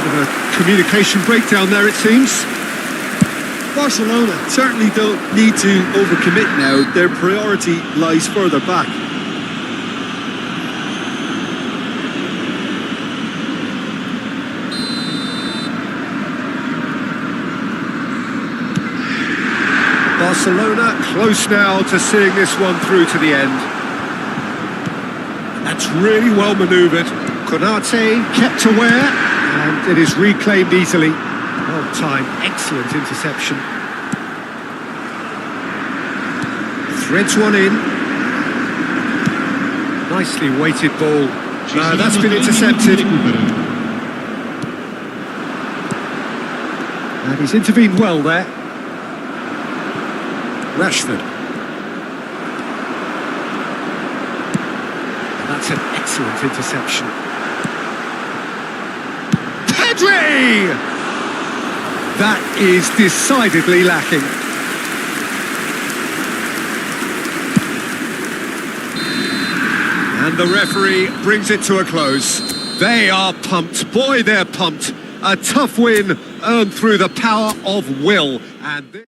of a communication breakdown there, it seems.
Barcelona certainly don't need to overcommit now. Their priority lies further back.
Barcelona close now to seeing this one through to the end. That's really well manoeuvred. Konate kept aware, and it is reclaimed easily. Well timed, excellent interception. Threads one in. Nicely weighted ball. That's been intercepted. And he's intervened well there. Rashford. And that's an excellent interception. Pedri! That is decidedly lacking. And the referee brings it to a close. They are pumped. Boy, they're pumped. A tough win earned through the power of will. And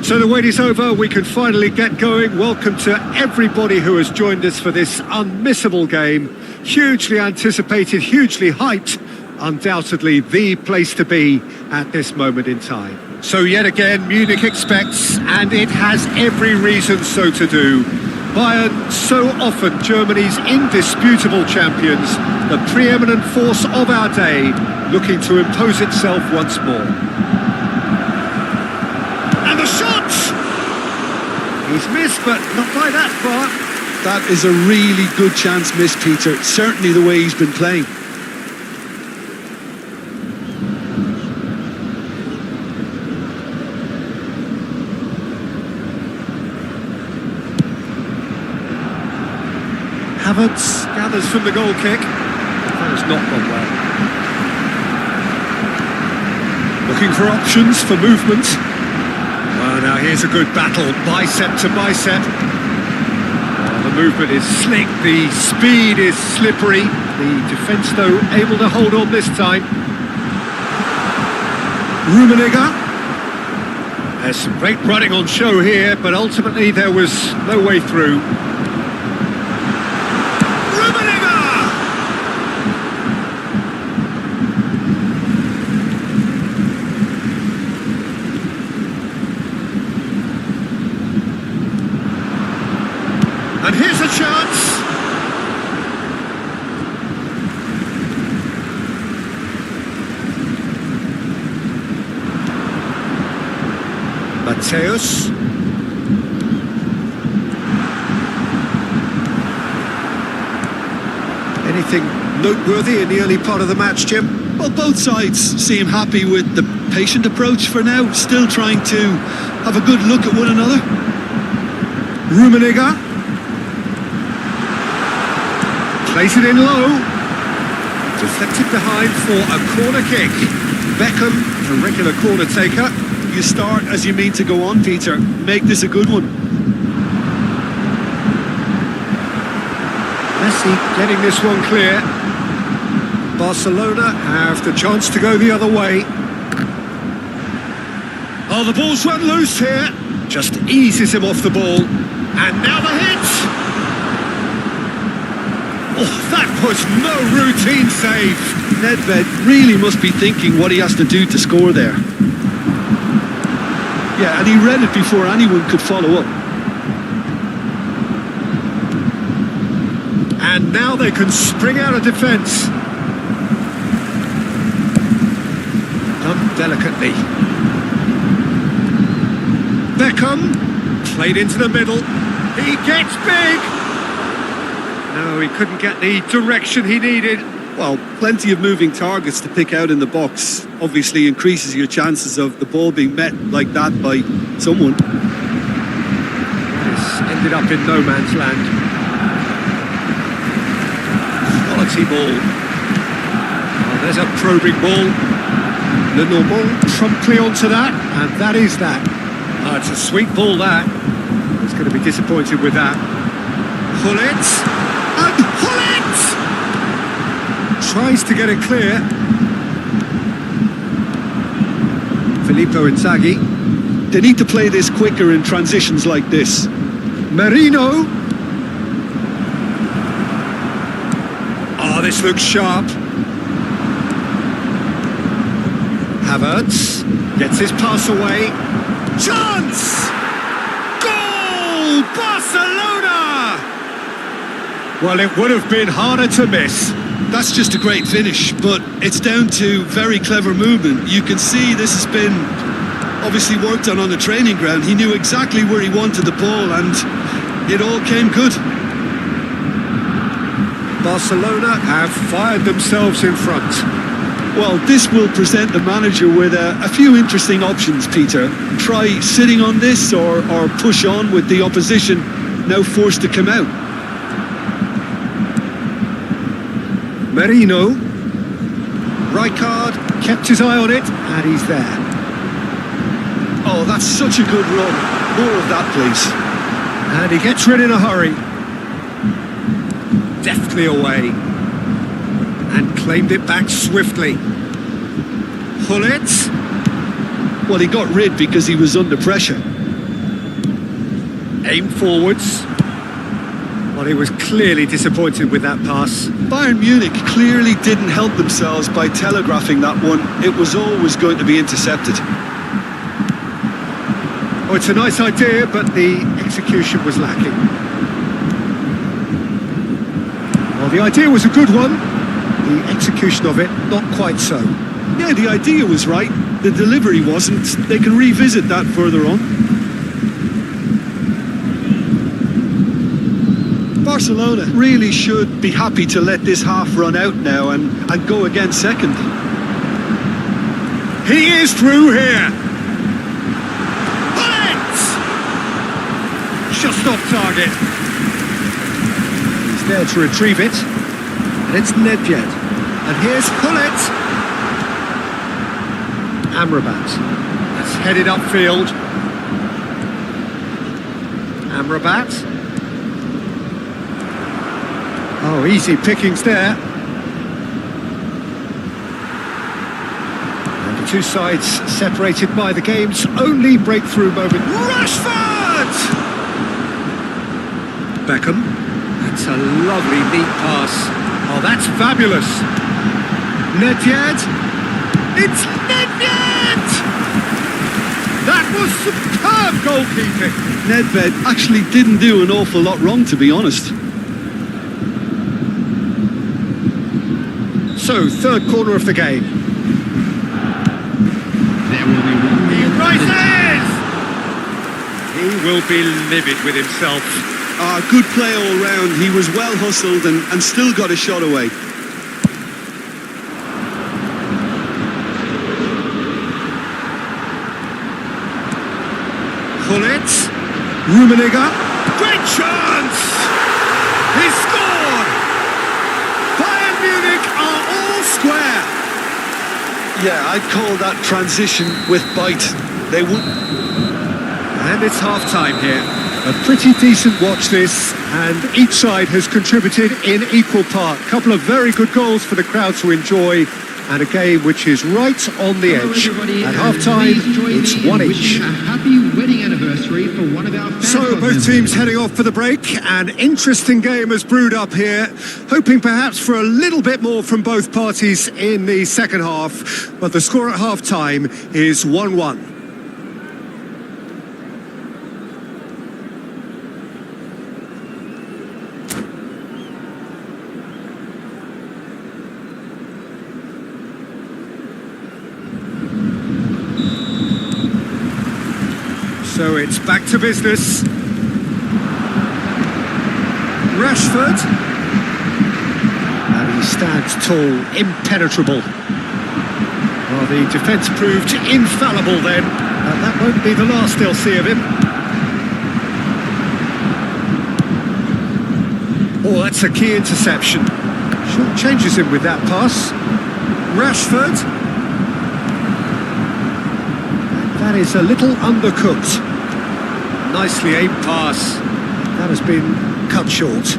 So the wait is over, we can finally get going. Welcome to everybody who has joined us for this unmissable game. Hugely anticipated, hugely hyped, undoubtedly the place to be at this moment in time. So yet again, Munich expects, and it has every reason so to do. Bayern, so often Germany's indisputable champions, the preeminent force of our day, looking to impose itself once more. And the shot! He's missed, but not by that far.
That is a really good chance missed, Peter. Certainly the way he's been playing.
Havertz gathers from the goal kick. That has not gone well. Looking for options for movement. Well, now here's a good battle, bicep to bicep. The movement is slick, the speed is slippery. The defence, though, able to hold on this time. Rummenigge. There's some great running on show here, but ultimately there was no way through. And here's a chance. Mateus. Anything noteworthy in the early part of the match, Jim?
Well, both sides seem happy with the patient approach for now, still trying to have a good look at one another.
Rummenigge. Plays it in low. Deflected behind for a corner kick. Beckham, a regular corner taker.
You start as you mean to go on, Peter. Make this a good one.
Messi getting this one clear. Barcelona have the chance to go the other way. Oh, the ball's run loose here. Just eases him off the ball. And now the hit. Oh, that was no routine save.
Nedved really must be thinking what he has to do to score there. Yeah, and he read it before anyone could follow up.
And now they can spring out of defence. Done delicately. Beckham, played into the middle. He gets big. No, he couldn't get the direction he needed.
Well, plenty of moving targets to pick out in the box. Obviously increases your chances of the ball being met like that by someone.
This ended up in no man's land. Quality ball. Oh, there's a probing ball. Le Normand promptly onto that, and that is that. Oh, it's a sweet ball, that. He's going to be disappointed with that. Hullet. And Hullet! Tries to get it clear. Filippo Inzaghi.
They need to play this quicker in transitions like this.
Merino. Oh, this looks sharp. Havertz gets his pass away. Chance! Goal! Barcelona! Well, it would have been harder to miss.
That's just a great finish, but it's down to very clever movement. You can see this has been obviously worked on the training ground. He knew exactly where he wanted the ball, and it all came good.
Barcelona have fired themselves in front.
Well, this will present the manager with a few interesting options, Peter. Try sitting on this or push on with the opposition now forced to come out.
Merino. Rijkaard kept his eye on it, and he's there.
Oh, that's such a good run. More of that, please.
And he gets rid in a hurry. Deftly away. And claimed it back swiftly. Hullet.
Well, he got rid because he was under pressure.
aim forwards. Well, he was clearly disappointed with that pass.
Bayern Munich clearly didn't help themselves by telegraphing that one. It was always going to be intercepted.
Oh, it's a nice idea, but the execution was lacking. Well, the idea was a good one. The execution of it, not quite so.
Yeah, the idea was right. The delivery wasn't. They can revisit that further on. Barcelona really should be happy to let this half run out now and go again second.
He is through here. Bullet! Just off target. He's there to retrieve it. And it's Nedved. And here's Hullet. Amrabat. That's headed upfield. Amrabat. Oh, easy pickings there. And the two sides separated by the game's only breakthrough moment. Rashford! Beckham. That's a lovely, neat pass. Oh, that's fabulous. Nedved. It's Nedved! That was superb goalkeeping.
Nedved actually didn't do an awful lot wrong, to be honest.
So, third corner of the game.
There will be one.
He rises! He will be livid with himself.
Good play all round. He was well hustled and still got a shot away.
Hullet. Rummenigge. Great chance! He scored! Bayern Munich are all square.
Yeah, I'd call that transition with bite. They would.
And it's half-time here. A pretty decent watch this, and each side has contributed in equal part. A couple of very good goals for the crowd to enjoy, and a game which is right on the edge. At half-time, it's one each.
A happy wedding anniversary for one of our fans.
So both teams heading off for the break. An interesting game has brewed up here, hoping perhaps for a little bit more from both parties in the second half, but the score at half-time is 1-1. So it's back to business. Rashford. And he stands tall, impenetrable. Well, the defence proved infallible then. And that won't be the last they'll see of him. Oh, that's a key interception. Short changes him with that pass. Rashford. That is a little undercooked. Nicely aimed pass. That has been cut short.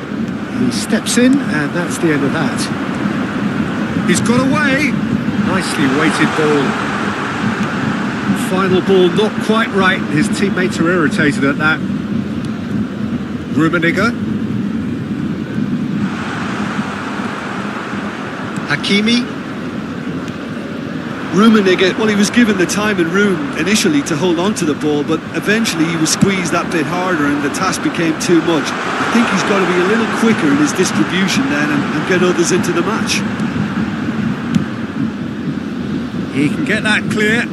He steps in, and that's the end of that. He's got away. Nicely weighted ball. Final ball not quite right. His teammates are irritated at that. Rummenigge. Hakimi.
Rummenigge, well, he was given the time and room initially to hold on to the ball, but eventually he was squeezed that bit harder and the task became too much. I think he's got to be a little quicker in his distribution then and get others into the match.
He can get that clear.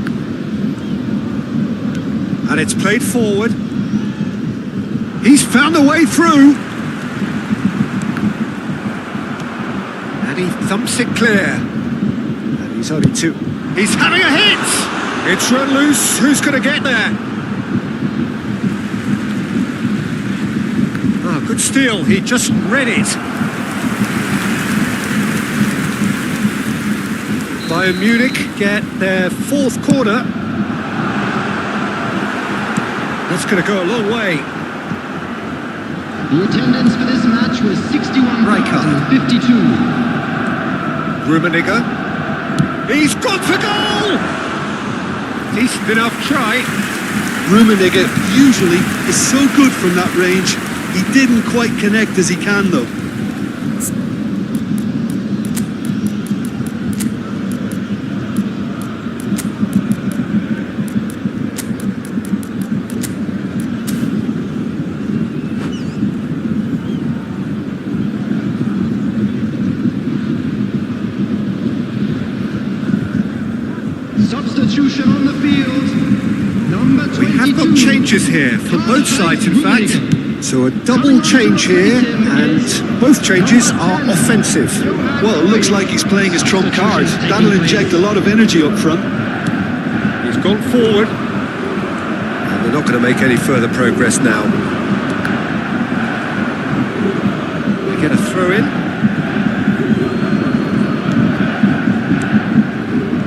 And it's played forward. He's found a way through. And he thumps it clear. And he's only two. He's having a hit! It's run loose. Who's going to get there? Oh, good steal. He just read it. Bayern Munich get their fourth corner. That's going to go a long way.
The attendance for this match was 61,052.
Rummenigge. He's gone for goal! Decent enough try.
Rummenigge usually is so good from that range. He didn't quite connect as he can though.
Substitution on the field. Number 22.
We have got changes here from both sides, in fact. So a double change here, and both changes are offensive.
Well, it looks like he's playing his trump card. That'll inject a lot of energy up front.
He's gone forward. And they're not going to make any further progress now. They get a throw in.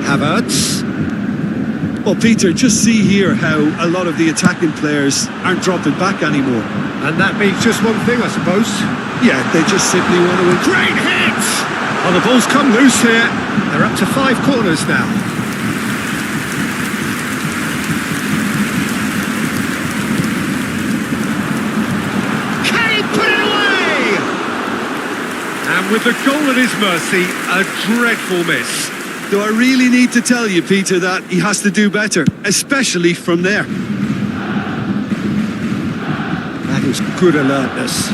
Havertz.
Well, Peter, just see here how a lot of the attacking players aren't dropping back anymore.
And that means just one thing, I suppose.
Yeah, they just simply want to win.
Great hit! Oh, the ball's come loose here. They're up to 5 corners now. Can he put it away? And with the goal at his mercy, a dreadful miss.
Do I really need to tell you, Peter, that he has to do better, especially from there?
That is good alertness.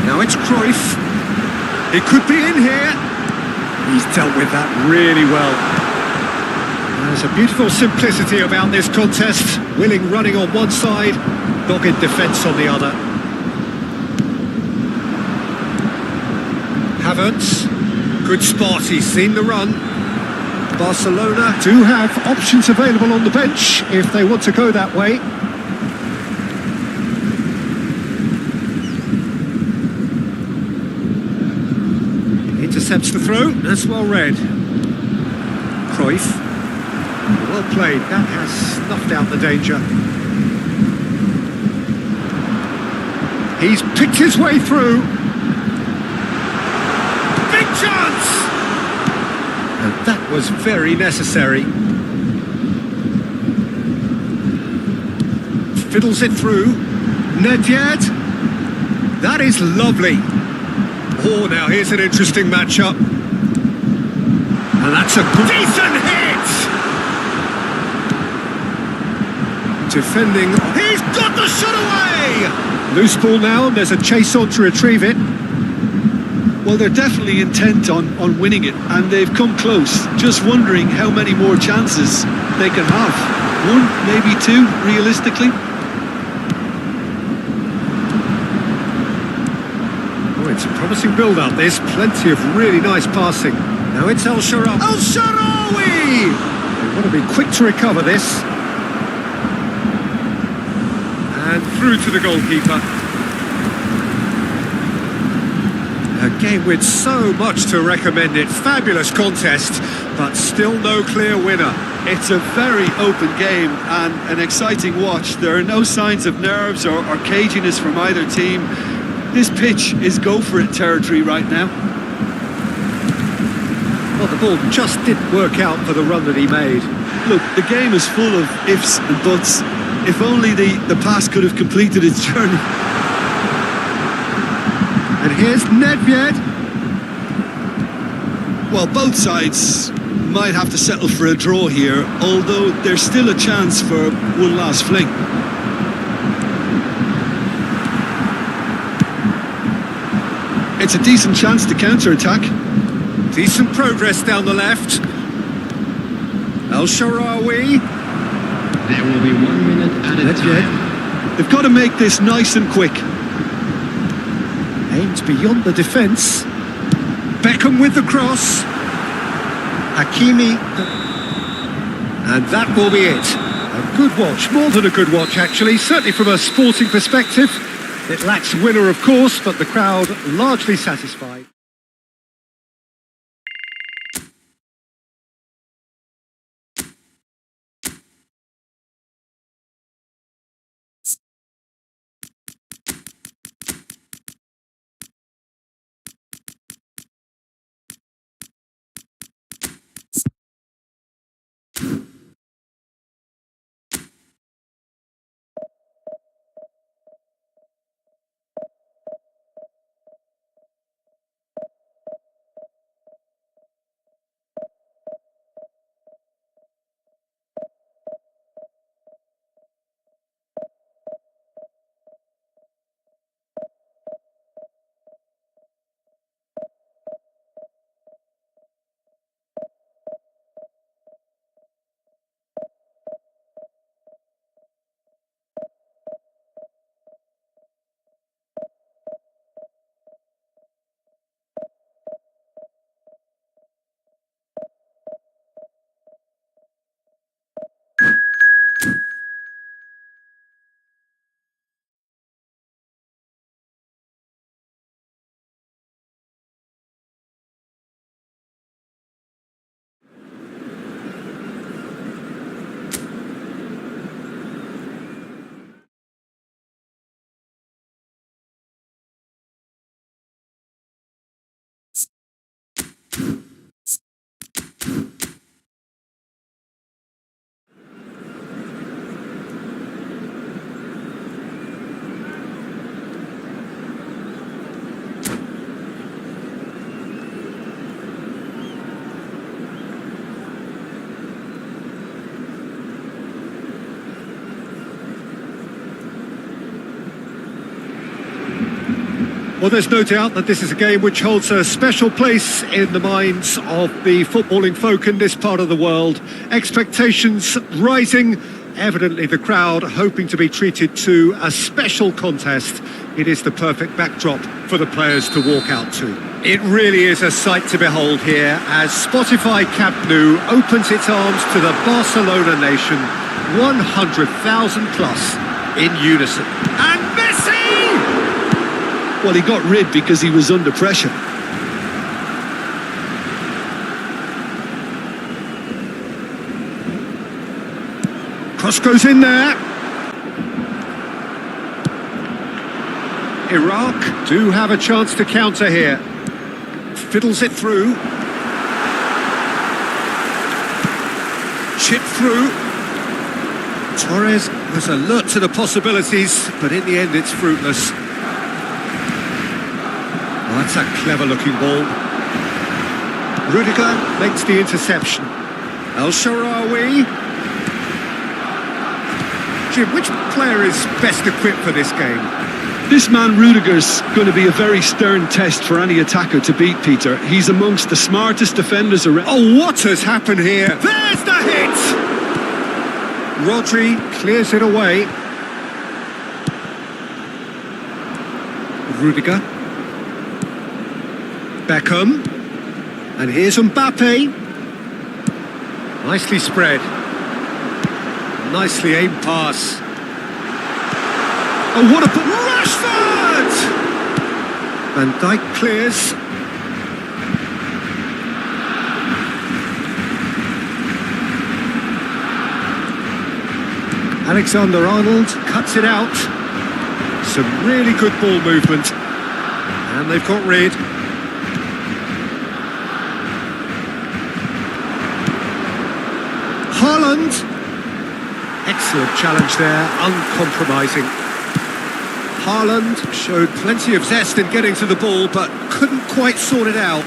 Now it's Cruyff. It could be in here. He's dealt with that really well. There's a beautiful simplicity about this contest. Willing running on one side, dogged defence on the other. Havertz. Good spot, he's seen the run. Barcelona do have options available on the bench if they want to go that way. Intercepts the throw, that's well read. Cruyff. Well played, that has snuffed out the danger. He's picked his way through. Chance! And that was very necessary. Fiddles it through. Nedved. That is lovely. Oh, now here's an interesting matchup. And that's a decent hit! Defending. He's got the shot away! Loose ball now, and there's a chase on to retrieve it.
Well, they're definitely intent on winning it, and they've come close. Just wondering how many more chances they can have. 1, maybe 2, realistically.
Oh, it's a promising build-up. There's plenty of really nice passing. Now it's El Shaarawy. El Shaarawy! They want to be quick to recover this. And through to the goalkeeper. A game with so much to recommend it. Fabulous contest, but still no clear winner.
It's a very open game and an exciting watch. There are no signs of nerves or caginess from either team. This pitch is go-for-it territory right now.
Well, the ball just didn't work out for the run that he made.
Look, the game is full of ifs and buts. If only the pass could have completed its journey.
And here's Nedved.
Well, both sides might have to settle for a draw here, although there's still a chance for one last fling. It's a decent chance to counter-attack.
Decent progress down the left. El Shaarawy.
There will be 1 minute added time.
They've got to make this nice and quick.
Aims beyond the defence. Beckham with the cross. Hakimi. And that will be it. A good watch, more than a good watch actually, certainly from a sporting perspective. It lacks a winner of course, but the crowd largely satisfied. Well, there's no doubt that this is a game which holds a special place in the minds of the footballing folk in this part of the world. Expectations rising, evidently the crowd hoping to be treated to a special contest. It is the perfect backdrop for the players to walk out to. It really is a sight to behold here as Spotify Camp Nou opens its arms to the Barcelona nation, 100,000 plus in unison. And Messi!
Well, he got rid because he was under pressure.
Cross goes in there. Iraq do have a chance to counter here. Fiddles it through. Chip through. Torres was alert to the possibilities, but in the end it's fruitless. Oh, that's a clever-looking ball. Rudiger makes the interception. El Shaarawy. Jim, which player is best equipped for this game?
This man Rudiger's going to be a very stern test for any attacker to beat, Peter. He's amongst the smartest defenders around.
Oh, what has happened here? There's the hit! Rodri clears it away. Rudiger. Beckham. And here's Mbappe. Nicely spread. Nicely aimed pass. Oh, what a... Rashford! Van Dijk clears. Alexander-Arnold cuts it out. Some really good ball movement. And they've got rid. Haaland. Excellent challenge there, uncompromising. Haaland showed plenty of zest in getting to the ball, but couldn't quite sort it out.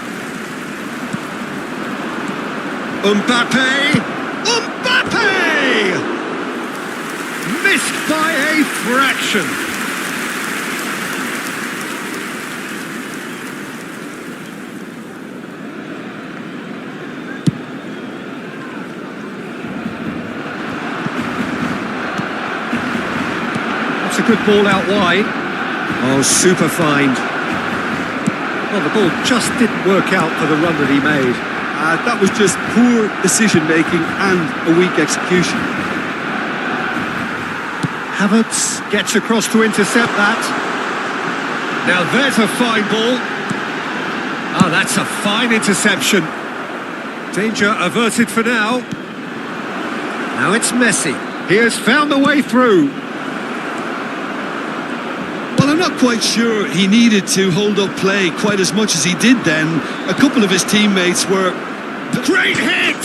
Mbappe! Mbappe! Missed by a fraction. That's a good ball out wide. Oh, super find. Well, the ball just didn't work out for the run that he made.
That was just poor decision-making and a weak execution.
Havertz gets across to intercept that. Now there's a fine ball. Oh, that's a fine interception. Danger averted for now. Now it's Messi. He has found a way through.
Well, I'm not quite sure he needed to hold up play quite as much as he did then. A couple of his teammates were...
Great hit!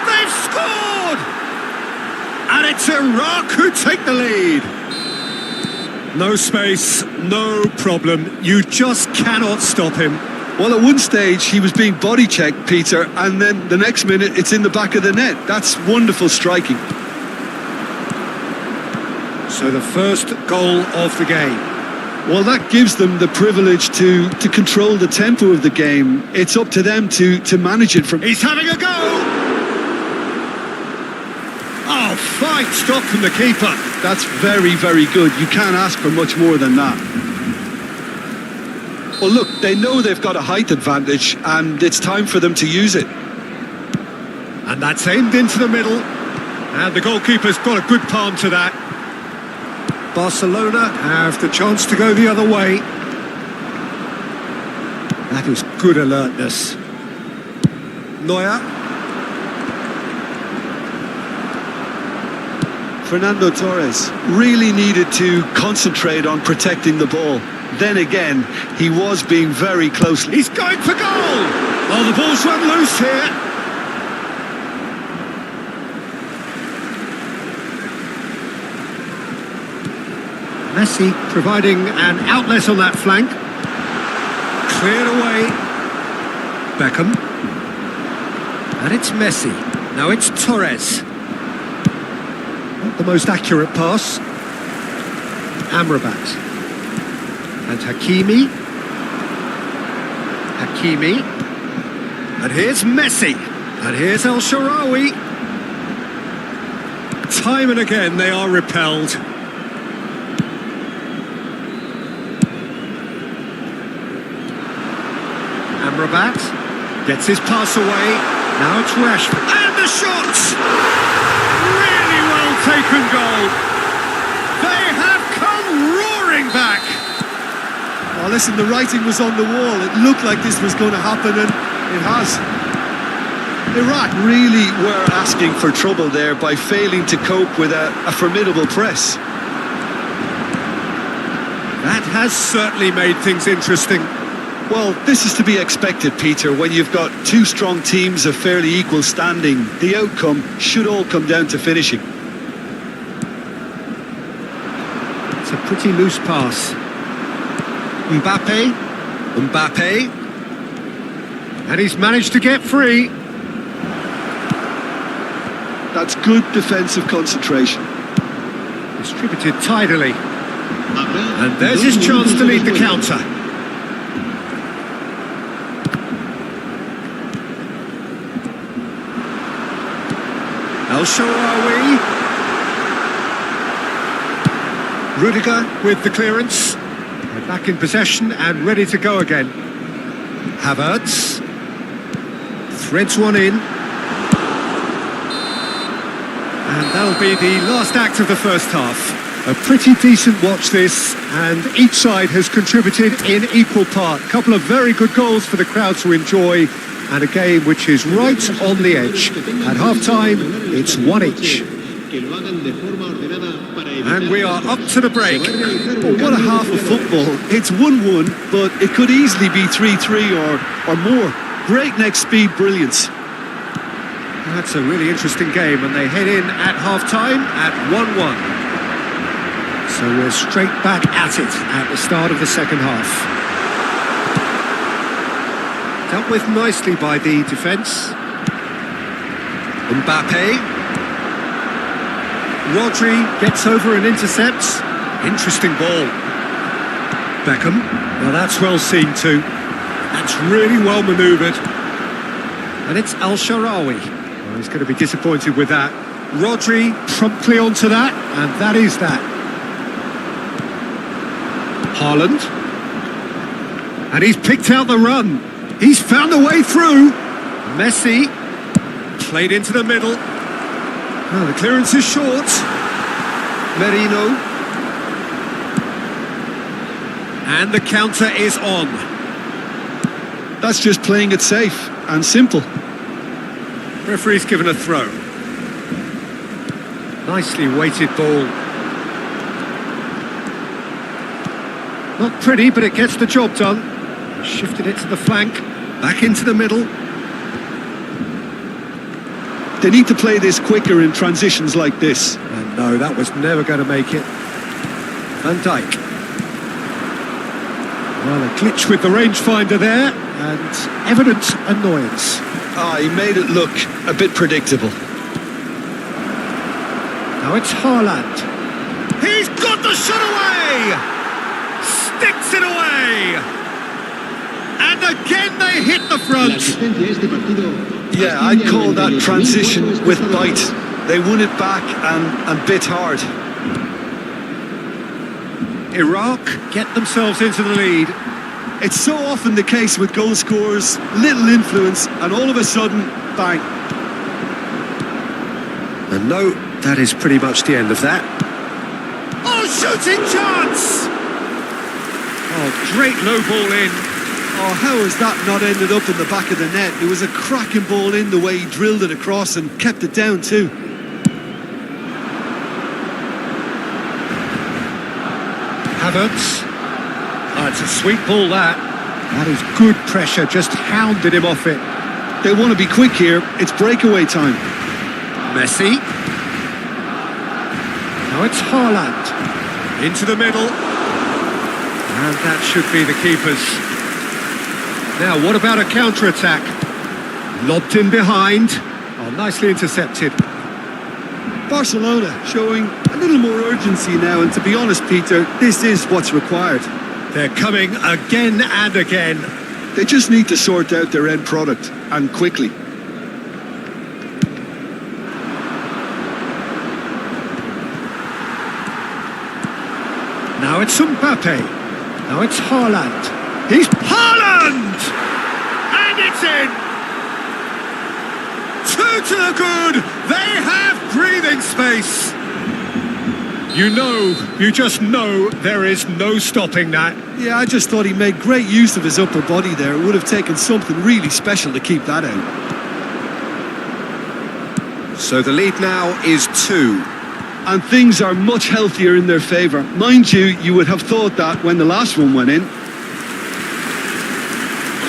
They've scored! And it's Iraq who take the lead. No space, no problem. You just cannot stop him.
Well, at one stage he was being body checked, Peter, and then the next minute it's in the back of the net. That's wonderful striking.
So the first goal of the game.
Well, that gives them the privilege to control the tempo of the game. It's up to them to manage it from...
He's having a go! Oh, fine stop from the keeper.
That's very, very good. You can't ask for much more than that. Well, look, they know they've got a height advantage, and it's time for them to use it.
And that's aimed into the middle. And the goalkeeper's got a good palm to that. Barcelona have the chance to go the other way. That is good alertness. Neuer.
Fernando Torres really needed to concentrate on protecting the ball. Then again, he was being very close.
He's going for goal! Oh, the ball's run loose here. Messi providing an outlet on that flank. Cleared away. Beckham. And it's Messi. Now it's Torres. Not the most accurate pass. Amrabat. And Hakimi. And here's Messi. And here's El Shaarawy. Time and again they are repelled. Amrabat gets his pass away. Now it's Rashford. And the shot! Really well taken goal. They have come roaring back.
Oh, listen, the writing was on the wall. It looked like this was going to happen, and it has. Iraq really were asking for trouble there by failing to cope with a formidable press.
That has certainly made things interesting.
Well, this is to be expected, Peter. When you've got two strong teams of fairly equal standing, the outcome should all come down to finishing.
It's a pretty loose pass. Mbappe. And he's managed to get free.
That's good defensive concentration.
Distributed tidily. And there's his chance to lead the counter. El Shaarawy. Rudiger with the clearance. They're back in possession and ready to go again. Havertz. Threads one in. And that'll be the last act of the first half. A pretty decent watch this, and each side has contributed in equal part. A couple of very good goals for the crowd to enjoy, and a game which is right on the edge. At half-time, it's one each. And we are up to the break.
Oh, what a half of football. It's 1-1, but it could easily be 3-3 or more. Breakneck speed brilliance.
That's a really interesting game, and they head in at half-time at 1-1. So we're straight back at it at the start of the second half. Dealt with nicely by the defence. Mbappe. Rodri gets over and intercepts. Interesting ball. Beckham. Well, that's well seen too. That's really well manoeuvred. And it's El Shaarawy. Well, he's going to be disappointed with that. Rodri promptly onto that, and that is that. Haaland. And he's picked out the run. He's found a way through. Messi. Played into the middle. Oh, the clearance is short. Merino. And the counter is on.
That's just playing it safe and simple.
Referee's given a throw. Nicely weighted ball. Not pretty, but it gets the job done. Shifted it to the flank. Back into the middle.
They need to play this quicker in transitions like this.
And no, that was never going to make it. Van Dijk. Well, a glitch with the rangefinder there, and evident annoyance.
He made it look a bit predictable.
Now it's Haaland. He's got the shot away! Sticks it away! And again they hit the front.
Yeah, I'd call that transition with bite. They won it back and bit hard.
Iraq get themselves into the lead.
It's so often the case with goal scorers, little influence, and all of a sudden, bang.
And no, that is pretty much the end of that. Oh, shooting chance! Oh, great low ball in.
Oh, how has that not ended up in the back of the net? It was a cracking ball in the way he drilled it across and kept it down too.
Havertz. Oh, it's a sweet ball that. That is good pressure, just hounded him off it.
They want to be quick here. It's breakaway time.
Messi. Now it's Haaland. Into the middle. And that should be the keepers. Now, what about a counter-attack? Lobbed in behind. Oh, nicely intercepted.
Barcelona showing a little more urgency now, and to be honest, Peter, this is what's required.
They're coming again and again.
They just need to sort out their end product, and quickly.
Now it's Mbappe. Now it's Haaland. He's Haaland! And it's in! Two to the good! They have breathing space! You just know there is no stopping that.
Yeah, I just thought he made great use of his upper body there. It would have taken something really special to keep that out.
So the lead now is 2.
And things are much healthier in their favour. Mind you, you would have thought that when the last one went in.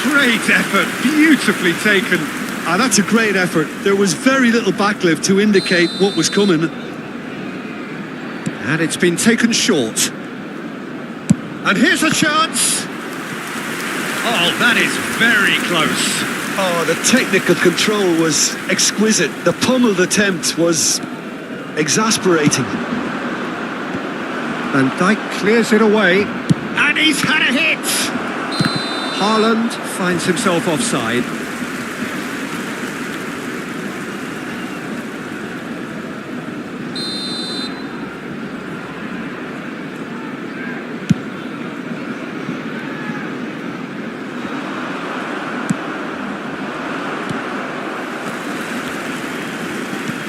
Great effort, beautifully taken.
Ah, that's a great effort. There was very little backlift to indicate what was coming.
And it's been taken short. And here's a chance. Oh, that is very close.
Oh, the technical control was exquisite. The pummeled attempt was exasperating.
Van Dijk clears it away. And he's had a hit. Haaland finds himself offside.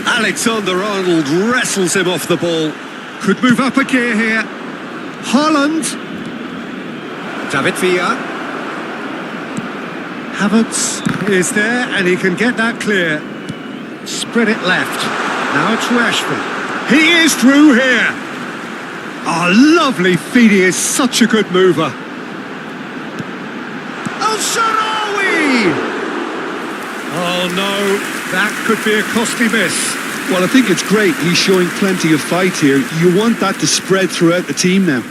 Alexander-Arnold wrestles him off the ball. Could move up a gear here. Haaland. David Villa. Havertz is there and he can get that clear. Spread it left. Now it's Rashford. He is through here. Oh, lovely feed. He is such a good mover. El-Shaarawy! Oh no, that could be a costly miss.
Well, I think it's great. He's showing plenty of fight here. You want that to spread throughout the team now.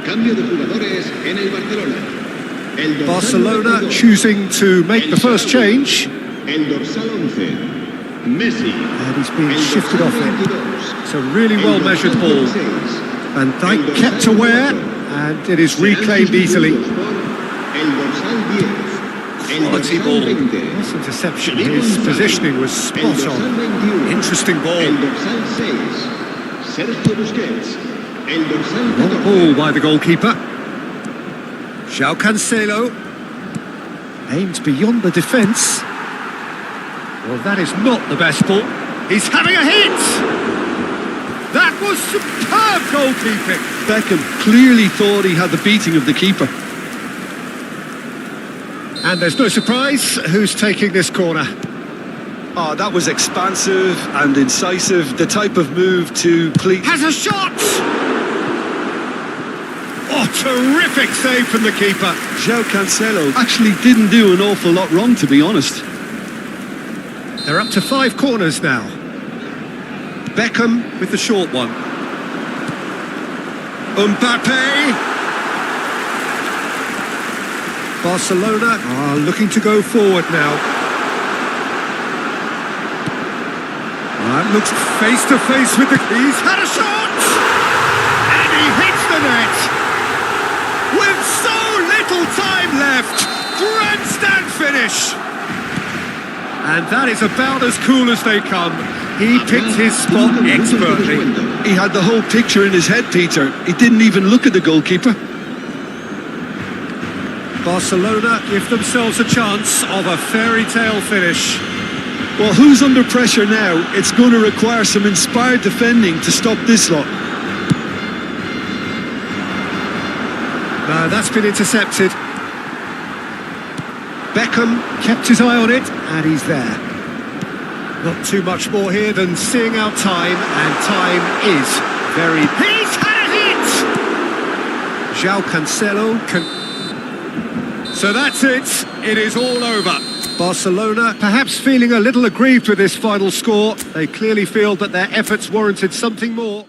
Cambio de jugadores en el Barcelona.
Barcelona choosing to make the first change.
El dorsal 11, Messi.
And he's being shifted off it. It's a really well-measured ball. Van Dijk kept aware, and it is reclaimed easily. Quality ball. Nice interception. His positioning was spot on. Interesting ball. Long ball by the goalkeeper. João Cancelo. Aimed beyond the defence. Well, that is not the best ball. He's having a hit! That was superb goalkeeping.
Beckham clearly thought he had the beating of the keeper.
And there's no surprise who's taking this corner.
Oh, that was expansive and incisive. The type of move to please.
Has a shot! Oh, terrific save from the keeper.
João Cancelo actually didn't do an awful lot wrong, to be honest.
They're up to 5 corners now. Beckham with the short one. Mbappe. Barcelona are looking to go forward now. Looks face to face with the... He's had a shot! And he hits the net! With so little time left! Grandstand finish! And that is about as cool as they come. He picked his spot expertly.
He had the whole picture in his head, Peter. He didn't even look at the goalkeeper.
Barcelona give themselves a chance of a fairy tale finish.
Well, who's under pressure now? It's going to require some inspired defending to stop this lot.
No, that's been intercepted. Beckham kept his eye on it, and he's there. Not too much more here than seeing out time, and time is very... He's had it! João Cancelo can... So that's it. It is all over. Barcelona perhaps feeling a little aggrieved with this final score. They clearly feel that their efforts warranted something more.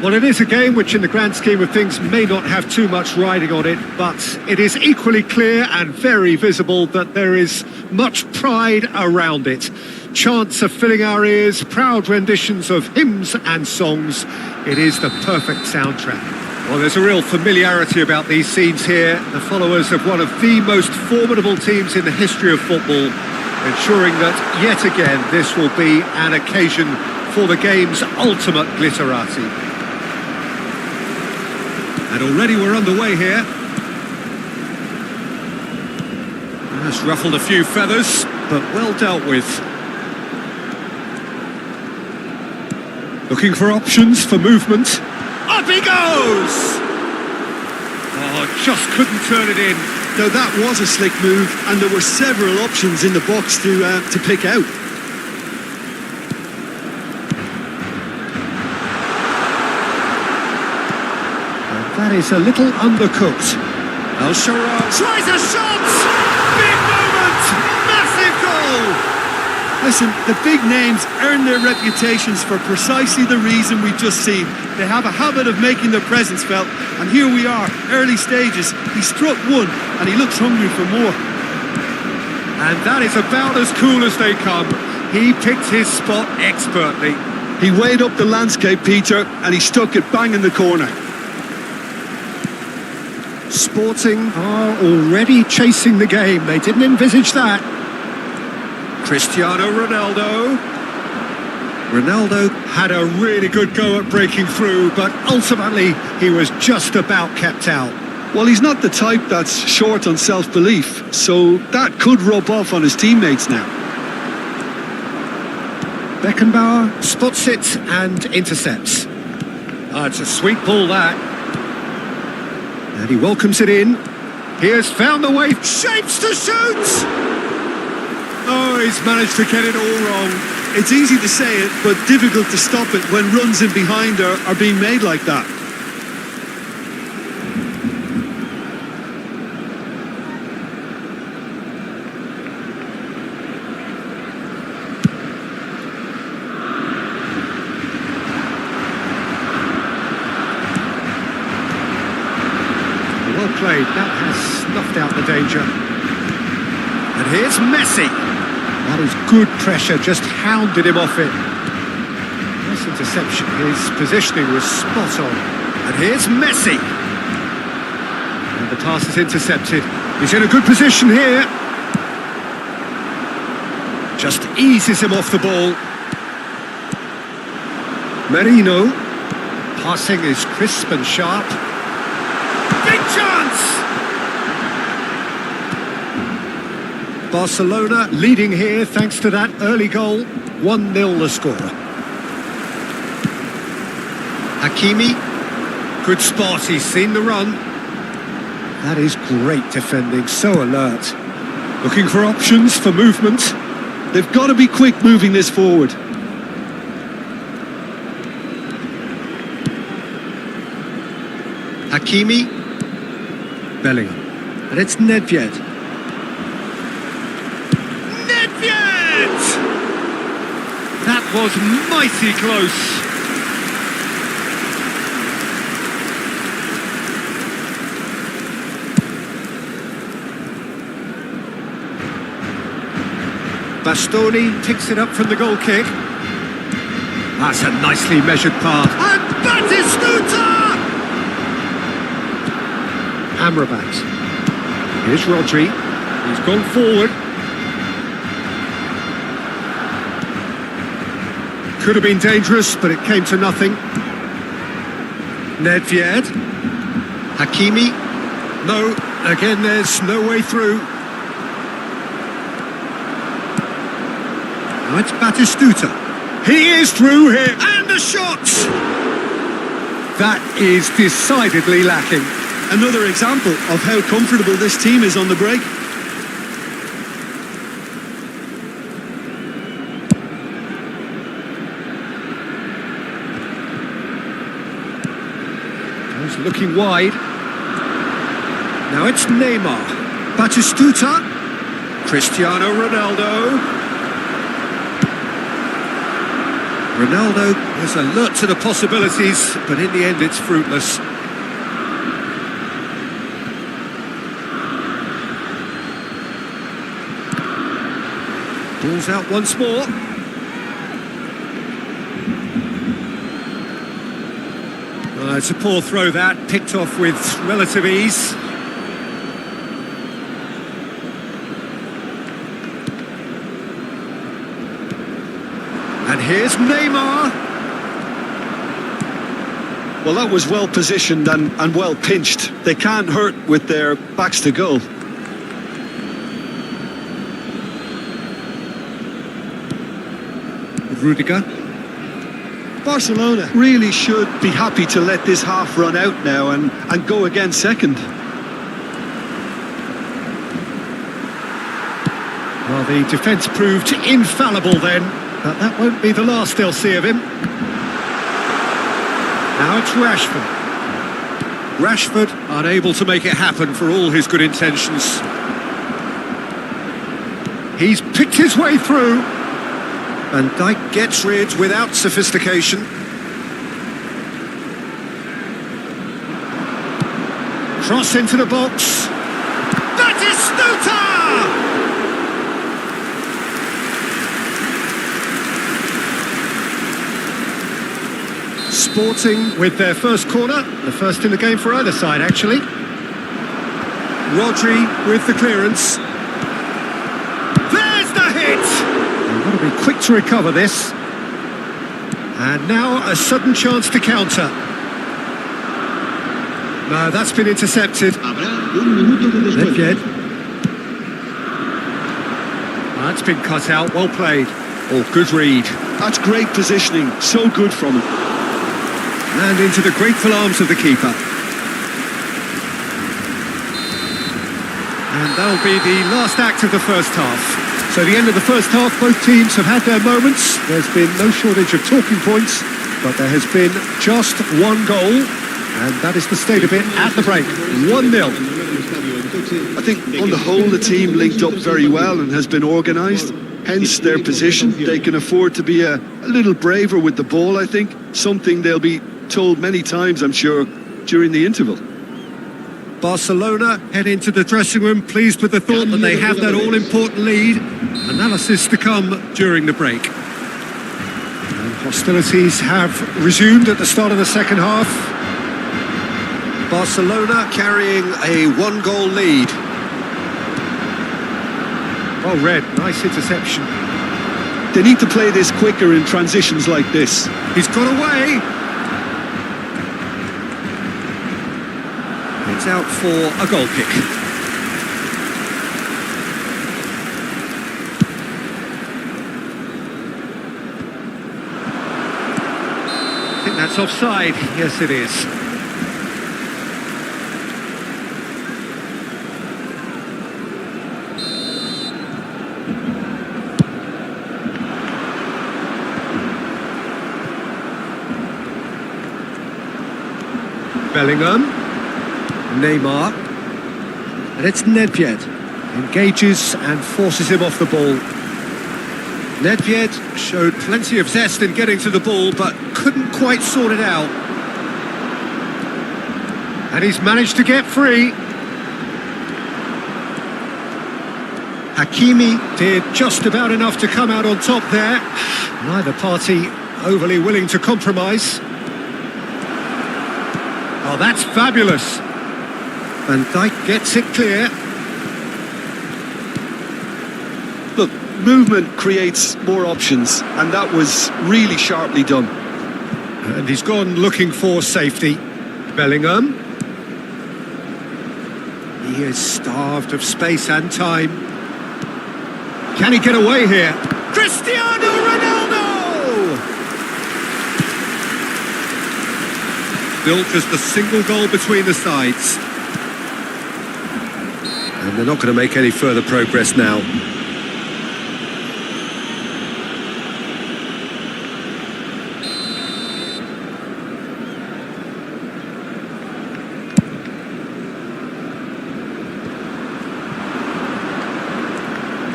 Well, it is a game which in the grand scheme of things may not have too much riding on it, but it is equally clear and very visible that there is much pride around it. Chants are filling our ears, proud renditions of hymns and songs. It is the perfect soundtrack. Well, there's a real familiarity about these scenes here. The followers of one of the most formidable teams in the history of football, ensuring that yet again this will be an occasion for the game's ultimate glitterati. And already we're underway here. That's ruffled a few feathers, but well dealt with. Looking for options for movement. Up he goes! Oh, just couldn't turn it in.
Now that was a slick move, and there were several options in the box to pick out.
That is a little undercooked. Al-Shaarawy tries a shot! Big moment! Massive goal!
Listen, the big names earn their reputations for precisely the reason we've just seen. They have a habit of making their presence felt, and here we are, early stages. He struck one, and he looks hungry for more.
And that is about as cool as they come. He picked his spot expertly.
He weighed up the landscape, Peter, and he stuck it bang in the corner.
Sporting are already chasing the game. They didn't envisage that. Cristiano Ronaldo. Ronaldo had a really good go at breaking through, but ultimately he was just about kept out.
Well, he's not the type that's short on self-belief, so that could rub off on his teammates now.
Beckenbauer spots it and intercepts. It's a sweet ball, that. And he welcomes it in. He has found the way, shapes to shoot! Oh, he's managed to get it all wrong.
It's easy to say it, but difficult to stop it when runs in behind are being made like that.
Well played, that has snuffed out the danger. And here's Messi. That is good pressure, just hounded him off it. Nice interception, his positioning was spot on. And here's Messi. And the pass is intercepted. He's in a good position here. Just eases him off the ball. Merino. Passing is crisp and sharp. Big chance! Barcelona leading here thanks to that early goal. 1-0 the score. Hakimi. Good spot, he's seen the run. That is great defending, so alert. Looking for options for movement.
They've got to be quick moving this forward.
Hakimi. Bellingham. And it's Nedved. Nedved! That was mighty close. Bastoni picks it up from the goal kick. That's a nicely measured pass. And Batistuta! Amrabat. Here's Rodri. He's gone forward. Could have been dangerous, but it came to nothing. Nedved. Hakimi. No, again there's no way through. Now it's Batistuta. He is through here, and the shot! That is decidedly lacking.
Another example of how comfortable this team is on the break.
He's looking wide. Now it's Neymar. Batistuta. Cristiano Ronaldo. Ronaldo is alert to the possibilities, but in the end it's fruitless. Ball's out once more. It's a poor throw, that, picked off with relative ease. And here's Neymar.
Well, that was well positioned and well pinched. They can't hurt with their backs to goal.
Rudiger.
Barcelona really should be happy to let this half run out now and go again second.
Well, the defence proved infallible then, but that won't be the last they'll see of him. Now it's Rashford. Rashford unable to make it happen for all his good intentions. He's picked his way through. Van Dijk gets rid without sophistication. Cross into the box. Batistuta! Sporting with their first corner, the first in the game for either side actually. Rodri with the clearance. There's the hit! They've got to be quick to recover this. And now a sudden chance to counter. No, that's been intercepted.
Habrá un minuto de descuento.
Nedved. That's been cut out, well played. Oh, good read.
That's great positioning, so good from him.
And into the grateful arms of the keeper. And that'll be the last act of the first half. So the end of the first half, both teams have had their moments. There's been no shortage of talking points, but there has been just one goal, and that is the state of it at the break. 1-0.
I think on the whole the team linked up very well and has been organised, hence their position. They can afford to be a little braver with the ball, I think, something they'll be told many times, I'm sure, during the interval.
Barcelona head into the dressing room pleased with the thought that they have that all-important lead. Analysis to come during the break. And hostilities have resumed at the start of the second half. Barcelona carrying a one-goal lead. Well read, nice interception.
They need to play this quicker in transitions like this.
He's got away. It's out for a goal kick. I think that's offside. Yes, it is. Bellingham. Neymar, and it's Nedved, engages and forces him off the ball. Nedved showed plenty of zest in getting to the ball, but couldn't quite sort it out. And he's managed to get free. Hakimi did just about enough to come out on top there. Neither party overly willing to compromise. Oh, that's fabulous. Van Dijk gets it clear.
Look, movement creates more options, and that was really sharply done.
And he's gone looking for safety. Bellingham. He is starved of space and time. Can he get away here? Cristiano Ronaldo! Built as the single goal between the sides. And they're not going to make any further progress now.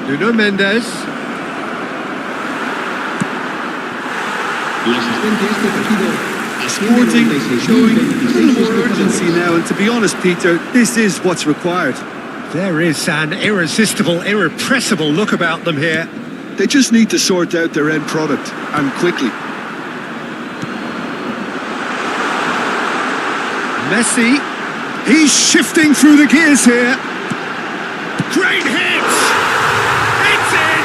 Nuno Mendes.
Sporting showing a little more urgency now, and to be honest, Peter, this is what's required.
There is an irresistible, irrepressible look about them here.
They just need to sort out their end product, and quickly.
Messi, he's shifting through the gears here. Great hit! It's in!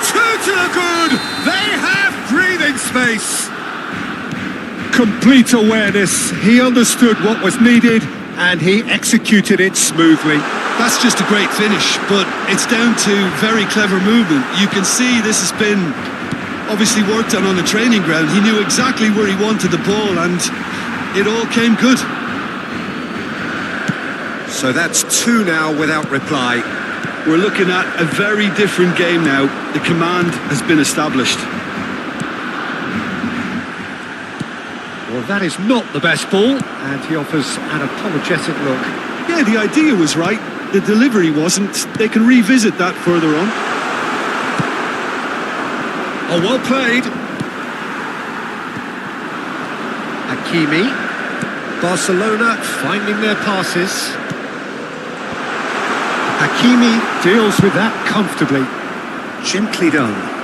Two to the good! They have breathing space! Complete awareness. He understood what was needed and he executed it smoothly.
That's just a great finish, but it's down to very clever movement. You can see this has been obviously worked on the training ground. He knew exactly where he wanted the ball and it all came good.
So that's two now without reply.
We're looking at a very different game now. The command has been established.
Well, that is not the best ball, and he offers an apologetic look.
Yeah, the idea was right. The delivery wasn't. They can revisit that further on.
Oh, well played. Hakimi. Barcelona finding their passes. Hakimi deals with that comfortably. Gently done.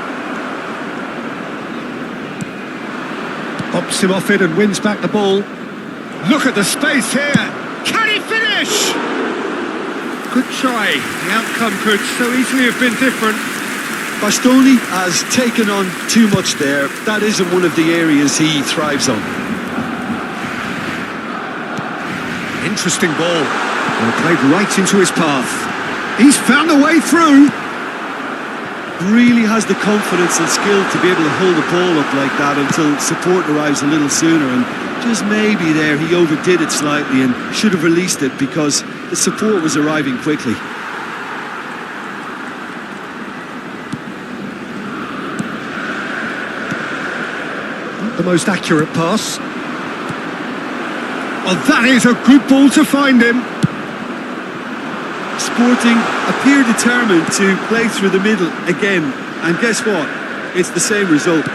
Pops him off it and wins back the ball. Look at the space here. Can he finish? Good try. The outcome could so easily have been different.
Bastoni has taken on too much there. That isn't one of the areas he thrives on.
Interesting ball. Well, played right into his path. He's found a way through.
Really has the confidence and skill to be able to hold the ball up like that until support arrives a little sooner, and just maybe there he overdid it slightly and should have released it because the support was arriving quickly.
Not the most accurate pass. Oh, that is a good ball to find him.
Sporting appear determined to play through the middle again, and guess what? It's the same result.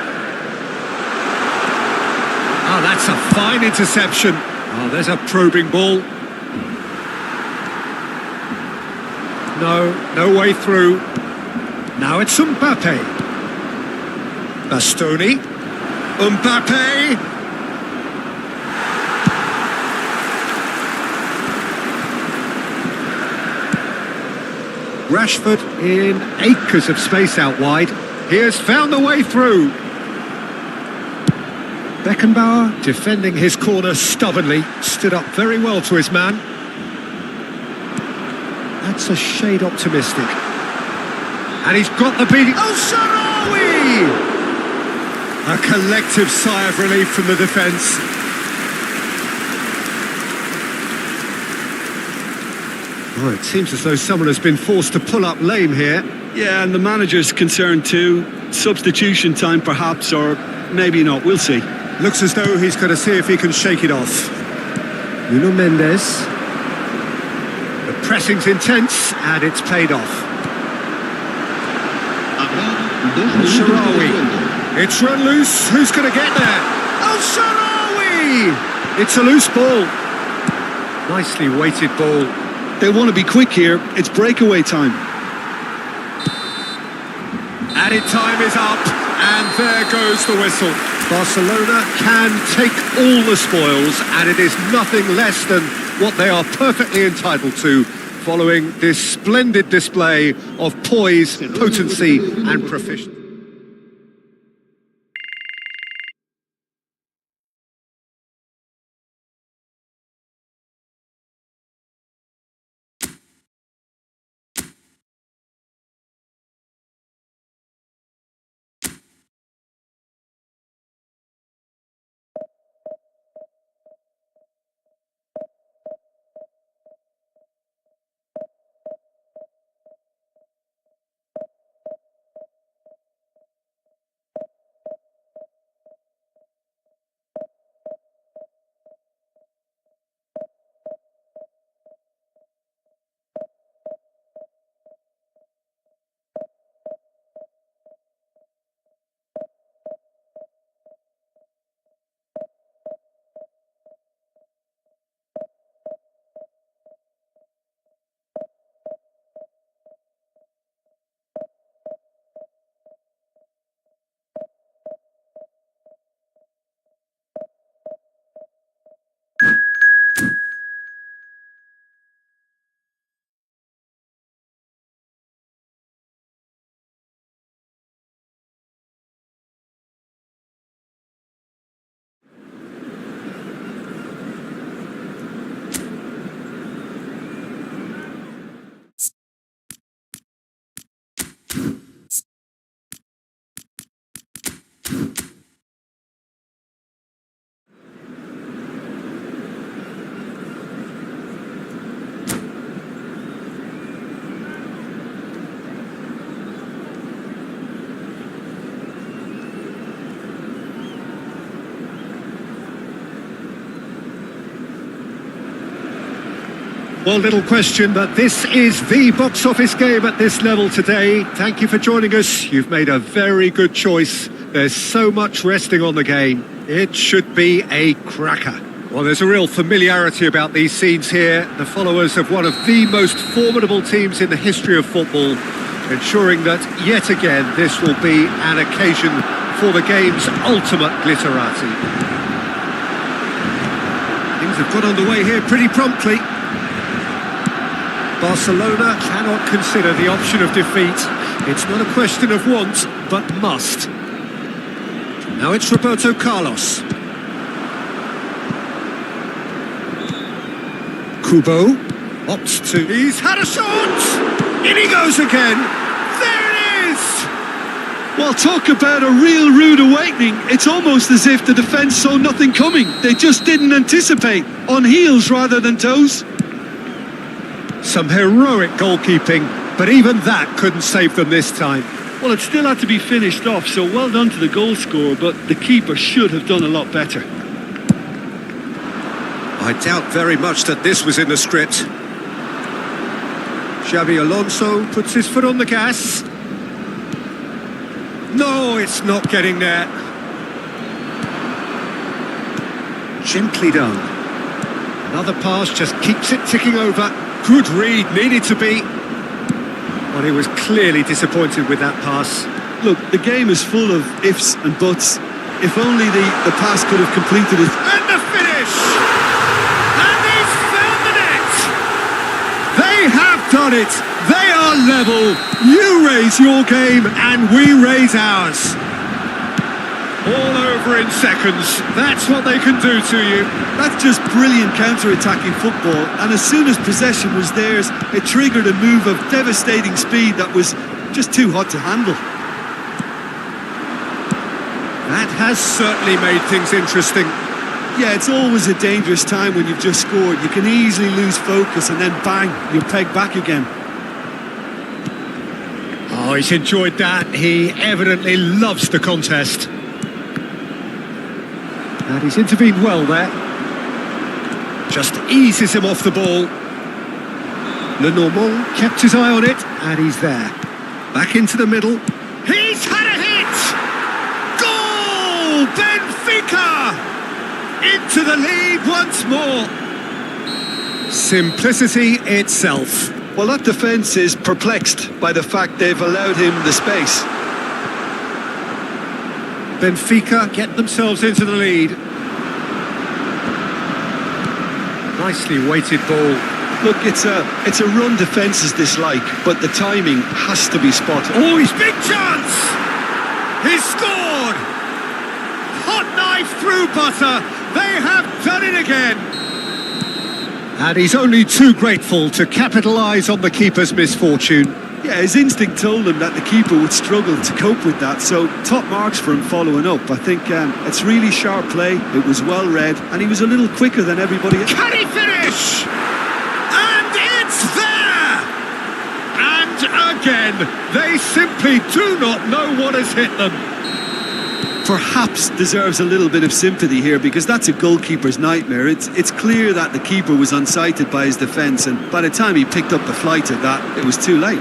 Oh, that's a fine interception. Oh, there's a probing ball. No way through. Now it's Mbappe. Bastoni. Mbappe. Rashford in acres of space out wide. He has found the way through. Beckenbauer defending his corner stubbornly. Stood up very well to his man. That's a shade optimistic. And he's got the beating. Oh, Sharawi! A collective sigh of relief from the defence. Oh, it seems as though someone has been forced to pull up lame here.
Yeah, and the manager's concerned too. Substitution time perhaps, or maybe not, we'll see.
Looks as though he's going to see if he can shake it off. Nuno Mendes. The pressing's intense, and it's paid off. Sharawi. It's run loose. Who's going to get there? Oh, Sharawi! It's a loose ball. Nicely weighted ball.
They want to be quick here. It's breakaway time.
Added time is up, and there goes the whistle. Barcelona can take all the spoils, and it is nothing less than what they are perfectly entitled to, following this splendid display of poise, potency, and proficiency. Well, little question, but this is the box office game at this level today. Thank you for joining us. You've made a very good choice. There's so much resting on the game. It should be a cracker. Well, there's a real familiarity about these scenes here. The followers of one of the most formidable teams in the history of football, ensuring that yet again this will be an occasion for the game's ultimate glitterati. Things have got underway here pretty promptly. Barcelona cannot consider the option of defeat. It's not a question of want, but must. Now it's Roberto Carlos. Kubo opts to... He's had a shot! In he goes again! There it is!
Well, talk about a real rude awakening. It's almost as if the defence saw nothing coming. They just didn't anticipate. On heels rather than toes.
Some heroic goalkeeping, but even that couldn't save them this time.
Well, it still had to be finished off, so well done to the goal scorer, but the keeper should have done a lot better.
I doubt very much that this was in the script. Xabi Alonso puts his foot on the gas. No, it's not getting there. Gently done. Another pass just keeps it ticking over. Good read, needed to be. Well, he was clearly disappointed with that pass.
Look, the game is full of ifs and buts. If only the pass could have completed it.
And the finish! And he's found the net! They have done it! They are level! You raise your game and we raise ours. All over in seconds. That's what they can do to you.
That's just brilliant counter-attacking football, and as soon as possession was theirs, it triggered a move of devastating speed that was just too hot to handle.
That has certainly made things interesting.
Yeah, it's always a dangerous time when you've just scored. You can easily lose focus and then bang, you're pegged back again.
Oh, he's enjoyed that. He evidently loves the contest. And he's intervened well there. Just eases him off the ball. Lenormand kept his eye on it, and he's there. Back into the middle. He's had a hit! Goal! Benfica! Into the lead once more. Simplicity itself.
Well, that defence is perplexed by the fact they've allowed him the space.
Benfica get themselves into the lead. Nicely weighted ball.
Look, it's a run defences dislike, but the timing has to be spot on.
Oh, his big chance! He's scored! Hot knife through butter. They have done it again. And he's only too grateful to capitalise on the keeper's misfortune.
Yeah, his instinct told him that the keeper would struggle to cope with that, so top marks for him following up. I think it's really sharp play, it was well read, and he was a little quicker than everybody else.
Can he finish? And it's there! And again, they simply do not know what has hit them.
Perhaps deserves a little bit of sympathy here, because that's a goalkeeper's nightmare. It's clear that the keeper was unsighted by his defence, and by the time he picked up the flight of that, it was too late.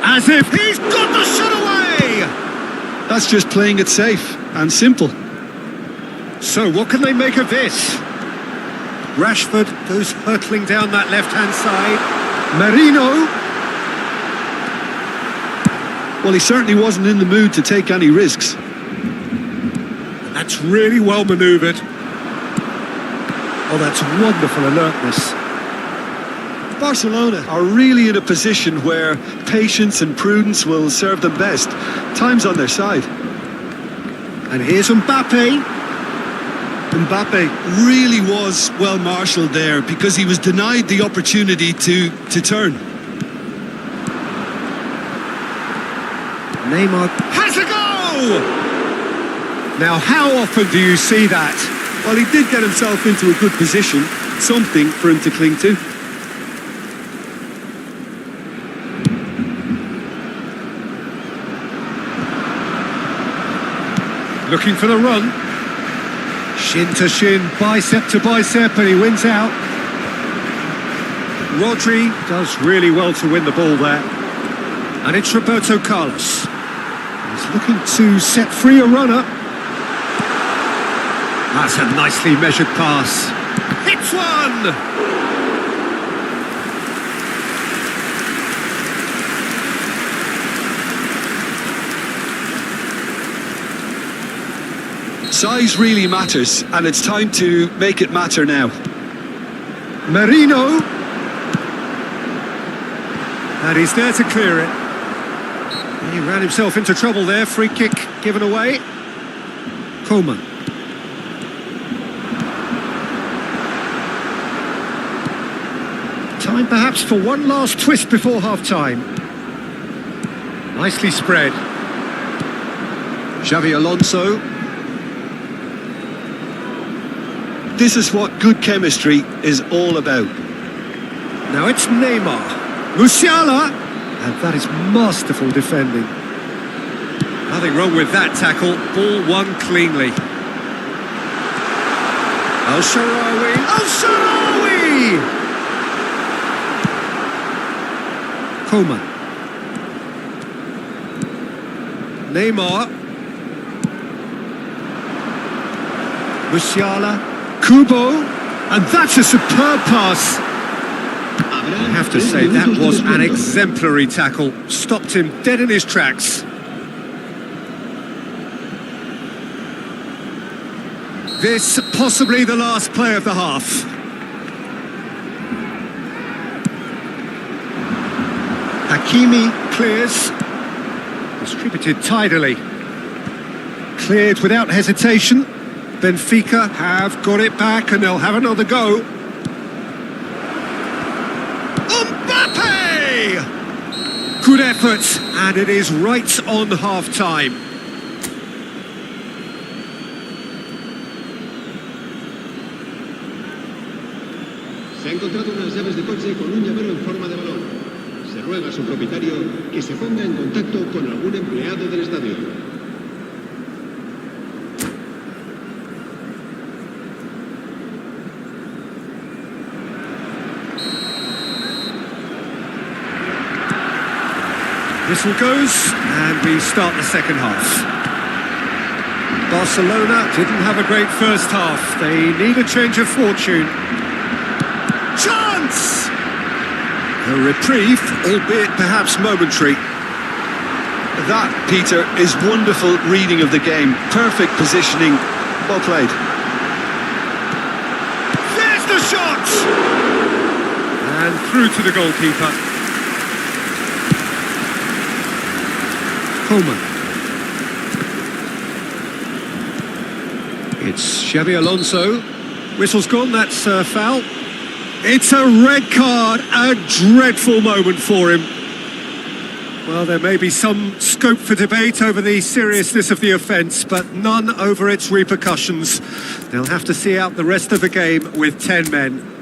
As if he's got the shot away!
That's just playing it safe and simple.
So what can they make of this? Rashford goes hurtling down that left-hand side. Merino.
Well, he certainly wasn't in the mood to take any risks.
That's really well manoeuvred. Oh, that's wonderful alertness.
Barcelona are really in a position where patience and prudence will serve them best. Time's on their side.
And here's Mbappe.
Mbappe really was well marshalled there because he was denied the opportunity to turn.
Neymar has a go! Now, how often do you see that?
Well, he did get himself into a good position, something for him to cling to.
Looking for the run. Shin to shin, bicep to bicep, and he wins out. Rodri does really well to win the ball there. And it's Roberto Carlos. He's looking to set free a runner. That's a nicely measured pass. Hits one!
Size really matters, and it's time to make it matter now.
Marino. And he's there to clear it. He ran himself into trouble there. Free kick given away. Coleman. Time perhaps for one last twist before half-time. Nicely spread. Xavi Alonso.
This is what good chemistry is all about.
Now it's Neymar. Musiala. And that is masterful defending. Nothing wrong with that tackle. Ball won cleanly. Al-Sharawi. Al-Sharawi! Coleman. Neymar. Musiala. Kubo. And that's a superb pass. I have to say, that was an exemplary tackle. Stopped him dead in his tracks. This possibly the last play of the half. Hakimi clears. Distributed tidily. Cleared without hesitation. Benfica have got it back and they'll have another go. Good effort, and it is right on half-time.
Se ha encontrado unas llaves de coche con un llavero en forma de balón. Se ruega a su propietario que se ponga en contacto con algún empleado del estadio.
Whistle goes, and we start the second half. Barcelona didn't have a great first half. They need a change of fortune. Chance! A reprieve, albeit perhaps momentary.
That, Peter, is wonderful reading of the game. Perfect positioning. Well played.
There's the shot! And through to the goalkeeper. Coleman. It's Xavi Alonso. Whistle's gone, that's a foul. It's a red card, a dreadful moment for him. Well, there may be some scope for debate over the seriousness of the offence, but none over its repercussions. They'll have to see out the rest of the game with 10 men.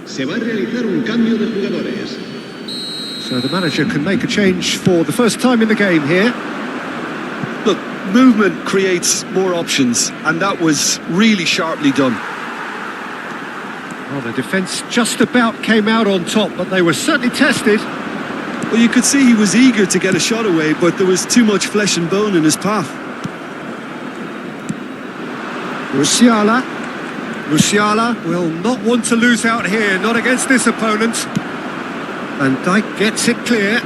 Se va a realizar un cambio de jugadores.
So the manager can make a change for the first time in the game here.
Look, movement creates more options, and that was really sharply done.
Well, the defence just about came out on top, but they were certainly tested.
Well, you could see he was eager to get a shot away, but there was too much flesh and bone in his path.
Musiala. Musiala will not want to lose out here, not against this opponent. Van Dijk gets it clear.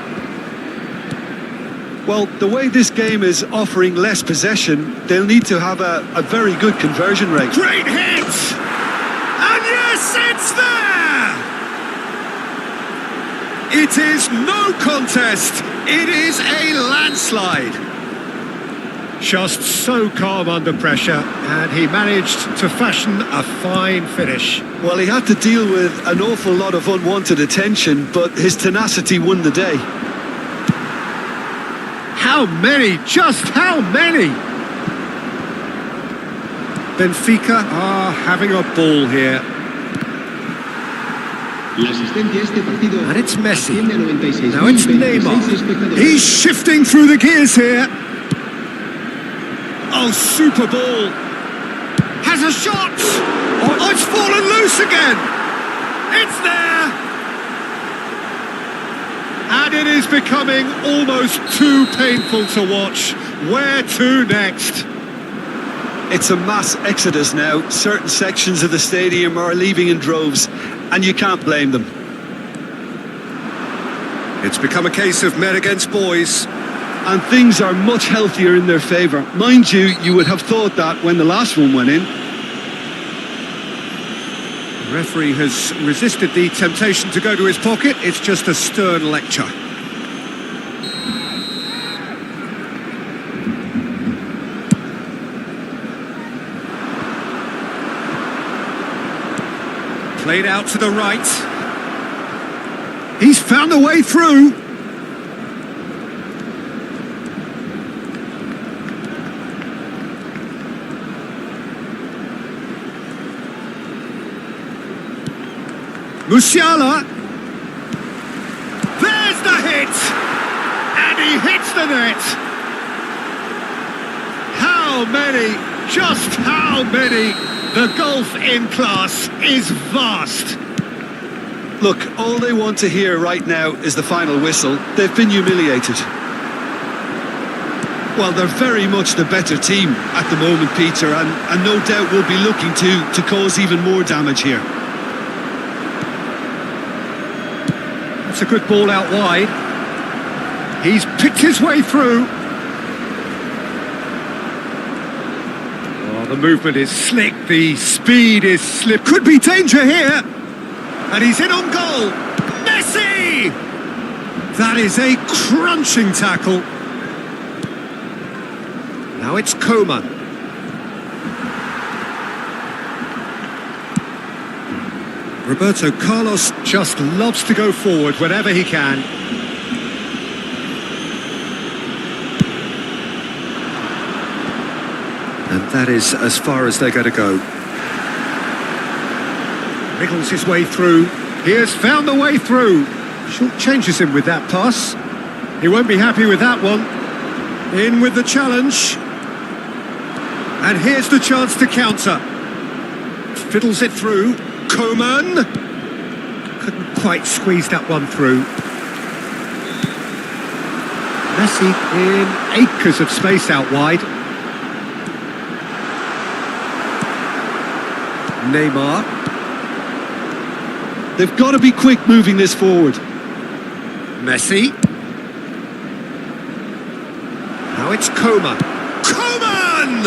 Well, the way this game is offering less possession, they'll need to have a very good conversion rate.
Great hit! And yes, it's there! It is no contest. It is a landslide. Just so calm under pressure, and he managed to fashion a fine finish.
Well, he had to deal with an awful lot of unwanted attention, but his tenacity won the day.
How many? Just how many? Benfica are having a ball here. And it's Messi. Now it's Neymar. He's shifting through the gears here. Oh, super ball. Has a shot. Oh, it's fallen loose again. It's there. And it is becoming almost too painful to watch. Where to next?
It's a mass exodus now. Certain sections of the stadium are leaving in droves, and you can't blame them.
It's become a case of men against boys.
And things are much healthier in their favour. Mind you, you would have thought that when the last one went in.
The referee has resisted the temptation to go to his pocket. It's just a stern lecture. Played out to the right. He's found a way through. Musiala. There's the hit! And he hits the net! How many? Just how many? The gulf in class is vast.
Look, all they want to hear right now is the final whistle. They've been humiliated. Well, they're very much the better team at the moment, Peter, and no doubt will be looking to cause even more damage here.
That's a good ball out wide. He's picked his way through. Oh, the movement is slick, the speed is slip. Could be danger here. And he's in on goal. Messi! That is a crunching tackle. Now it's Coman. Roberto Carlos just loves to go forward whenever he can. And that is as far as they're going to go. Wriggles his way through. He has found the way through. Short changes him with that pass. He won't be happy with that one. In with the challenge. And here's the chance to counter. Fiddles it through. Coman. Couldn't quite squeeze that one through. Messi in acres of space out wide. Neymar.
They've got to be quick moving this forward.
Messi. Now it's Coman. Coman!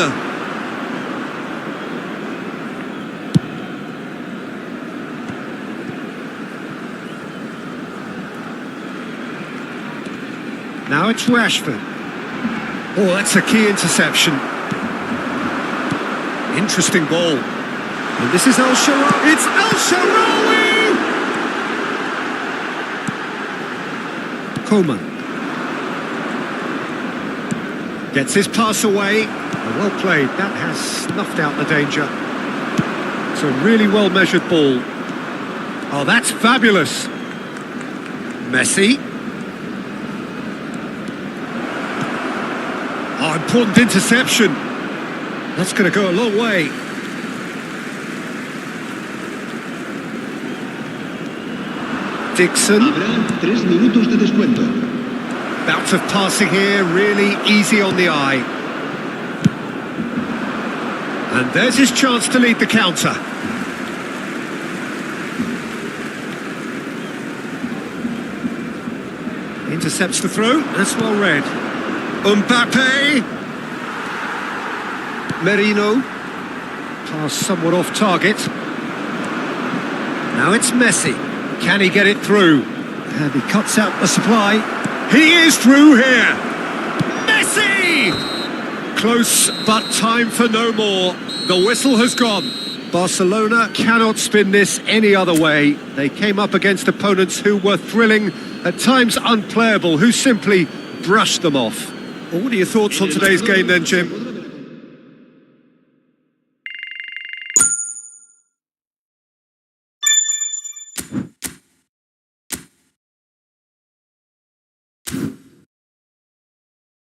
Now it's Rashford. Oh, that's a key interception. Interesting ball. And this is El Shaarawy. It's El Shaarawy! Coman. Gets his pass away. Well played. That has snuffed out the danger. It's a really well-measured ball. Oh, that's fabulous. Messi. Oh, important interception. That's going to go a long way. Dixon.
Habrá 3 minutos de descuento.
Bout of passing here, really easy on the eye. And there's his chance to lead the counter. Intercepts the throw, that's well read. Mbappe. Merino. Pass somewhat off target. Now it's Messi. Can he get it through? And he cuts out the supply. He is through here. Messi! Close, but time for no more. The whistle has gone. Barcelona cannot spin this any other way. They came up against opponents who were thrilling, at times unplayable, who simply brushed them off. Well, what are your thoughts on today's game then, Jim?